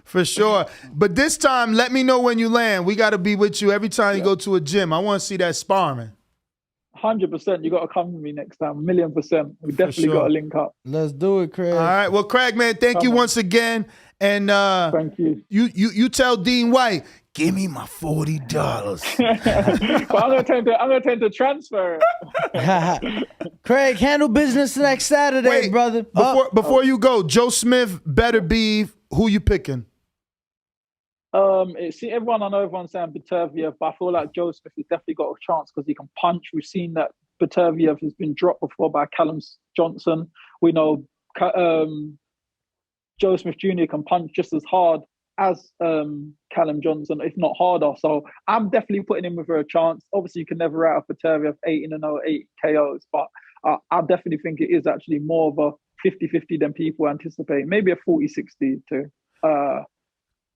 For sure. But this time, let me know when you land. We got to be with you every time you go to a gym. I want to see that sparring. 100%. You got to come with me next time. 1,000,000%. We definitely got to link up. Let's do it, Craig. All right. Well, Craig, man, thank you once again. And thank you. You tell Dean White, give me my $40. But I'm gonna tend to transfer it. Craig, handle business next Saturday, brother. Before you go, Joe Smith better be who you picking? Everyone's saying Beterbiev, but I feel like Joe Smith has definitely got a chance because he can punch. We've seen that Beterbiev has been dropped before by Callum Johnson. We know Joe Smith Jr. can punch just as hard as Callum Johnson, if not harder. So I'm definitely putting him with her a chance. Obviously, you can never write a Beterbiev 18-0, 8 KOs, but I definitely think it is actually more of a 50-50 than people anticipate. Maybe a 40-60 too.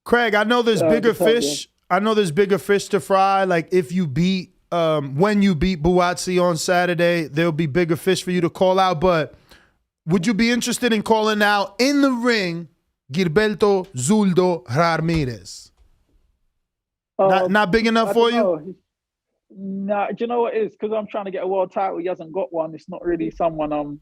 Craig, I know there's bigger fish. I know there's bigger fish to fry. Like if you beat, when you beat Buatsi on Saturday, there'll be bigger fish for you to call out. But would you be interested in calling out in the ring Gilberto Zuldo Ramirez? Not big enough for you? Nah, do you know what it is? Because I'm trying to get a world title. He hasn't got one. It's not really someone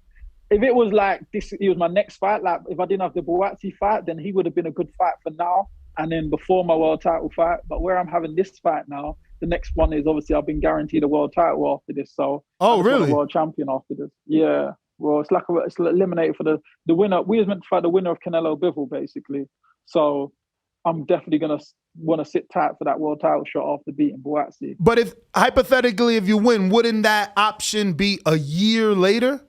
if it was like this, he was my next fight. Like if I didn't have the Buatsi fight, then he would have been a good fight for now. And then before my world title fight. But where I'm having this fight now, the next one is obviously I've been guaranteed a world title after this. So really? A world champion after this. Yeah. Well, it's eliminated for the winner. We was meant to fight the winner of Canelo Bivol, basically. So I'm definitely gonna want to sit tight for that world title shot after beating Buatsi. But if hypothetically, if you win, wouldn't that option be a year later?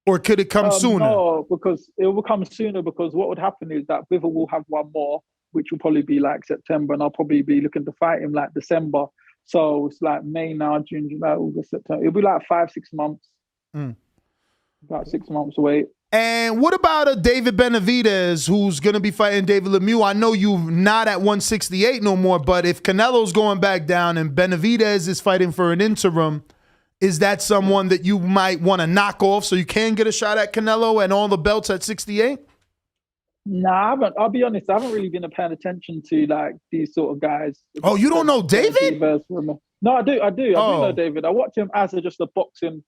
Or could it come sooner? No, because it will come sooner because what would happen is that Bivol will have one more which will probably be like September, and I'll probably be looking to fight him like December. So it's like May now, June, July, August, September. It'll be like 5-6 months. About 6 months away. And what about a David Benavidez who's going to be fighting David Lemieux? I know you're not at 168 no more, but if Canelo's going back down and Benavidez is fighting for an interim, is that someone that you might want to knock off so you can get a shot at Canelo and all the belts at 68? Nah, I haven't. I'll be honest. I haven't really been paying attention to like these sort of guys. Oh, you don't know David? No, I do. I do know David. I watch him as just a boxing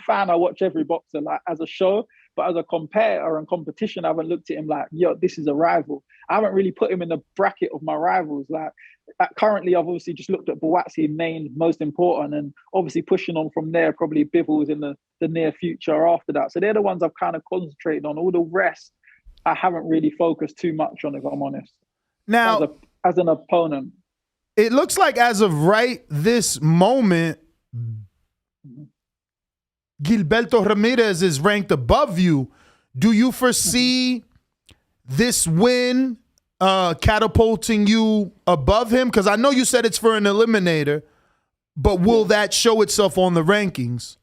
fan. I watch every boxer like as a show, but as a competitor and competition, I haven't looked at him like, yo, this is a rival. I haven't really put him in the bracket of my rivals. Like currently, I've obviously just looked at Buatsi, main most important, and obviously pushing on from there. Probably Bivol is in the near future after that. So they're the ones I've kind of concentrated on. All the rest, I haven't really focused too much on, if I'm honest. Now, as an opponent, it looks like as of right this moment, Gilberto Ramirez is ranked above you. Do you foresee this win catapulting you above him? Because I know you said it's for an eliminator, but will that show itself on the rankings?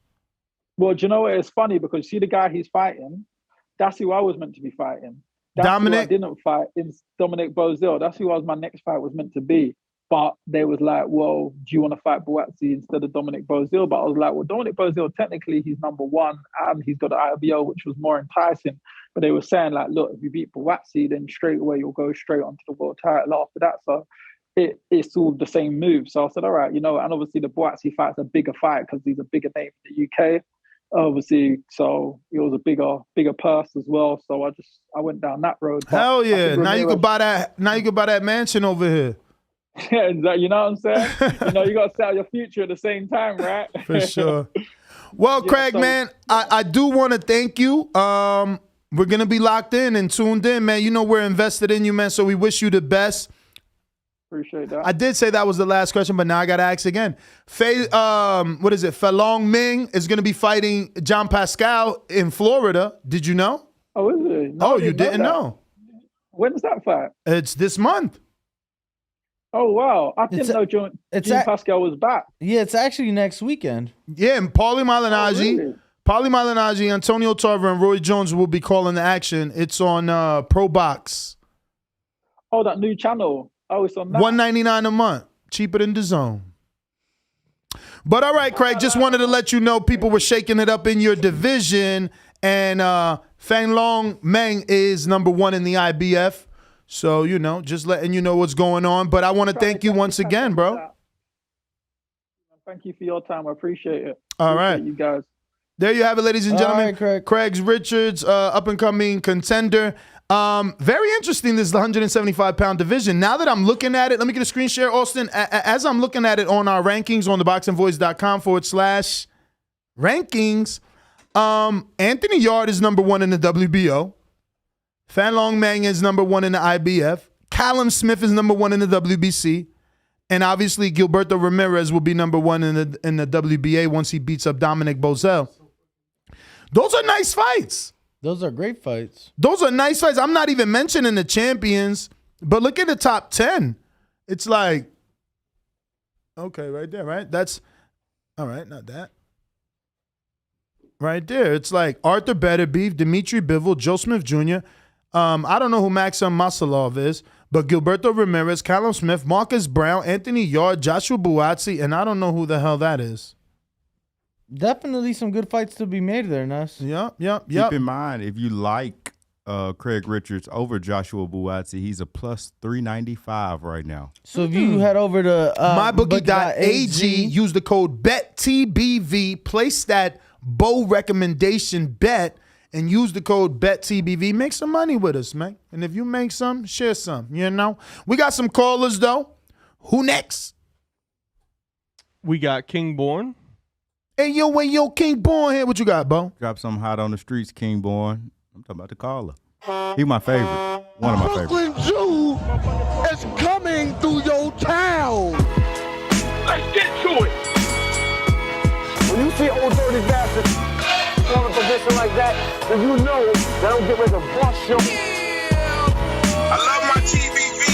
Well, do you know what? It's funny because see the guy he's fighting, that's who I was meant to be fighting. That's Dominic? who I didn't fight. It's Dominic Bozil. That's who my next fight was meant to be. But they was like, well, do you want to fight Buatsi instead of Dominic Bozil? But I was like, well, Dominic Bozil, technically he's number one and he's got an IBO, which was more enticing. But they were saying like, look, if you beat Buatsi, then straight away you'll go straight onto the world title after that. So it's all the same move. So I said, all right, and obviously the Buatsi fight's a bigger fight because he's a bigger name in the UK. Obviously, so it was a bigger purse as well. So I went down that road. Hell yeah! Now you could buy that mansion over here. Yeah, you know what I'm saying? You got to sell your future at the same time, right? For sure. Well, Craig, man, I do want to thank you. We're gonna be locked in and tuned in, man. We're invested in you, man. So we wish you the best. Appreciate that. I did say that was the last question, but now I got to ask again. Falong Ming is going to be fighting John Pascal in Florida. Did you know? Oh, is it? No, you didn't know? When's that fight? It's this month. Oh, wow. I didn't know John Pascal was back. Yeah, it's actually next weekend. Yeah, and Paulie Malignaggi, Antonio Tarver, and Roy Jones will be calling the action. It's on Pro Box. Oh, that new channel. Oh, it's on that. $199 a month, cheaper than DAZN. But all right, Craig, just wanted to let you know people were shaking it up in your division, and Falong Meng is number one in the IBF. So, just letting you know what's going on. But I want to thank you once again, bro. Thank you for your time. I appreciate it. All right. You guys. There you have it, ladies and gentlemen. All right, Craig Richards, up-and-coming contender. Very interesting, this is the 175-pound division. Now that I'm looking at it, let me get a screen share, Austin. As I'm looking at it on our rankings on theboxingvoice.com/rankings, Anthony Yard is number one in the WBO. Falong Meng is number one in the IBF. Callum Smith is number one in the WBC. And obviously, Gilberto Ramirez will be number one in the WBA once he beats up Dominic Bozil. Those are nice fights. Those are great fights. Those are nice fights. I'm not even mentioning the champions, but look at the top 10. It's like, okay, right there, right? That's, all right, not that. Right there. It's like Arthur Beterbiev, Dimitri Bivol, Joe Smith Jr. I don't know who Maxim Masalov is, but Gilberto Ramirez, Callum Smith, Marcus Brown, Anthony Yard, Joshua Buatsi, and I don't know who the hell that is. Definitely some good fights to be made there, Ness. Yep. Keep in mind, if you like Craig Richards over Joshua Buatsi, he's a plus 395 right now. So if you head over to mybookie.ag, use the code BETTBV, place that bow recommendation bet, and use the code BETTBV. Make some money with us, man. And if you make some, share some, We got some callers, though. Who next? We got King Born. Hey, yo, King Born here. What you got, Bo? Drop something hot on the streets, King Born. I'm talking about the caller. He's my favorite. One of my favorites. Brooklyn Jew is coming through your town. Let's get to it. When you see old dirty bastards in a position like that, then you know they don't get ready to bust your. I love my TVV.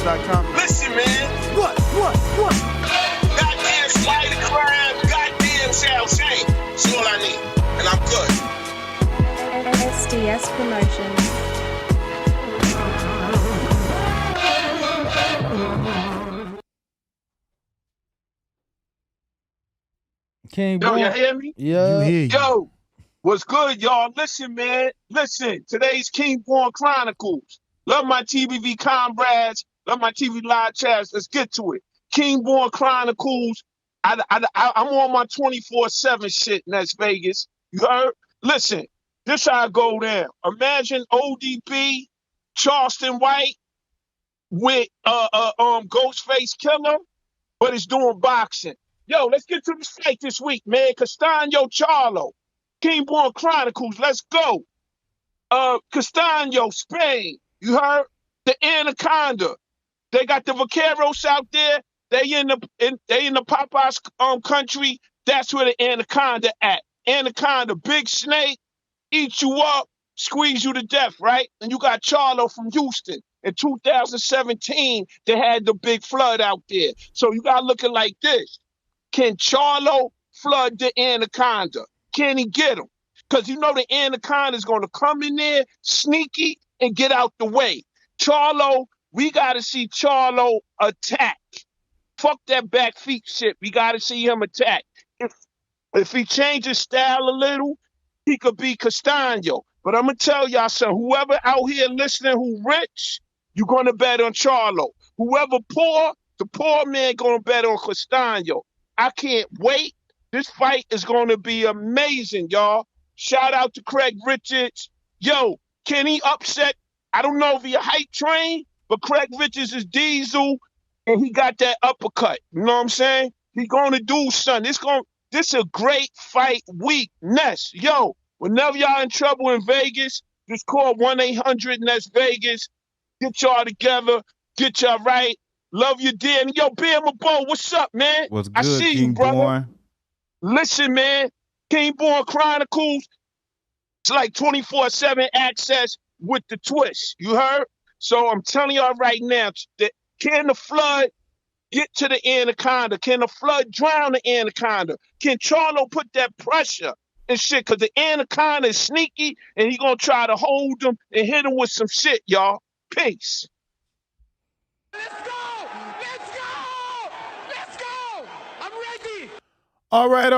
BivolsFighters.com. Listen, man. What? Goddamn spider crab, goddamn Shang. That's all I need. And I'm good. SDS Promotions. King Yo, Boy. you hear me? Yeah. Yo, what's good, y'all? Listen, man. Listen, today's King Born Chronicles. Love my TVV comrades. Love my TV live chats. Let's get to it. King Born Chronicles. I'm on my 24/7 shit in Las Vegas. You heard? Listen, this how I go down. Imagine ODB, Charleston White with Ghostface Killer, but it's doing boxing. Yo, let's get to this fight this week, man. Castano, Charlo, King Born Chronicles. Let's go. Castano, Spain. You heard? The Anaconda. They got the Vaqueros out there. They in the Popeyes country. That's where the Anaconda at. Anaconda, big snake, eat you up, squeeze you to death, right? And you got Charlo from Houston. In 2017, they had the big flood out there. So you got looking like this. Can Charlo flood the Anaconda? Can he get him? Because you know the Anaconda is going to come in there sneaky and get out the way. Charlo, we got to see Charlo attack. Fuck that back feet shit. We got to see him attack. If he changes style a little, he could be Castano. But I'm going to tell y'all something. Whoever out here listening who rich, you're going to bet on Charlo. Whoever poor, the poor man going to bet on Castano. I can't wait. This fight is going to be amazing, y'all. Shout out to Craig Richards. Yo, can he upset? I don't know if he a hype train, but Craig Richards is Diesel, and he got that uppercut. You know what I'm saying? He going to do something. This a great fight week. Ness, yo, whenever y'all in trouble in Vegas, just call 1-800-NEST-VEGAS. Get y'all together. Get y'all right. Love you, dear. And yo, Bear Mabo, what's up, man? What's good, I see King you, brother. Born? Listen, man. King Born Chronicles. It's like 24/7 access with the twist. You heard? So I'm telling y'all right now, can the flood get to the Anaconda? Can the flood drown the Anaconda? Can Charlo put that pressure and shit? Because the Anaconda is sneaky, and he going to try to hold him and hit him with some shit, y'all. Peace. All right.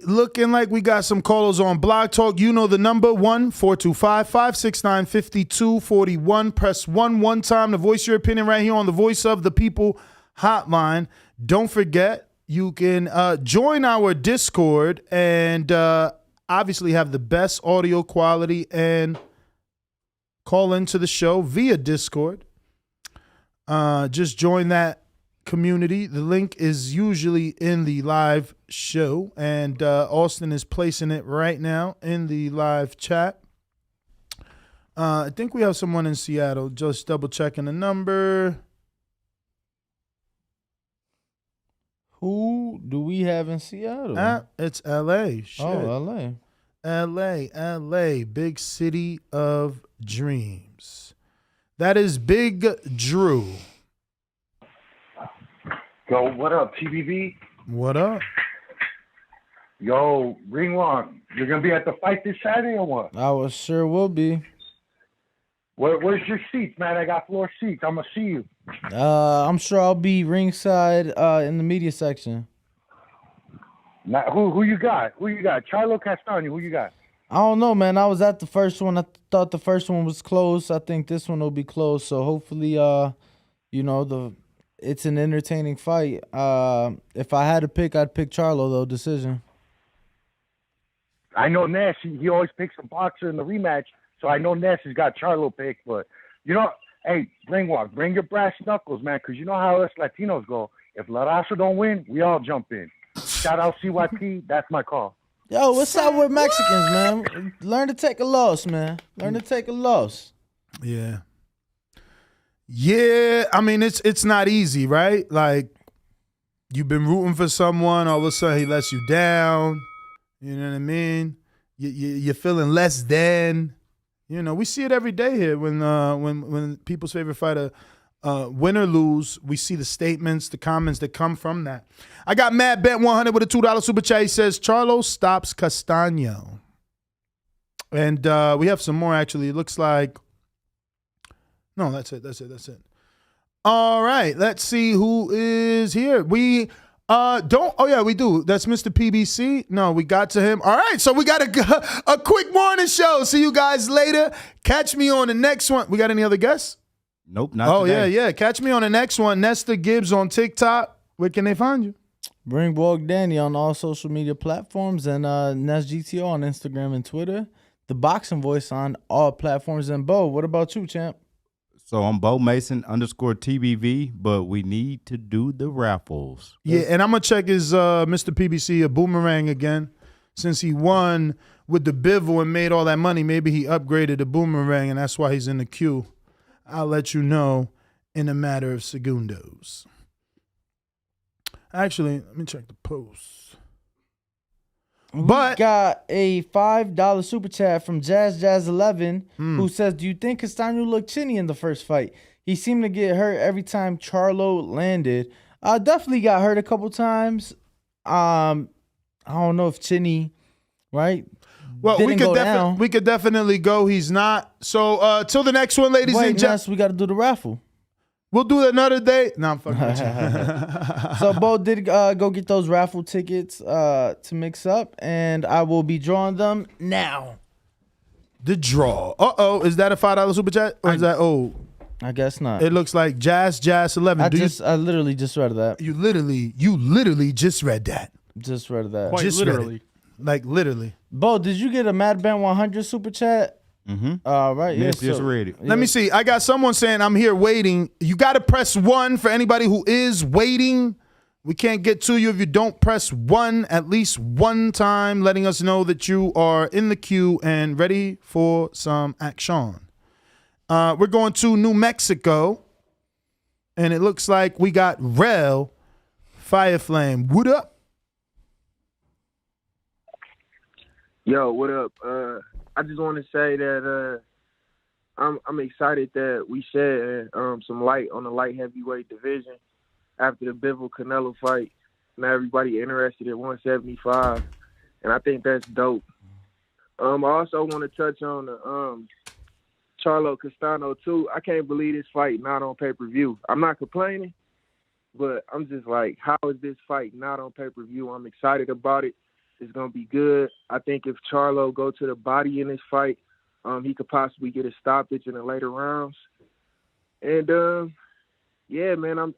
Looking like we got some callers on Blog Talk. You know the number, 1-425-569-5241. Press 1 one time to voice your opinion right here on the Voice of the People hotline. Don't forget, you can join our Discord and obviously have the best audio quality and call into the show via Discord. Just join that community. The link is usually in the live show, and Austin is placing it right now in the live chat. I think we have someone in Seattle. Just double checking the number. Who do we have in Seattle? It's LA. Shit. Oh, LA, big city of dreams. That is Big Drew. Yo, what up, TBV? What up? Yo, Ringwalk, you're going to be at the fight this Saturday or what? I sure will be. Where's your seats, man? I got floor seats. I'm going to see you. I'm sure I'll be ringside in the media section. Now, who you got? Charlo, Castano, who you got? I don't know, man. I was at the first one. I thought the first one was close. I think this one will be close. So hopefully, it's an entertaining fight. If I had to pick, I'd pick Charlo, though, decision. I know Ness. He always picks a boxer in the rematch, so I know Ness has got Charlo picked. But, hey, Ringwalk, bring your brass knuckles, man, because you know how us Latinos go. If Larazo don't win, we all jump in. Shout out CYP. That's my call. Yo, what's up with Mexicans, man? Learn to take a loss, man. Learn to take a loss. Yeah. Yeah, I mean, it's not easy, right? Like, you've been rooting for someone, all of a sudden he lets you down. You know what I mean? You're feeling less than. We see it every day here when people's favorite fighter Win or lose, we see the statements, the comments that come from that. I got Mad Bet 100 with a $2 super chat. He says, Charlo stops Castano. And we have some more, actually. It looks like... No, that's it. All right, let's see who is here. We don't... Oh, yeah, we do. That's Mr. PBC. No, we got to him. All right, so we got a quick morning show. See you guys later. Catch me on the next one. We got any other guests? Nope, not today. Yeah. Catch me on the next one. Nestor Gibbs on TikTok. Where can they find you? Ringwalk Danny on all social media platforms and Nest GTO on Instagram and Twitter. The Boxing Voice on all platforms. And Bo, what about you, champ? So I'm Bo Mason _TBV, but we need to do the raffles. Yeah, and I'm going to check his Mr. PBC a boomerang again. Since he won with the Bivol and made all that money, maybe he upgraded the boomerang, and that's why he's in the queue. I'll let you know in a matter of segundos. Actually, let me check the post. But we got a $5 super chat from Jazz11 who says, do you think Castano looked chinny in the first fight? He seemed to get hurt every time Charlo landed. Definitely got hurt a couple times. I don't know if chinny, right? Well, we could definitely go. He's not. So till the next one, ladies and gentlemen. We got to do the raffle. We'll do it another day. No, I'm fucking with you. So Bo did go get those raffle tickets to mix up, and I will be drawing them now. The draw. Is that a $5 super chat? Or is that I guess not. It looks like Jazz 11. I literally just read that. You literally just read that. Just read that. Quite just literally. Like literally. Bo, did you get a Mad Ben 100 super chat? Mm-hmm. All right. Yes, just read it. Let me see. I got someone saying I'm here waiting. You got to press 1 for anybody who is waiting. We can't get to you if you don't press 1 at least one time, letting us know that you are in the queue and ready for some action. We're going to New Mexico, and it looks like we got Rel Fireflame. What up? Yo, what up? I just want to say that I'm excited that we shed some light on the light heavyweight division after the Bivol Canelo fight. Now everybody interested at 175, and I think that's dope. I also want to touch on the Charlo Castano too. I can't believe this fight not on pay-per-view. I'm not complaining, but I'm just like, how is this fight not on pay-per-view? I'm excited about it. It's going to be good. I think if Charlo go to the body in this fight, he could possibly get a stoppage in the later rounds. And, yeah, man, I'm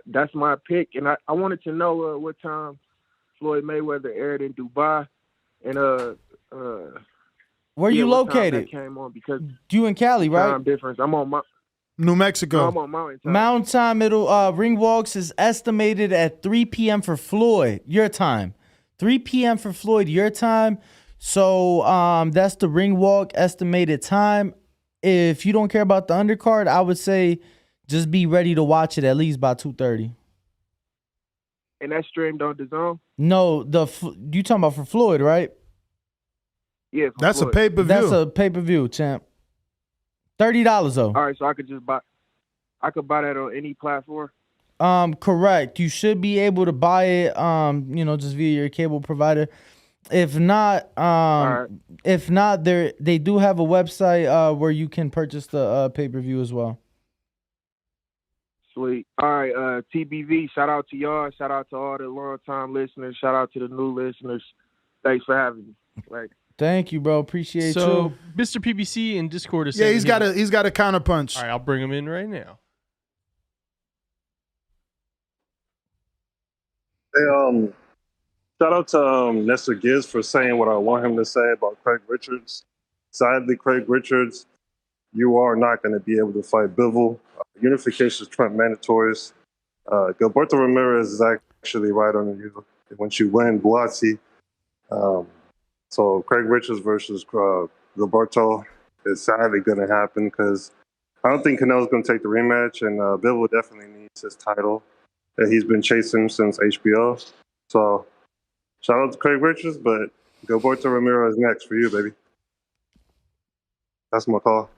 that's my pick. And I wanted to know what time Floyd Mayweather aired in Dubai. And where you located? That came on because you in Cali, right? Time difference. I'm on New Mexico. No, I'm on Mountain Time. Mountain Time. It'll Ring Walks is estimated at 3 p.m. for Floyd, your time. 3 p.m. for Floyd, your time. So that's the Ring Walk estimated time. If you don't care about the undercard, I would say just be ready to watch it at least by 2:30. And that's streamed on DAZN? No, you talking about for Floyd, right? Yeah, that's Floyd. a pay-per-view. That's a pay-per-view, champ. $30 though. All right, so I could buy that on any platform? Correct. You should be able to buy it, just via your cable provider. If not, they do have a website where you can purchase the pay-per-view as well. Sweet. All right, TBV, shout out to y'all. Shout out to all the long-time listeners. Shout out to the new listeners. Thanks for having me. Like, thank you, bro. Appreciate you. So, Mr. PBC in Discord is he's got a counter punch. All right, I'll bring him in right now. Hey, shout out to Nestor Gibbs for saying what I want him to say about Craig Richards. Sadly, Craig Richards, you are not going to be able to fight Bivol. Unification is Trump mandatories. Gilberto Ramirez is actually right on you once you win Buatsi. So Craig Richards versus Gilberto is sadly going to happen because I don't think Canelo's going to take the rematch, and Bivol definitely needs his title that he's been chasing since HBO. So shout out to Craig Richards, but Gilberto Ramirez next for you, baby. That's my call.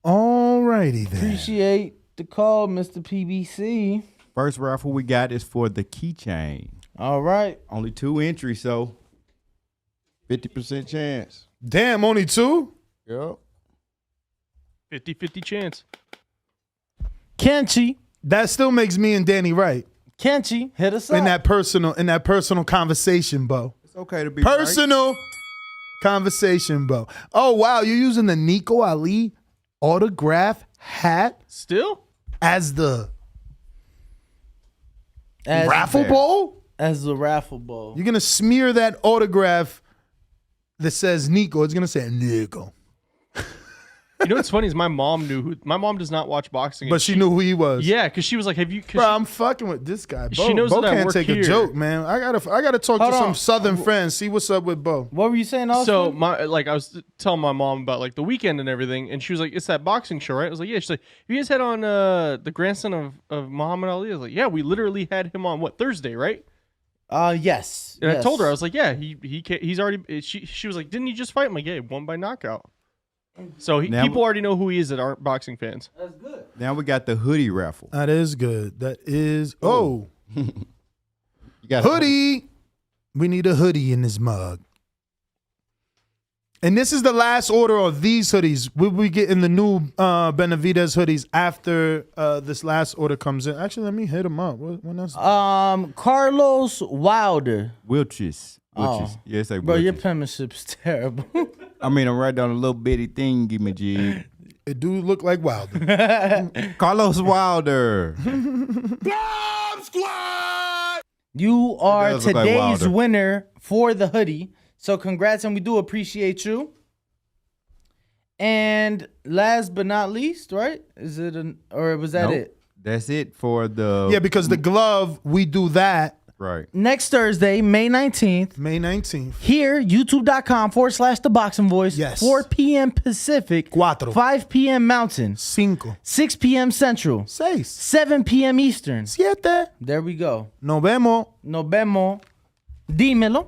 All righty then. Appreciate the code, Mr. PBC. First raffle we got is for the keychain. All right. Only 2 entries, so 50% chance. Damn, only 2? Yep. 50-50 chance. Kenchi. That still makes me and Danny right. Kenchi, hit us up. In that personal conversation, Bo. It's okay to be personal conversation, Bo. Oh, wow. You're using the Nico Ali autograph hat? Still? As the raffle bowl? As the raffle bowl. You're going to smear that autograph that says Nico. It's going to say Nico. You know what's funny is my mom knew who. My mom does not watch boxing, But she knew who he was. Yeah, because she was like, "Have you?" Bro, I'm fucking with this guy. Bo, She knows Bo that I can't work take here. a joke, man. I gotta talk to some Southern friends. See what's up with Bo. What were you saying, Austin? So I was telling my mom about like the weekend and everything, and she was like, "It's that boxing show, right?" I was like, "Yeah." She's like, "You guys had on the grandson of Muhammad Ali?" I was like, "Yeah, we literally had him on Thursday, right?" Yes. And yes. I told her, I was like, "Yeah, he's already." She was like, "Didn't he just fight?" I'm like, "Yeah, he won by knockout." So people already know who he is that aren't boxing fans. That's good. Now we got the hoodie raffle. That is good. That is. Oh. You got hoodie. We need a hoodie in this mug. And this is the last order of these hoodies. We'll be getting the new Benavidez hoodies after this last order comes in. Actually, let me hit them up. What else? Carlos Wilder. Wilches. Oh. Yeah, it's like Bro, your Wilches. penmanship's terrible. I mean, I'm right down a little bitty thing. Give me G. It do look like Wilder. Carlos Wilder. Bomb Squad! You are does look like today's Wilder. winner for the hoodie. So congrats, and we do appreciate you. And last but not least, right? Is it or was that Nope. it? That's it for the. Yeah, because the glove, we do that. Right. Next Thursday, May 19th. May 19th. Here, youtube.com/The Boxing Voice. Yes. 4 p.m. Pacific. 5 p.m. Mountain. 6 p.m. Central. 7 p.m. Eastern. Siete. There we go. Nos vemos. Nos vemos. Dímelo.